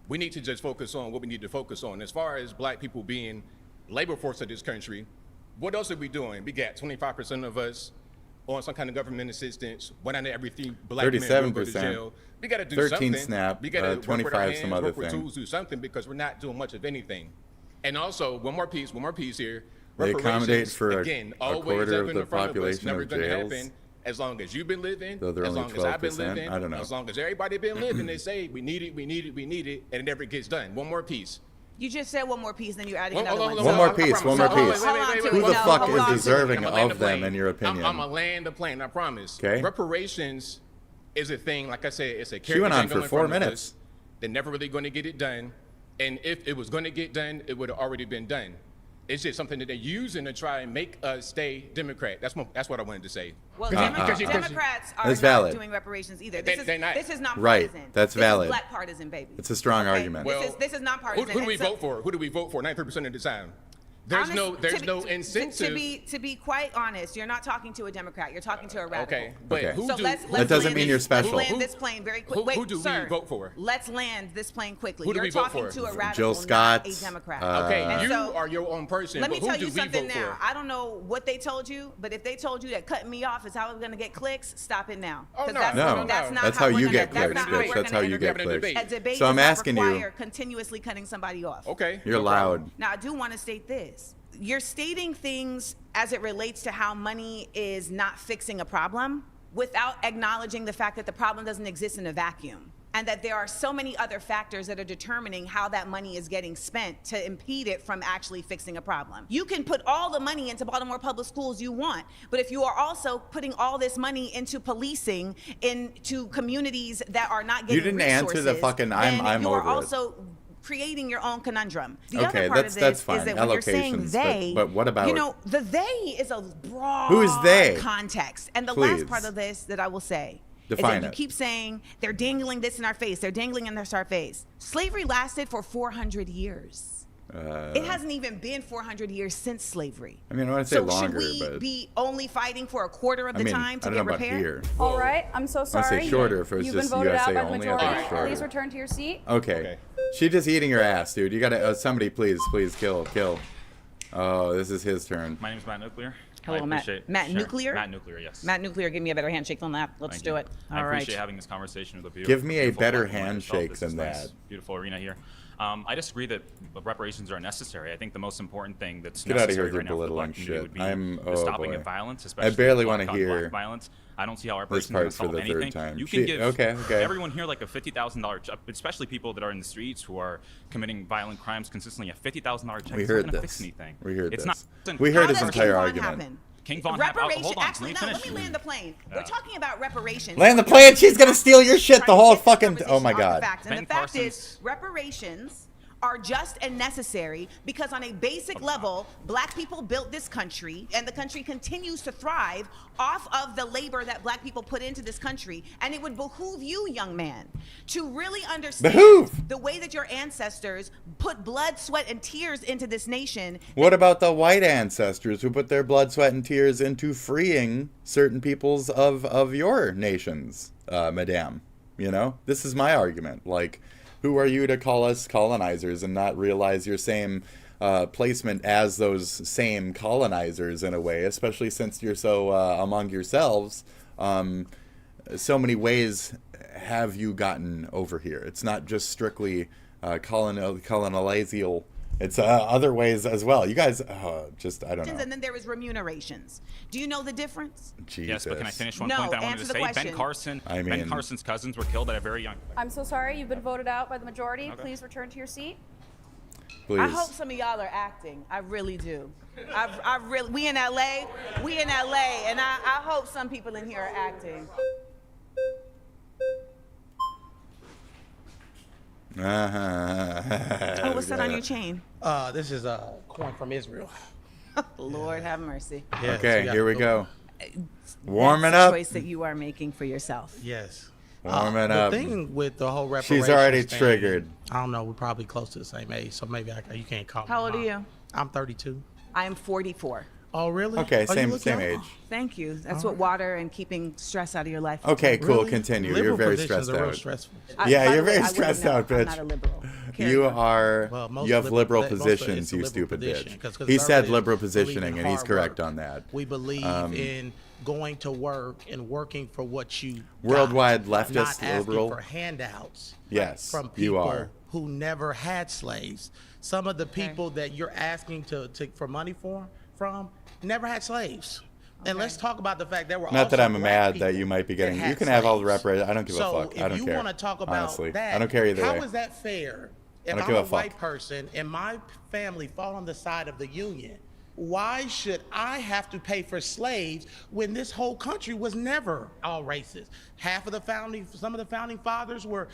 [SPEAKER 8] We need to just focus on what we need to focus on. As far as black people being labor force of this country, what else are we doing? We got 25% of us on some kind of government assistance. 1 out of every 3 black men will go to jail. We got to do
[SPEAKER 1] 13
[SPEAKER 8] something.
[SPEAKER 1] SNAP,
[SPEAKER 8] we got to
[SPEAKER 1] 25 some other
[SPEAKER 8] work with
[SPEAKER 1] thing.
[SPEAKER 8] tools, do something because we're not doing much of anything. And also, one more piece here.
[SPEAKER 1] They accommodate for
[SPEAKER 8] again,
[SPEAKER 1] a quarter of the population
[SPEAKER 8] never
[SPEAKER 1] of
[SPEAKER 8] gonna
[SPEAKER 1] jails.
[SPEAKER 8] happen. As long as you've been living,
[SPEAKER 1] Though they're
[SPEAKER 8] as
[SPEAKER 1] only
[SPEAKER 8] long as I've been
[SPEAKER 1] 12%,
[SPEAKER 8] living,
[SPEAKER 1] I don't know.
[SPEAKER 8] as long as everybody been living, they say we need it, and it never gets done. One more piece.
[SPEAKER 13] You just said one more piece, then you're adding another one.
[SPEAKER 1] One more piece.
[SPEAKER 13] Hold on to it.
[SPEAKER 1] Who the
[SPEAKER 13] No,
[SPEAKER 1] fuck
[SPEAKER 13] hold
[SPEAKER 1] is
[SPEAKER 13] on to it.
[SPEAKER 1] deserving
[SPEAKER 8] I'ma land
[SPEAKER 1] of
[SPEAKER 8] the
[SPEAKER 1] them,
[SPEAKER 8] plane.
[SPEAKER 1] in your opinion?
[SPEAKER 8] I'm going to land the plane, I promise.
[SPEAKER 1] Okay.
[SPEAKER 8] Reparations is a thing, like I said, it's a
[SPEAKER 1] She went on for
[SPEAKER 8] carrot
[SPEAKER 1] 4
[SPEAKER 8] in front of
[SPEAKER 1] minutes.
[SPEAKER 8] us. They're never really going to get it done. And if it was going to get done, it would have already been done. It's just something that they're using to try and make us stay Democrat. That's what I wanted to say.
[SPEAKER 13] Well, Democrats are
[SPEAKER 1] That's
[SPEAKER 13] not
[SPEAKER 1] valid.
[SPEAKER 13] doing reparations either.
[SPEAKER 8] They're not.
[SPEAKER 13] This is not
[SPEAKER 1] Right,
[SPEAKER 13] partisan.
[SPEAKER 1] that's valid.
[SPEAKER 13] This is black partisan, baby.
[SPEAKER 1] It's a strong argument.
[SPEAKER 8] Well,
[SPEAKER 13] this is not partisan.
[SPEAKER 8] Who do we vote for? Who do we vote for 93% of the time? There's no incentive.
[SPEAKER 13] To be quite honest, you're not talking to a Democrat. You're talking to a radical.
[SPEAKER 8] Okay, but
[SPEAKER 1] that doesn't mean you're special.
[SPEAKER 13] Let's land this plane very quickly.
[SPEAKER 8] Who do we vote for?
[SPEAKER 13] Let's land this plane quickly.
[SPEAKER 8] Who do
[SPEAKER 13] you're
[SPEAKER 8] we vote
[SPEAKER 13] talking
[SPEAKER 8] for?
[SPEAKER 13] to a radical,
[SPEAKER 1] Jill Scott,
[SPEAKER 13] not a Democrat.
[SPEAKER 8] Okay, you are your own person.
[SPEAKER 13] Let me
[SPEAKER 8] but
[SPEAKER 13] tell
[SPEAKER 8] who
[SPEAKER 13] you
[SPEAKER 8] do we
[SPEAKER 13] something
[SPEAKER 8] vote
[SPEAKER 13] now.
[SPEAKER 8] for?
[SPEAKER 13] I don't know what they told you, but if they told you that cutting me off is how we're going to get clicks, stop it now.
[SPEAKER 8] Oh, no.
[SPEAKER 13] That's not
[SPEAKER 1] That's how you get
[SPEAKER 13] that's
[SPEAKER 1] clicks,
[SPEAKER 13] not
[SPEAKER 1] bitch. That's how you get clicks.
[SPEAKER 13] A debate
[SPEAKER 1] So I'm
[SPEAKER 13] does not
[SPEAKER 1] asking you.
[SPEAKER 13] require continuously cutting somebody off.
[SPEAKER 8] Okay.
[SPEAKER 1] You're loud.
[SPEAKER 13] Now, I do want to state this. You're stating things as it relates to how money is not fixing a problem without acknowledging the fact that the problem doesn't exist in a vacuum and that there are so many other factors that are determining how that money is getting spent to impede it from actually fixing a problem. You can put all the money into Baltimore public schools you want, but if you are also putting all this money into policing, into communities that are not getting
[SPEAKER 1] You didn't answer the fucking I'm
[SPEAKER 13] you
[SPEAKER 1] over
[SPEAKER 13] are also creating your own conundrum. The
[SPEAKER 1] Okay,
[SPEAKER 13] other part of this
[SPEAKER 1] that's fine.
[SPEAKER 13] is that when you're saying
[SPEAKER 1] Allocations,
[SPEAKER 13] they,
[SPEAKER 1] but what about-
[SPEAKER 13] you know, the they is a broad
[SPEAKER 1] Who is they?
[SPEAKER 13] context. And the
[SPEAKER 1] Please.
[SPEAKER 13] last part of this that I will say
[SPEAKER 1] Define
[SPEAKER 13] is that you
[SPEAKER 1] it.
[SPEAKER 13] keep saying they're dangling this in our face, they're dangling in our face. Slavery lasted for 400 years. It hasn't even been 400 years since slavery.
[SPEAKER 1] I mean, I want to say
[SPEAKER 13] So
[SPEAKER 1] longer,
[SPEAKER 13] should we
[SPEAKER 1] but
[SPEAKER 13] be only fighting for a quarter of the time to
[SPEAKER 1] I don't
[SPEAKER 13] get
[SPEAKER 1] know about
[SPEAKER 13] repaired?
[SPEAKER 1] here.
[SPEAKER 6] All right, I'm so
[SPEAKER 1] I
[SPEAKER 6] sorry.
[SPEAKER 1] want to say shorter if it was
[SPEAKER 6] You've
[SPEAKER 1] just
[SPEAKER 6] been voted
[SPEAKER 1] USA
[SPEAKER 6] out by the
[SPEAKER 1] only. I
[SPEAKER 6] majority.
[SPEAKER 1] think shorter.
[SPEAKER 6] Please return to your seat.
[SPEAKER 1] Okay. She's just eating her ass, dude. You gotta, somebody please kill. Oh, this is his turn.
[SPEAKER 12] My name is Matt Nuclear.
[SPEAKER 13] Hello, Matt. Matt Nuclear?
[SPEAKER 12] Matt Nuclear, yes.
[SPEAKER 13] Matt Nuclear, give me a better handshake than that. Let's do it.
[SPEAKER 12] I
[SPEAKER 13] All right.
[SPEAKER 12] appreciate having this conversation with a beautiful.
[SPEAKER 1] Give me a
[SPEAKER 12] beautiful
[SPEAKER 1] better
[SPEAKER 12] platform like yourself.
[SPEAKER 1] handshake
[SPEAKER 12] This
[SPEAKER 1] than
[SPEAKER 12] is nice,
[SPEAKER 1] that.
[SPEAKER 12] beautiful arena here. I disagree that reparations are necessary. I think the most important thing that's
[SPEAKER 1] Get out of
[SPEAKER 12] necessary
[SPEAKER 1] here with
[SPEAKER 12] right
[SPEAKER 1] your
[SPEAKER 12] now for the
[SPEAKER 1] belittling
[SPEAKER 12] black community
[SPEAKER 1] shit.
[SPEAKER 12] would be
[SPEAKER 1] I'm-
[SPEAKER 12] the
[SPEAKER 1] oh,
[SPEAKER 12] stopping
[SPEAKER 1] boy.
[SPEAKER 12] of violence,
[SPEAKER 1] I
[SPEAKER 12] especially
[SPEAKER 1] barely
[SPEAKER 12] black
[SPEAKER 1] wanna
[SPEAKER 12] on
[SPEAKER 1] hear
[SPEAKER 12] black violence. I don't see how
[SPEAKER 1] this
[SPEAKER 12] reparations are going to
[SPEAKER 1] part for
[SPEAKER 12] solve
[SPEAKER 1] the third
[SPEAKER 12] anything.
[SPEAKER 1] time.
[SPEAKER 12] You can give
[SPEAKER 1] Okay.
[SPEAKER 12] everyone here like a $50,000 check, especially people that are in the streets who are committing violent crimes consistently. A $50,000 check
[SPEAKER 1] We
[SPEAKER 12] is
[SPEAKER 1] heard
[SPEAKER 12] not going to
[SPEAKER 1] this.
[SPEAKER 12] fix anything.
[SPEAKER 1] We heard
[SPEAKER 12] it's
[SPEAKER 1] this.
[SPEAKER 12] Not,
[SPEAKER 1] We heard
[SPEAKER 13] How
[SPEAKER 1] his
[SPEAKER 13] does
[SPEAKER 1] entire
[SPEAKER 13] King Von
[SPEAKER 1] argument.
[SPEAKER 13] happen?
[SPEAKER 12] King Von
[SPEAKER 13] Reparation.
[SPEAKER 12] hold on,
[SPEAKER 13] Actually, no. Let me land the plane. We're talking about reparations.
[SPEAKER 1] Land the plane. She's gonna steal your shit. The whole fucking. Oh my god.
[SPEAKER 13] And the fact is, reparations are just and necessary because on a basic level, black people built this country and the country continues to thrive off of the labor that black people put into this country. And it would behoove you, young man, to really understand the way that your ancestors put blood, sweat, and tears into this nation.
[SPEAKER 1] What about the white ancestors who put their blood, sweat, and tears into freeing certain peoples of your nations, madame? You know, this is my argument. Like, who are you to call us colonizers and not realize your same placement as those same colonizers in a way, especially since you're so among yourselves. So many ways have you gotten over here. It's not just strictly colonial. It's other ways as well. You guys, just, I don't know.
[SPEAKER 13] And then there is remunerations. Do you know the difference?
[SPEAKER 1] Jesus.
[SPEAKER 12] Yes, but can I finish one point that I wanted to say? Ben Carson's cousins were killed at a very young.
[SPEAKER 6] I'm so sorry. You've been voted out by the majority. Please return to your seat.
[SPEAKER 1] Please.
[SPEAKER 13] I hope some of y'all are acting. I really do. I really. We in LA, and I hope some people in here are acting. Oh, what's that on your chain?
[SPEAKER 17] This is a coin from Israel.
[SPEAKER 13] Lord have mercy.
[SPEAKER 17] Yes,
[SPEAKER 1] okay, here we go. Warm it
[SPEAKER 13] That's
[SPEAKER 1] up.
[SPEAKER 13] a choice that you are making for yourself.
[SPEAKER 17] Yes.
[SPEAKER 1] Warm it up.
[SPEAKER 17] The thing with the whole reparations
[SPEAKER 1] She's already
[SPEAKER 17] thing,
[SPEAKER 1] triggered.
[SPEAKER 17] I don't know. We're probably close to the same age, so maybe you can't call me.
[SPEAKER 13] How old are
[SPEAKER 17] mom.
[SPEAKER 13] you?
[SPEAKER 17] I'm 32.
[SPEAKER 13] I am 44.
[SPEAKER 17] Oh, really?
[SPEAKER 1] Okay,
[SPEAKER 17] Oh, you
[SPEAKER 1] same
[SPEAKER 17] look
[SPEAKER 1] age.
[SPEAKER 17] young.
[SPEAKER 13] Thank you. That's what water and keeping stress out of your life.
[SPEAKER 1] Okay, cool.
[SPEAKER 17] Really?
[SPEAKER 1] Continue.
[SPEAKER 17] Liberal
[SPEAKER 1] You're very
[SPEAKER 17] positions
[SPEAKER 1] stressed
[SPEAKER 17] are real
[SPEAKER 1] out.
[SPEAKER 17] stressful.
[SPEAKER 1] Yeah,
[SPEAKER 13] by
[SPEAKER 1] you're
[SPEAKER 13] the way,
[SPEAKER 1] very
[SPEAKER 13] I wouldn't
[SPEAKER 1] stressed
[SPEAKER 13] know.
[SPEAKER 1] out,
[SPEAKER 13] I'm
[SPEAKER 1] bitch.
[SPEAKER 13] not a liberal.
[SPEAKER 1] You are.
[SPEAKER 17] Well, most
[SPEAKER 1] you have liberal
[SPEAKER 17] most
[SPEAKER 1] positions,
[SPEAKER 17] it's a
[SPEAKER 1] you
[SPEAKER 17] liberal
[SPEAKER 1] stupid
[SPEAKER 17] position,
[SPEAKER 1] bitch.
[SPEAKER 17] 'cause
[SPEAKER 1] He said
[SPEAKER 17] conservatives
[SPEAKER 1] liberal
[SPEAKER 17] believe
[SPEAKER 1] positioning,
[SPEAKER 17] in
[SPEAKER 1] and he's
[SPEAKER 17] hard
[SPEAKER 1] correct
[SPEAKER 17] work.
[SPEAKER 1] on that.
[SPEAKER 17] We believe in going to work and working for what you
[SPEAKER 1] Worldwide
[SPEAKER 17] got,
[SPEAKER 1] leftist
[SPEAKER 17] not asking
[SPEAKER 1] liberal.
[SPEAKER 17] for handouts.
[SPEAKER 1] Yes,
[SPEAKER 17] from people
[SPEAKER 1] you are.
[SPEAKER 17] who never had slaves. Some of the people that you're asking for money from never had slaves. And let's talk about the fact that we're
[SPEAKER 1] Not that
[SPEAKER 17] also
[SPEAKER 1] I'm
[SPEAKER 17] black
[SPEAKER 1] mad
[SPEAKER 17] people
[SPEAKER 1] that you might be getting.
[SPEAKER 17] that
[SPEAKER 1] You can
[SPEAKER 17] had
[SPEAKER 1] have all the
[SPEAKER 17] slaves.
[SPEAKER 1] reparations. I don't give a
[SPEAKER 17] So
[SPEAKER 1] fuck. I don't
[SPEAKER 17] if you
[SPEAKER 1] care.
[SPEAKER 17] want to talk about
[SPEAKER 1] honestly,
[SPEAKER 17] that,
[SPEAKER 1] I don't care either
[SPEAKER 17] how
[SPEAKER 1] way.
[SPEAKER 17] is that fair? If
[SPEAKER 1] don't
[SPEAKER 17] I'm
[SPEAKER 1] give
[SPEAKER 17] a
[SPEAKER 1] a fuck.
[SPEAKER 17] white person and my family fall on the side of the Union, why should I have to pay for slaves when this whole country was never all racist? Some of the founding fathers were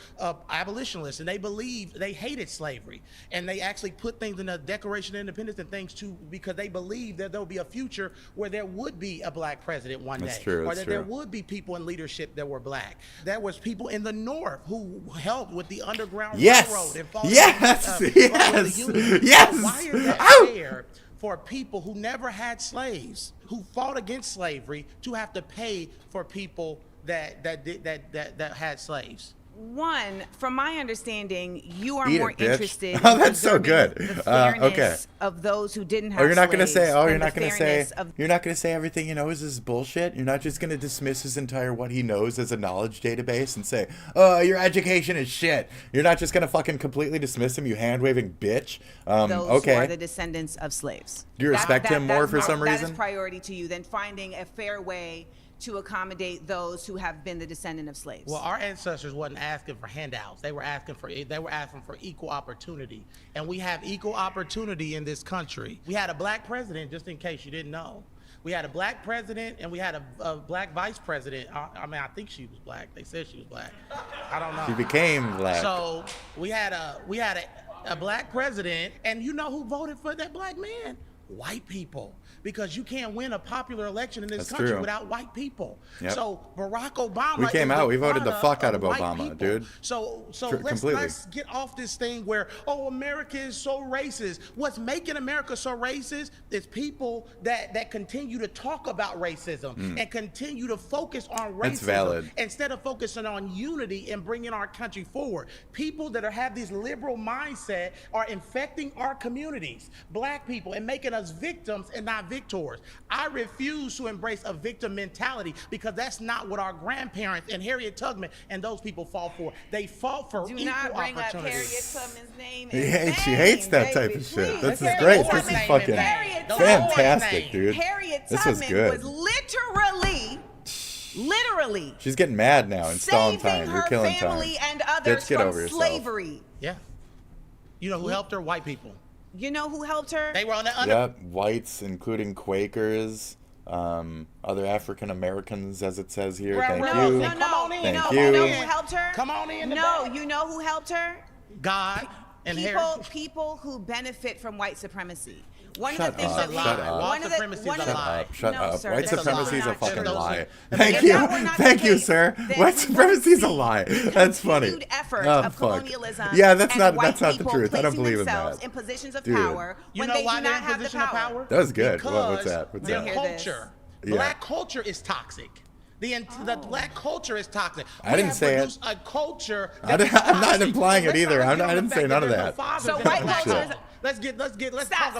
[SPEAKER 17] abolitionists, and they hated slavery, and they actually put things in the Declaration of Independence and things too because they believed that there would be a future where there would be a black president one
[SPEAKER 1] That's
[SPEAKER 17] day,
[SPEAKER 1] true,
[SPEAKER 17] or
[SPEAKER 1] that's
[SPEAKER 17] that
[SPEAKER 1] true.
[SPEAKER 17] there would be people in leadership that were black. There was people in the North who helped with the Underground
[SPEAKER 1] Yes!
[SPEAKER 17] Railroad and fought
[SPEAKER 1] Yes!
[SPEAKER 17] against,
[SPEAKER 1] Yes!
[SPEAKER 17] the Union.
[SPEAKER 1] Yes!
[SPEAKER 17] Why is that
[SPEAKER 1] Ow!
[SPEAKER 17] fair for people who never had slaves, who fought against slavery, to have to pay for people that had slaves?
[SPEAKER 13] One, from my understanding, you are
[SPEAKER 1] Eat
[SPEAKER 13] more
[SPEAKER 1] it, bitch.
[SPEAKER 13] interested
[SPEAKER 1] Oh, that's so
[SPEAKER 13] in
[SPEAKER 1] good.
[SPEAKER 13] the fairness
[SPEAKER 1] Okay.
[SPEAKER 13] of those who didn't have
[SPEAKER 1] Oh, you're not gonna
[SPEAKER 13] slaves
[SPEAKER 1] say. Oh,
[SPEAKER 13] than
[SPEAKER 1] you're
[SPEAKER 13] the
[SPEAKER 1] not gonna say.
[SPEAKER 13] fairness of-
[SPEAKER 1] You're not gonna say everything he knows is bullshit. You're not just gonna dismiss his entire what he knows as a knowledge database and say, "Oh, your education is shit." You're not just gonna fucking completely dismiss him, you hand waving bitch.
[SPEAKER 13] those
[SPEAKER 1] Okay.
[SPEAKER 13] who are the descendants of slaves.
[SPEAKER 1] Do you respect him more for some
[SPEAKER 13] That
[SPEAKER 1] reason?
[SPEAKER 13] is priority to you than finding a fair way to accommodate those who have been the descendant of slaves.
[SPEAKER 17] Well, our ancestors wasn't asking for handouts. They were asking for equal opportunity, and we have equal opportunity in this country. We had a black president, just in case you didn't know. We had a black president, and we had a black vice president. I mean, I think she was black. They said she was black. I don't know.
[SPEAKER 1] She became black.
[SPEAKER 17] So we had a black president, and you know who voted for that black man? White people. Because you can't win a popular election in this
[SPEAKER 1] That's
[SPEAKER 17] country
[SPEAKER 1] true.
[SPEAKER 17] without white people.
[SPEAKER 1] Yep.
[SPEAKER 17] So Barack Obama.
[SPEAKER 1] We came
[SPEAKER 17] is
[SPEAKER 1] out. We voted the fuck out of
[SPEAKER 17] white
[SPEAKER 1] Obama,
[SPEAKER 17] people.
[SPEAKER 1] dude.
[SPEAKER 17] So
[SPEAKER 1] Completely.
[SPEAKER 17] let's get off this thing where, oh, America is so racist. What's making America so racist is people that continue to talk about racism and continue to focus on racism.
[SPEAKER 1] That's valid.
[SPEAKER 17] Instead of focusing on unity and bringing our country forward. People that have this liberal mindset are infecting our communities, black people, and making us victims and not victors. I refuse to embrace a victim mentality because that's not what our grandparents and Harriet Tubman and those people fought for. They fought for equal opportunity.
[SPEAKER 13] Do not bring up Harriet Tubman's name.
[SPEAKER 1] She hates that type of shit. This is great. This is fucking fantastic, dude.
[SPEAKER 13] Harriet
[SPEAKER 1] This was
[SPEAKER 13] Tubman
[SPEAKER 1] good.
[SPEAKER 13] was literally
[SPEAKER 1] She's getting mad now and stalling time. You're killing time.
[SPEAKER 13] family and others
[SPEAKER 1] Bitch, get
[SPEAKER 13] from
[SPEAKER 1] over yourself.
[SPEAKER 13] slavery.
[SPEAKER 17] Yeah. You know who helped her? White people.
[SPEAKER 13] You know who helped her?
[SPEAKER 17] They were on the under.
[SPEAKER 1] Yep, whites, including Quakers, other African Americans, as it says here. Thank you.
[SPEAKER 13] No.
[SPEAKER 1] Thank
[SPEAKER 13] You know
[SPEAKER 1] you.
[SPEAKER 13] who helped her?
[SPEAKER 17] Come on in.
[SPEAKER 13] No, you know who helped her?
[SPEAKER 17] God and
[SPEAKER 13] people who benefit from white supremacy. One
[SPEAKER 1] Shut
[SPEAKER 13] of the things
[SPEAKER 1] up,
[SPEAKER 13] that
[SPEAKER 1] shut up.
[SPEAKER 17] White supremacy is a lie.
[SPEAKER 1] Shut up.
[SPEAKER 13] sir,
[SPEAKER 1] White
[SPEAKER 13] that's
[SPEAKER 1] supremacy is a
[SPEAKER 13] not
[SPEAKER 1] fucking
[SPEAKER 13] true.
[SPEAKER 1] lie.
[SPEAKER 13] If
[SPEAKER 1] Thank
[SPEAKER 13] that
[SPEAKER 1] you.
[SPEAKER 13] were not the
[SPEAKER 1] Thank you,
[SPEAKER 13] case,
[SPEAKER 1] sir.
[SPEAKER 13] then
[SPEAKER 1] White
[SPEAKER 13] we would
[SPEAKER 1] supremacy is a
[SPEAKER 13] see
[SPEAKER 1] lie. That's funny.
[SPEAKER 13] continued effort
[SPEAKER 1] Oh,
[SPEAKER 13] of
[SPEAKER 1] fuck.
[SPEAKER 13] colonialism
[SPEAKER 1] Yeah, that's
[SPEAKER 13] and
[SPEAKER 1] not
[SPEAKER 13] white
[SPEAKER 1] the
[SPEAKER 13] people
[SPEAKER 1] truth. I don't
[SPEAKER 13] placing
[SPEAKER 1] believe in
[SPEAKER 13] themselves
[SPEAKER 1] that.
[SPEAKER 13] in positions of
[SPEAKER 1] Dude.
[SPEAKER 13] power
[SPEAKER 17] You
[SPEAKER 13] when
[SPEAKER 17] know
[SPEAKER 13] they
[SPEAKER 17] why
[SPEAKER 13] do
[SPEAKER 17] they're
[SPEAKER 13] not
[SPEAKER 17] in
[SPEAKER 13] have the
[SPEAKER 17] position of
[SPEAKER 13] power.
[SPEAKER 17] power?
[SPEAKER 1] That was good. What's
[SPEAKER 17] Because
[SPEAKER 1] that? What's
[SPEAKER 17] their
[SPEAKER 1] that?
[SPEAKER 17] culture.
[SPEAKER 1] Yeah.
[SPEAKER 17] Black culture is toxic. The black culture is toxic.
[SPEAKER 1] I didn't say it.
[SPEAKER 17] A culture.
[SPEAKER 1] I'm not implying it either. I didn't say none of that.
[SPEAKER 13] So white culture is
[SPEAKER 17] Let's
[SPEAKER 13] Stop.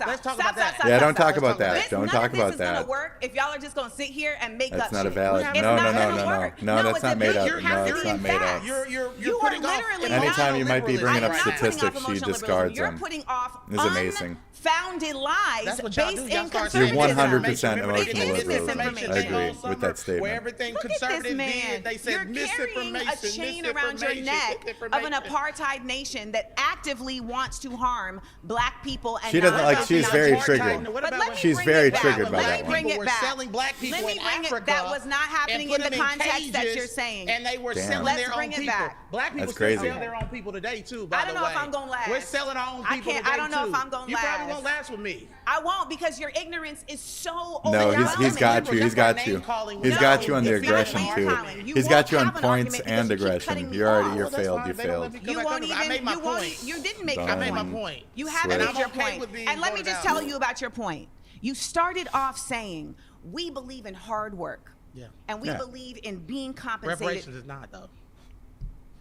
[SPEAKER 17] Let's talk about that.
[SPEAKER 1] Yeah, don't talk about that. Don't talk
[SPEAKER 13] None
[SPEAKER 1] about
[SPEAKER 13] of this is
[SPEAKER 1] that.
[SPEAKER 13] gonna work if y'all are just gonna sit here and make
[SPEAKER 1] That's
[SPEAKER 13] up
[SPEAKER 1] not a
[SPEAKER 13] shit.
[SPEAKER 1] valid.
[SPEAKER 13] It's
[SPEAKER 1] No,
[SPEAKER 13] not
[SPEAKER 1] no, no,
[SPEAKER 13] gonna
[SPEAKER 1] no, no.
[SPEAKER 13] work.
[SPEAKER 1] No, that's
[SPEAKER 13] it's
[SPEAKER 1] not made up.
[SPEAKER 13] it has
[SPEAKER 1] No,
[SPEAKER 13] to
[SPEAKER 1] it's
[SPEAKER 13] be
[SPEAKER 1] not made up.
[SPEAKER 13] facts.
[SPEAKER 17] You're
[SPEAKER 13] You are
[SPEAKER 17] putting off
[SPEAKER 13] literally
[SPEAKER 1] Anytime you might be bringing up
[SPEAKER 13] I'm not putting off
[SPEAKER 1] statistics, she
[SPEAKER 13] emotional
[SPEAKER 1] discards
[SPEAKER 13] liberalism.
[SPEAKER 1] them.
[SPEAKER 13] You're putting off
[SPEAKER 1] It's amazing.
[SPEAKER 13] unfounded lies
[SPEAKER 17] That's what y'all
[SPEAKER 13] based
[SPEAKER 17] do.
[SPEAKER 13] in
[SPEAKER 17] Y'all start
[SPEAKER 1] You're
[SPEAKER 13] conservatism.
[SPEAKER 1] 100%
[SPEAKER 13] It
[SPEAKER 1] emotional
[SPEAKER 13] is
[SPEAKER 1] liberalism.
[SPEAKER 13] misinformation.
[SPEAKER 1] I agree with that
[SPEAKER 17] Where
[SPEAKER 1] statement.
[SPEAKER 17] everything
[SPEAKER 13] Look at this
[SPEAKER 17] conservative
[SPEAKER 13] man.
[SPEAKER 17] did, they said
[SPEAKER 13] You're carrying a chain around your neck of an apartheid nation that actively wants to harm black people and
[SPEAKER 1] She doesn't
[SPEAKER 13] not
[SPEAKER 1] like.
[SPEAKER 13] us.
[SPEAKER 1] She's very triggered.
[SPEAKER 13] But let me
[SPEAKER 1] She's
[SPEAKER 13] bring
[SPEAKER 1] very
[SPEAKER 13] it back.
[SPEAKER 1] triggered by
[SPEAKER 13] Let
[SPEAKER 1] that
[SPEAKER 13] me
[SPEAKER 1] one.
[SPEAKER 13] bring it
[SPEAKER 17] Were
[SPEAKER 13] back.
[SPEAKER 17] selling black people
[SPEAKER 13] Let me
[SPEAKER 17] in
[SPEAKER 13] bring
[SPEAKER 17] Africa
[SPEAKER 13] it. That was not happening
[SPEAKER 17] and
[SPEAKER 13] in
[SPEAKER 17] put
[SPEAKER 13] the
[SPEAKER 17] them
[SPEAKER 13] context that
[SPEAKER 17] cages,
[SPEAKER 13] you're saying.
[SPEAKER 17] And they were selling
[SPEAKER 13] Let's
[SPEAKER 17] their own
[SPEAKER 13] bring it
[SPEAKER 17] people.
[SPEAKER 13] back.
[SPEAKER 17] Black people
[SPEAKER 1] That's
[SPEAKER 17] still
[SPEAKER 1] crazy.
[SPEAKER 17] sell their own people today too.
[SPEAKER 13] I don't know if I'm gonna last.
[SPEAKER 17] We're selling our own people today
[SPEAKER 13] I don't know
[SPEAKER 17] too.
[SPEAKER 13] if I'm gonna
[SPEAKER 17] You
[SPEAKER 13] last.
[SPEAKER 17] probably won't last with me.
[SPEAKER 13] I won't because your ignorance is so
[SPEAKER 1] No,
[SPEAKER 13] overwhelming.
[SPEAKER 1] he's got you. He's got you. He's got you on the
[SPEAKER 13] it's not
[SPEAKER 1] aggression
[SPEAKER 13] name
[SPEAKER 1] too.
[SPEAKER 13] calling. You
[SPEAKER 1] He's got you
[SPEAKER 13] won't
[SPEAKER 1] on
[SPEAKER 13] have an
[SPEAKER 1] points
[SPEAKER 13] argument
[SPEAKER 1] and
[SPEAKER 13] because you keep
[SPEAKER 1] aggression.
[SPEAKER 13] cutting
[SPEAKER 1] You're
[SPEAKER 13] me
[SPEAKER 1] already.
[SPEAKER 13] off.
[SPEAKER 1] You
[SPEAKER 17] Well, that's
[SPEAKER 1] failed.
[SPEAKER 17] fine.
[SPEAKER 1] You
[SPEAKER 17] They don't let
[SPEAKER 1] failed.
[SPEAKER 17] me come
[SPEAKER 13] You
[SPEAKER 17] back
[SPEAKER 13] won't
[SPEAKER 17] up.
[SPEAKER 13] even.
[SPEAKER 17] I made my
[SPEAKER 13] You won't.
[SPEAKER 17] point.
[SPEAKER 13] You didn't make
[SPEAKER 1] Don't.
[SPEAKER 13] your
[SPEAKER 17] I made my
[SPEAKER 13] point.
[SPEAKER 17] point.
[SPEAKER 13] You haven't
[SPEAKER 1] Swear.
[SPEAKER 13] made your
[SPEAKER 17] And I'm okay
[SPEAKER 13] point.
[SPEAKER 17] with being
[SPEAKER 13] And let me
[SPEAKER 17] voted
[SPEAKER 13] just
[SPEAKER 17] out.
[SPEAKER 13] tell you about your point. You started off saying we believe in hard work.
[SPEAKER 17] Yeah.
[SPEAKER 13] And we
[SPEAKER 1] Yeah.
[SPEAKER 13] believe in being compensated.
[SPEAKER 17] Reparations is not though.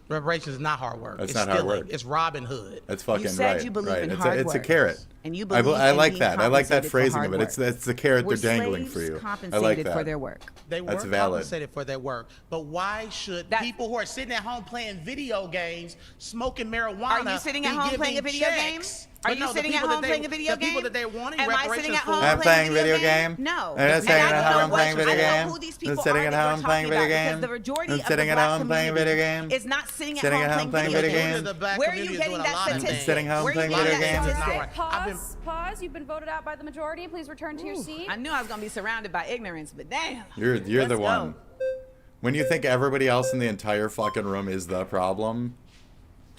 [SPEAKER 17] Reparations is not hard work.
[SPEAKER 1] That's
[SPEAKER 17] It's
[SPEAKER 1] not hard
[SPEAKER 17] stealing.
[SPEAKER 1] work.
[SPEAKER 17] It's Robin Hood.
[SPEAKER 1] That's fucking
[SPEAKER 13] You said
[SPEAKER 1] right.
[SPEAKER 13] you believe
[SPEAKER 1] right.
[SPEAKER 13] in
[SPEAKER 1] It's
[SPEAKER 13] hard
[SPEAKER 1] a, it's a
[SPEAKER 13] work.
[SPEAKER 1] carrot.
[SPEAKER 13] And you
[SPEAKER 1] I
[SPEAKER 13] believe
[SPEAKER 1] like
[SPEAKER 13] in
[SPEAKER 1] that.
[SPEAKER 13] being
[SPEAKER 1] I like that
[SPEAKER 13] compensated for
[SPEAKER 1] phrasing
[SPEAKER 13] hard
[SPEAKER 1] of it.
[SPEAKER 13] work.
[SPEAKER 1] It's the carrot
[SPEAKER 13] Were
[SPEAKER 1] they're dangling
[SPEAKER 13] slaves
[SPEAKER 1] for you. I
[SPEAKER 13] compensated
[SPEAKER 1] like that.
[SPEAKER 13] for their work?
[SPEAKER 17] They were
[SPEAKER 1] That's valid.
[SPEAKER 17] compensated for their work. But why should people who are sitting at home playing video games, smoking marijuana,
[SPEAKER 13] Are you sitting at
[SPEAKER 17] be
[SPEAKER 13] home playing a
[SPEAKER 17] giving
[SPEAKER 13] video
[SPEAKER 17] checks?
[SPEAKER 13] game? Are
[SPEAKER 17] But
[SPEAKER 13] you
[SPEAKER 17] no, the
[SPEAKER 13] sitting at
[SPEAKER 17] people that
[SPEAKER 13] home
[SPEAKER 17] they-
[SPEAKER 13] playing a video
[SPEAKER 17] The people
[SPEAKER 13] game?
[SPEAKER 17] that they wanted
[SPEAKER 13] Am I
[SPEAKER 17] reparations
[SPEAKER 13] sitting at
[SPEAKER 17] for.
[SPEAKER 13] home
[SPEAKER 1] I'm playing video game.
[SPEAKER 13] No.
[SPEAKER 1] And I'm sitting
[SPEAKER 13] And I
[SPEAKER 1] at
[SPEAKER 13] know
[SPEAKER 1] home
[SPEAKER 13] what-
[SPEAKER 1] playing video
[SPEAKER 13] I know
[SPEAKER 1] game.
[SPEAKER 13] who these
[SPEAKER 1] I'm
[SPEAKER 13] people
[SPEAKER 1] sitting
[SPEAKER 13] are
[SPEAKER 1] at
[SPEAKER 13] that we're
[SPEAKER 1] home playing
[SPEAKER 13] talking
[SPEAKER 1] video
[SPEAKER 13] about, because
[SPEAKER 1] game.
[SPEAKER 13] the majority
[SPEAKER 1] I'm
[SPEAKER 13] of
[SPEAKER 1] sitting
[SPEAKER 13] the
[SPEAKER 1] at
[SPEAKER 13] black
[SPEAKER 1] home playing video
[SPEAKER 13] community
[SPEAKER 1] game.
[SPEAKER 13] is not sitting at
[SPEAKER 1] Sitting
[SPEAKER 13] home
[SPEAKER 1] at home
[SPEAKER 13] playing
[SPEAKER 1] playing
[SPEAKER 13] video
[SPEAKER 1] video
[SPEAKER 13] games.
[SPEAKER 1] game.
[SPEAKER 17] The black
[SPEAKER 13] Where are you
[SPEAKER 17] community is
[SPEAKER 13] getting
[SPEAKER 17] doing a
[SPEAKER 13] that
[SPEAKER 17] lot of
[SPEAKER 13] statistic?
[SPEAKER 17] things.
[SPEAKER 1] Sitting home
[SPEAKER 13] Where are you
[SPEAKER 1] playing
[SPEAKER 13] getting
[SPEAKER 1] video
[SPEAKER 13] that
[SPEAKER 1] games.
[SPEAKER 13] statistic?
[SPEAKER 6] Pause. You've been voted out by the majority. Please return to your seat.
[SPEAKER 13] I knew I was gonna be surrounded by ignorance, but damn.
[SPEAKER 1] You're the
[SPEAKER 13] Let's
[SPEAKER 1] one. When you think everybody else in the entire fucking room is the problem,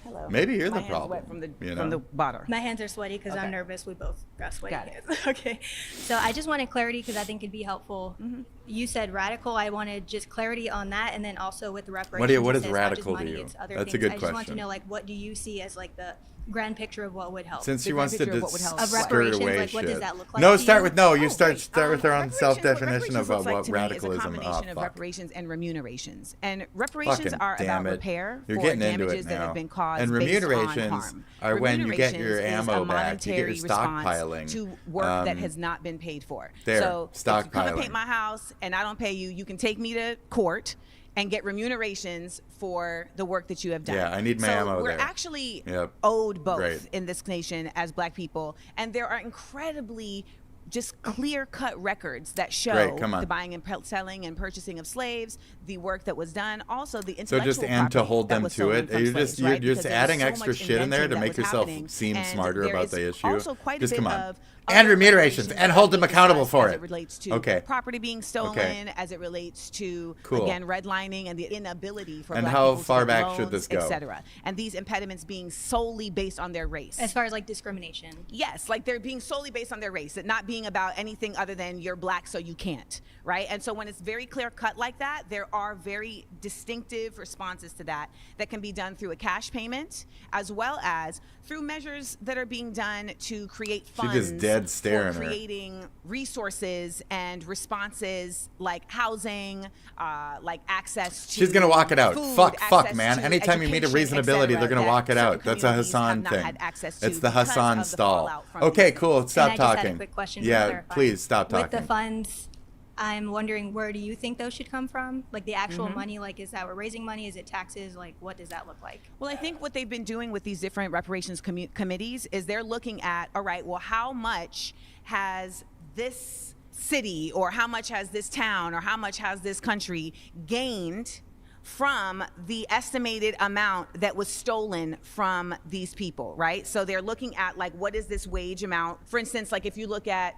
[SPEAKER 13] Hello.
[SPEAKER 1] maybe you're
[SPEAKER 13] My
[SPEAKER 1] the
[SPEAKER 13] hand's
[SPEAKER 1] problem.
[SPEAKER 13] wet from the
[SPEAKER 1] you
[SPEAKER 13] from
[SPEAKER 1] know?
[SPEAKER 13] the bottom.
[SPEAKER 9] My hands are sweaty because
[SPEAKER 13] Okay.
[SPEAKER 9] I'm nervous. We both got sweaty
[SPEAKER 13] Got it.
[SPEAKER 9] hands. Okay. So I just wanted clarity because I think it'd be helpful.
[SPEAKER 13] Mm-hmm.
[SPEAKER 9] You said radical. I wanted just clarity on that, and then also with the reparations.
[SPEAKER 1] What
[SPEAKER 9] it
[SPEAKER 1] is
[SPEAKER 9] says not just
[SPEAKER 1] radical to
[SPEAKER 9] money,
[SPEAKER 1] you?
[SPEAKER 9] it's other
[SPEAKER 1] That's a
[SPEAKER 9] things.
[SPEAKER 1] good
[SPEAKER 9] I just want to
[SPEAKER 1] question.
[SPEAKER 9] know, like, what do you see as like the grand picture of what would help.
[SPEAKER 1] Since she wants to
[SPEAKER 9] reparations,
[SPEAKER 1] away
[SPEAKER 9] like what does that look like?
[SPEAKER 1] No,
[SPEAKER 9] to
[SPEAKER 1] start
[SPEAKER 9] you?
[SPEAKER 1] with you start with her own self-definition of what radicalism.
[SPEAKER 13] Is a combination of reparations and remunerations. And reparations
[SPEAKER 1] Fucking
[SPEAKER 13] are
[SPEAKER 1] damn
[SPEAKER 13] about
[SPEAKER 1] it.
[SPEAKER 13] repair
[SPEAKER 1] You're
[SPEAKER 13] for
[SPEAKER 1] getting into
[SPEAKER 13] damages
[SPEAKER 1] it
[SPEAKER 13] that
[SPEAKER 1] now.
[SPEAKER 13] have been caused
[SPEAKER 1] And
[SPEAKER 13] based on
[SPEAKER 1] remunerations
[SPEAKER 13] harm.
[SPEAKER 1] are when you get your
[SPEAKER 13] Remunerations
[SPEAKER 1] ammo
[SPEAKER 13] is a
[SPEAKER 1] back, you get your
[SPEAKER 13] monetary response
[SPEAKER 1] stockpiling.
[SPEAKER 13] to work that has not been paid for.
[SPEAKER 1] There,
[SPEAKER 13] So if you come and
[SPEAKER 1] stockpiling.
[SPEAKER 13] paint my house and I don't pay you, you can take me to court and get remunerations for the work that you have done.
[SPEAKER 1] Yeah, I need my ammo
[SPEAKER 13] we're
[SPEAKER 1] there.
[SPEAKER 13] actually
[SPEAKER 1] Yep.
[SPEAKER 13] owed both
[SPEAKER 1] Great.
[SPEAKER 13] in this nation as Black people, and there are incredibly just clear-cut records that show
[SPEAKER 1] Great, come on.
[SPEAKER 13] the buying and selling and purchasing of slaves, the work that was done, also the
[SPEAKER 1] So
[SPEAKER 13] intellectual
[SPEAKER 1] just and to
[SPEAKER 13] property
[SPEAKER 1] hold
[SPEAKER 13] that
[SPEAKER 1] them
[SPEAKER 13] was
[SPEAKER 1] to
[SPEAKER 13] stolen
[SPEAKER 1] it.
[SPEAKER 13] from
[SPEAKER 1] You're
[SPEAKER 13] slaves,
[SPEAKER 1] just
[SPEAKER 13] right?
[SPEAKER 1] you're just
[SPEAKER 13] Because there was
[SPEAKER 1] adding
[SPEAKER 13] so
[SPEAKER 1] extra
[SPEAKER 13] much
[SPEAKER 1] shit in there to
[SPEAKER 13] inventing
[SPEAKER 1] make
[SPEAKER 13] that was
[SPEAKER 1] yourself
[SPEAKER 13] happening,
[SPEAKER 1] seem
[SPEAKER 13] and
[SPEAKER 1] smarter
[SPEAKER 13] there
[SPEAKER 1] about
[SPEAKER 13] is
[SPEAKER 1] the issue.
[SPEAKER 13] also quite a
[SPEAKER 1] Just
[SPEAKER 13] bit
[SPEAKER 1] come on.
[SPEAKER 13] of
[SPEAKER 1] And
[SPEAKER 13] other
[SPEAKER 1] remunerations
[SPEAKER 13] reparations
[SPEAKER 1] and
[SPEAKER 13] that
[SPEAKER 1] hold them
[SPEAKER 13] have been
[SPEAKER 1] accountable
[SPEAKER 13] discussed
[SPEAKER 1] for
[SPEAKER 13] as
[SPEAKER 1] it.
[SPEAKER 13] relates to
[SPEAKER 1] Okay.
[SPEAKER 13] property being stolen,
[SPEAKER 1] Okay.
[SPEAKER 13] as it relates to
[SPEAKER 1] Cool.
[SPEAKER 13] again redlining and the inability for
[SPEAKER 1] And
[SPEAKER 13] Black
[SPEAKER 1] how
[SPEAKER 13] people to
[SPEAKER 1] far
[SPEAKER 13] get
[SPEAKER 1] back
[SPEAKER 13] loans,
[SPEAKER 1] should this go?
[SPEAKER 13] etc. And these impediments being solely based on their race.
[SPEAKER 9] As far as like discrimination.
[SPEAKER 13] Yes, like they're being solely based on their race, it not being about anything other than you're Black so you can't, right? And so when it's very clear cut like that, there are very distinctive responses to that that can be done through a cash payment as well as through measures that are being done to create funds
[SPEAKER 1] just dead staring
[SPEAKER 13] for
[SPEAKER 1] her.
[SPEAKER 13] creating resources and responses like housing, like access to
[SPEAKER 1] She's gonna walk it out.
[SPEAKER 13] food,
[SPEAKER 1] Fuck,
[SPEAKER 13] access
[SPEAKER 1] man.
[SPEAKER 13] to
[SPEAKER 1] Anytime you meet a
[SPEAKER 13] education,
[SPEAKER 1] reasonability,
[SPEAKER 13] etc.,
[SPEAKER 1] they're gonna
[SPEAKER 13] that
[SPEAKER 1] walk it
[SPEAKER 13] certain
[SPEAKER 1] out. That's a
[SPEAKER 13] communities have
[SPEAKER 1] Hassan
[SPEAKER 13] not
[SPEAKER 1] thing.
[SPEAKER 13] had access to
[SPEAKER 1] It's the
[SPEAKER 13] because
[SPEAKER 1] Hassan
[SPEAKER 13] of the
[SPEAKER 1] stall.
[SPEAKER 13] fallout from
[SPEAKER 1] Okay,
[SPEAKER 13] these
[SPEAKER 1] cool. Stop
[SPEAKER 9] And I just had a
[SPEAKER 1] talking.
[SPEAKER 9] quick question to
[SPEAKER 1] Yeah,
[SPEAKER 9] clarify.
[SPEAKER 1] please stop
[SPEAKER 9] With
[SPEAKER 1] talking.
[SPEAKER 9] the funds, I'm wondering, where do you think those should come from? Like the actual
[SPEAKER 13] Mhm.
[SPEAKER 9] money, like is that we're raising money? Is it taxes? Like what does that look like?
[SPEAKER 13] Well, I think what they've been doing with these different reparations committees is they're looking at, all right, well, how much has this city or how much has this town or how much has this country gained from the estimated amount that was stolen from these people, right? So they're looking at like, what is this wage amount? For instance, like if you look at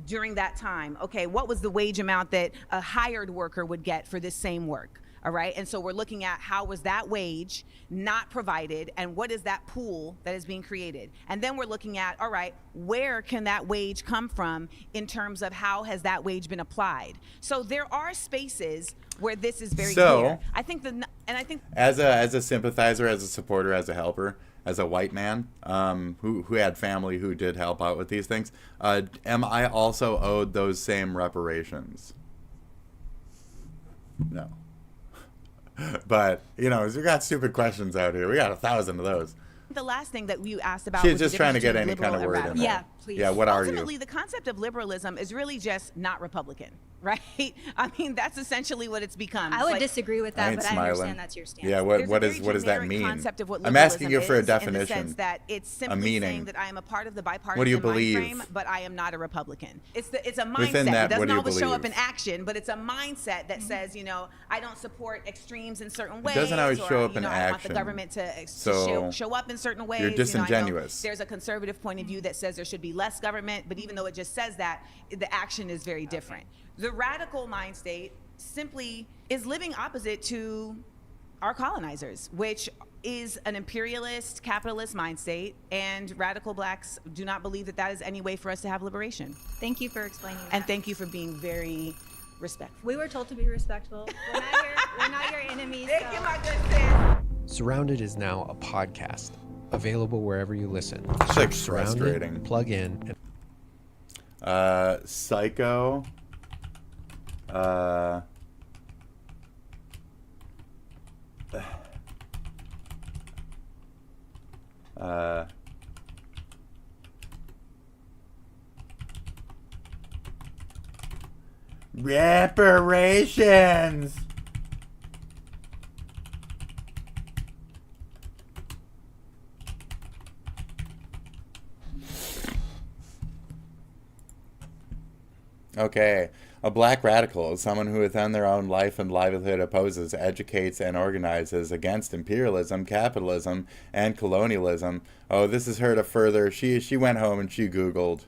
[SPEAKER 13] during that time, okay, what was the wage amount that a hired worker would get for this same work? All right, and so we're looking at how was that wage not provided and what is that pool that is being created? And then we're looking at, all right, where can that wage come from in terms of how has that wage been applied? So there are spaces where this is very clear. I think I think
[SPEAKER 1] as a sympathizer, as a supporter, as a helper, as a white man who had family who did help out with these things, am I also owed those same reparations? No. But, you know, we got stupid questions out here. We got 1,000 of those.
[SPEAKER 13] the last thing that you asked about
[SPEAKER 1] She's
[SPEAKER 13] was
[SPEAKER 1] just
[SPEAKER 13] the
[SPEAKER 1] trying to
[SPEAKER 13] difference
[SPEAKER 1] get any
[SPEAKER 13] between
[SPEAKER 1] kind of
[SPEAKER 13] liberal
[SPEAKER 1] word
[SPEAKER 13] and
[SPEAKER 1] in there.
[SPEAKER 13] radical.
[SPEAKER 9] Yeah, please.
[SPEAKER 1] Yeah, what are you?
[SPEAKER 13] Ultimately, the concept of liberalism is really just not Republican, right? I mean, that's essentially what it's become.
[SPEAKER 9] I would disagree with that, but I
[SPEAKER 1] smiling.
[SPEAKER 9] understand that's your stance.
[SPEAKER 1] Yeah, what does that mean?
[SPEAKER 13] Concept of what
[SPEAKER 1] I'm asking you
[SPEAKER 13] liberalism
[SPEAKER 1] for a
[SPEAKER 13] is,
[SPEAKER 1] definition.
[SPEAKER 13] in the sense that it's simply
[SPEAKER 1] a meaning.
[SPEAKER 13] saying that I am a part of the bipartisan
[SPEAKER 1] What do you
[SPEAKER 13] mind
[SPEAKER 1] believe?
[SPEAKER 13] frame, but I am not a Republican. It's a mindset.
[SPEAKER 1] Within that,
[SPEAKER 13] it doesn't
[SPEAKER 1] what do you
[SPEAKER 13] always show up
[SPEAKER 1] believe?
[SPEAKER 13] in action, but it's a mindset that says, you know, I don't support extremes in certain ways.
[SPEAKER 1] doesn't always
[SPEAKER 13] or,
[SPEAKER 1] show up
[SPEAKER 13] you
[SPEAKER 1] in
[SPEAKER 13] know, I want the
[SPEAKER 1] action.
[SPEAKER 13] government to
[SPEAKER 1] So,
[SPEAKER 13] show up in certain ways.
[SPEAKER 1] you're
[SPEAKER 13] You know, I know
[SPEAKER 1] disingenuous.
[SPEAKER 13] there's a conservative point of view that says there should be less government, but even though it just says that, the action is very different. The radical mind state simply is living opposite to our colonizers, which is an imperialist, capitalist mind state, and radical blacks do not believe that that is any way for us to have liberation.
[SPEAKER 9] Thank you for explaining
[SPEAKER 13] And
[SPEAKER 9] that.
[SPEAKER 13] thank you for being very respectful.
[SPEAKER 9] We were told to be respectful. We're not your enemies.
[SPEAKER 13] Thank you, my good sis.
[SPEAKER 2] Surrounded is now a podcast, available wherever you listen.
[SPEAKER 1] It's like
[SPEAKER 2] Search Surrounded,
[SPEAKER 1] frustrating.
[SPEAKER 2] plug in, and
[SPEAKER 1] Psycho. Reparations. Okay. A black radical is someone who within their own life and livelihood opposes, educates, and organizes against imperialism, capitalism, and colonialism. Oh, this is her to further. She went home and she Googled.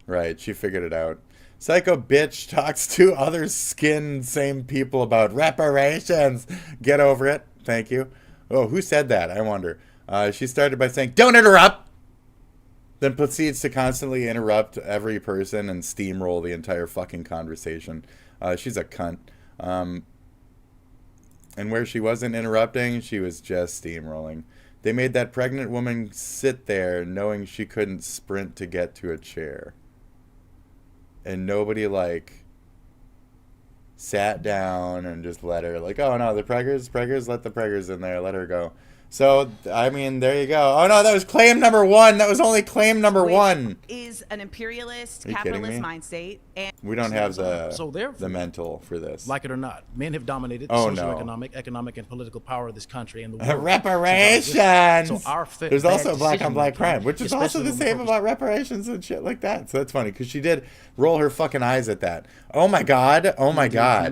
[SPEAKER 1] Right, she figured it out. Psycho bitch talks to other same people about reparations. Get over it. Thank you. Oh, who said that? I wonder. She started by saying, "Don't interrupt!" Then proceeds to constantly interrupt every person and steamroll the entire fucking conversation. She's a cunt. And where she wasn't interrupting, she was just steamrolling. They made that pregnant woman sit there knowing she couldn't sprint to get to a chair. And nobody, like, sat down and just let her, like, oh, no, the preggers, let the preggers in there. Let her go. So, I mean, there you go. Oh, no, that was claim number 1. That was only claim number 1.
[SPEAKER 13] Is an imperialist,
[SPEAKER 1] Are you kidding
[SPEAKER 13] capitalist
[SPEAKER 1] me?
[SPEAKER 13] mind state. And
[SPEAKER 1] We don't have the mental for this.
[SPEAKER 10] Like it or not, men have dominated the economic, and political power of this country and the world.
[SPEAKER 1] Reparations!
[SPEAKER 10] So our
[SPEAKER 1] There's also black on black crime, which is also the same about reparations and shit like that. So that's funny, because she did roll her fucking eyes at that. Oh my God. Oh my God.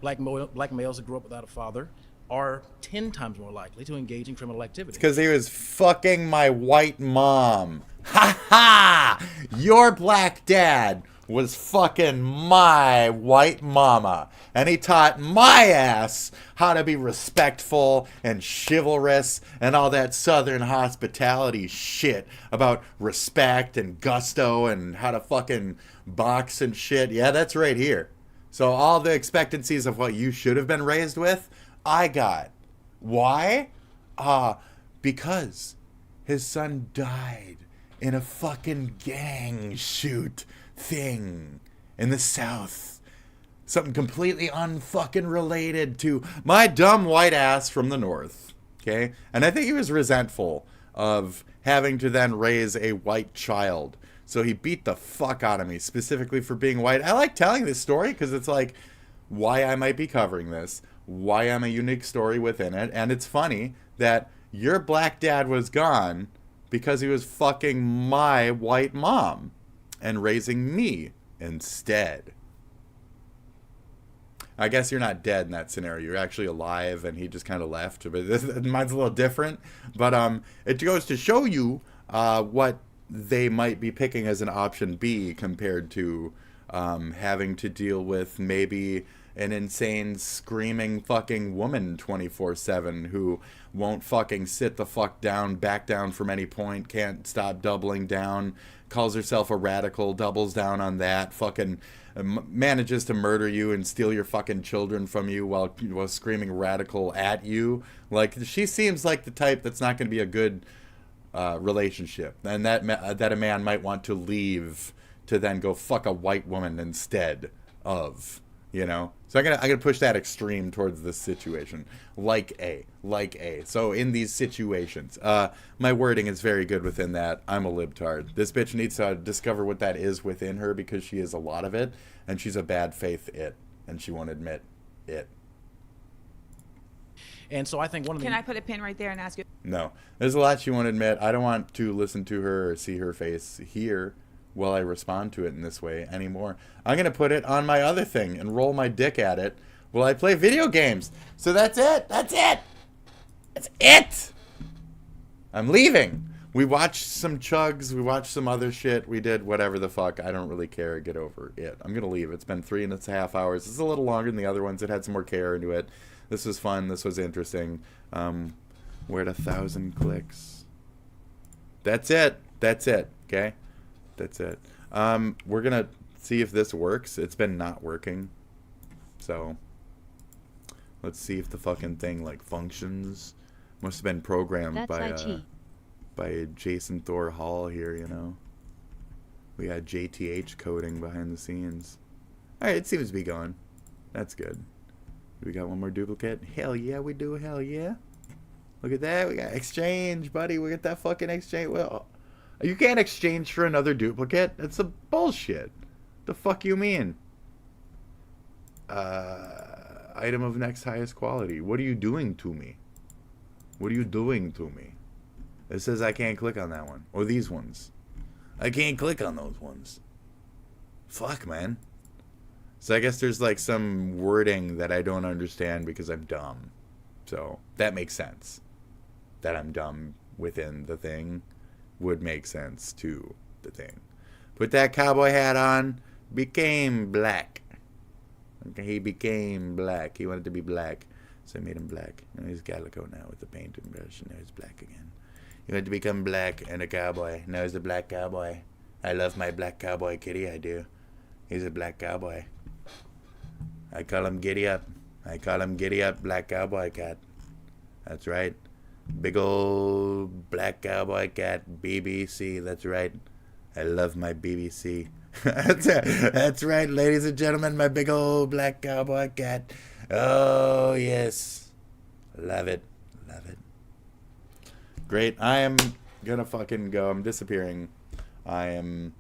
[SPEAKER 10] Black males that grew up without a father are 10 times more likely to engage in criminal activity.
[SPEAKER 1] Because he was fucking my white mom. Ha ha! Your black dad was fucking my white mama. And he taught my ass how to be respectful and chivalrous and all that southern hospitality shit about respect and gusto and how to fucking box and shit. Yeah, that's right here. So all the expectancies of what you should have been raised with, I got. Why? Because his son died in a fucking gang shoot thing in the South. Something completely unfucking related to my dumb white ass from the North. Okay? And I think he was resentful of having to then raise a white child. So he beat the fuck out of me, specifically for being white. I like telling this story because it's like why I might be covering this, why I'm a unique story within it. And it's funny that your black dad was gone because he was fucking my white mom and raising me instead. I guess you're not dead in that scenario. You're actually alive and he just kind of left. But mine's a little different. But it goes to show you what they might be picking as an option B compared to having to deal with maybe an insane screaming fucking woman 24/7 who won't fucking sit the fuck down, back down from any point, can't stop doubling down, calls herself a radical, doubles down on that, fucking manages to murder you and steal your fucking children from you while screaming radical at you. Like, she seems like the type that's not going to be a good relationship, and that a man might want to leave to then go fuck a white woman instead of, you know. So I'm gonna push that extreme towards this situation, like A. So in these situations, my wording is very good within that. I'm a libtard. This bitch needs to discover what that is within her, because she is a lot of it, and she's a bad faith it, and she won't admit it.
[SPEAKER 10] And so I think one of the...
[SPEAKER 13] Can I put a pin right there and ask you?
[SPEAKER 1] No. There's a lot she won't admit. I don't want to listen to her or see her face here while I respond to it in this way anymore. I'm going to put it on my other thing and roll my dick at it while I play video games. So that's it. That's it. That's it. I'm leaving. We watched some chugs. We watched some other shit. We did whatever the fuck. I don't really care. Get over it. I'm going to leave. It's been 3.5 hours. It's a little longer than the other ones. It had some more care into it. This was fun. This was interesting. We're at 1,000 clicks. That's it. That's it. Okay? That's it. We're going to see if this works. It's been not working. So, let's see if the fucking thing, like, functions. Must have been programmed by Jason Thor Hall here, you know. We got JTH coding behind the scenes. Alright, it seems to be going. That's good. We got one more duplicate. Hell yeah, we do. Hell yeah. Look at that. We got exchange, buddy. We got that fucking exchange. Well, you can't exchange for another duplicate. That's a bullshit. The fuck you mean? Item of next highest quality. What are you doing to me? What are you doing to me? It says I can't click on that one. Or these ones. I can't click on those ones. Fuck, man. So I guess there's like some wording that I don't understand because I'm dumb. So that makes sense. That I'm dumb within the thing would make sense to the thing. Put that cowboy hat on. Became black. Okay, he became black. He wanted to be black. So I made him black. And he's calico now with the painting brush. And now he's black again. He wanted to become black and a cowboy. Now he's a black cowboy. I love my black cowboy kitty. I do. He's a black cowboy. I call him Giddy Up. I call him Giddy Up Black Cowboy Cat. That's right. Big old black cowboy cat, BBC. That's right. I love my BBC. That's right, ladies and gentlemen, my big old black cowboy cat. Oh, yes. Love it. Love it. Great. I am gonna fucking go. I'm disappearing. I am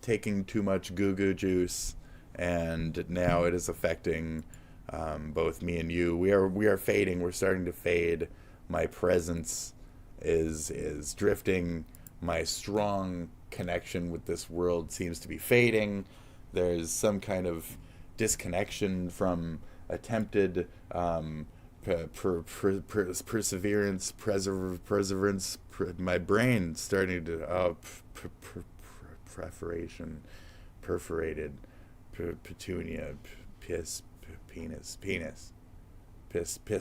[SPEAKER 1] taking too much goo-goo juice, and now it is affecting both me and you. We are fading. We're starting to fade. My presence is drifting. My strong connection with this world seems to be fading. There's some kind of disconnection from attempted perseverance. My brain starting to perforated petunia, piss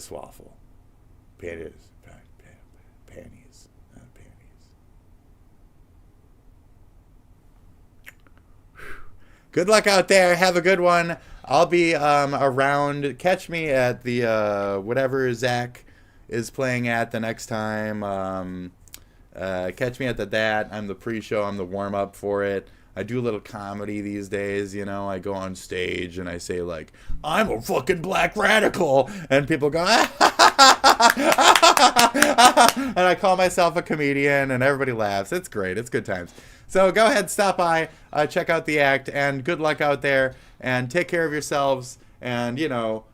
[SPEAKER 1] waffle, panties. Good luck out there. Have a good one. I'll be around. Catch me at the whatever Zach is playing at the next time. Catch me at that. I'm the pre-show. I'm the warm-up for it. I do a little comedy these days, you know. I go on stage and I say, like, I'm a fucking black radical. And people go, and I call myself a comedian and everybody laughs. It's great. It's good times. So go ahead, stop by, check out the act, and good luck out there, and take care of yourselves. And, you know,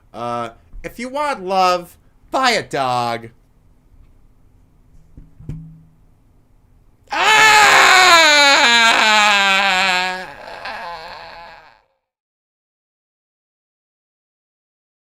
[SPEAKER 1] if you want love, buy a dog.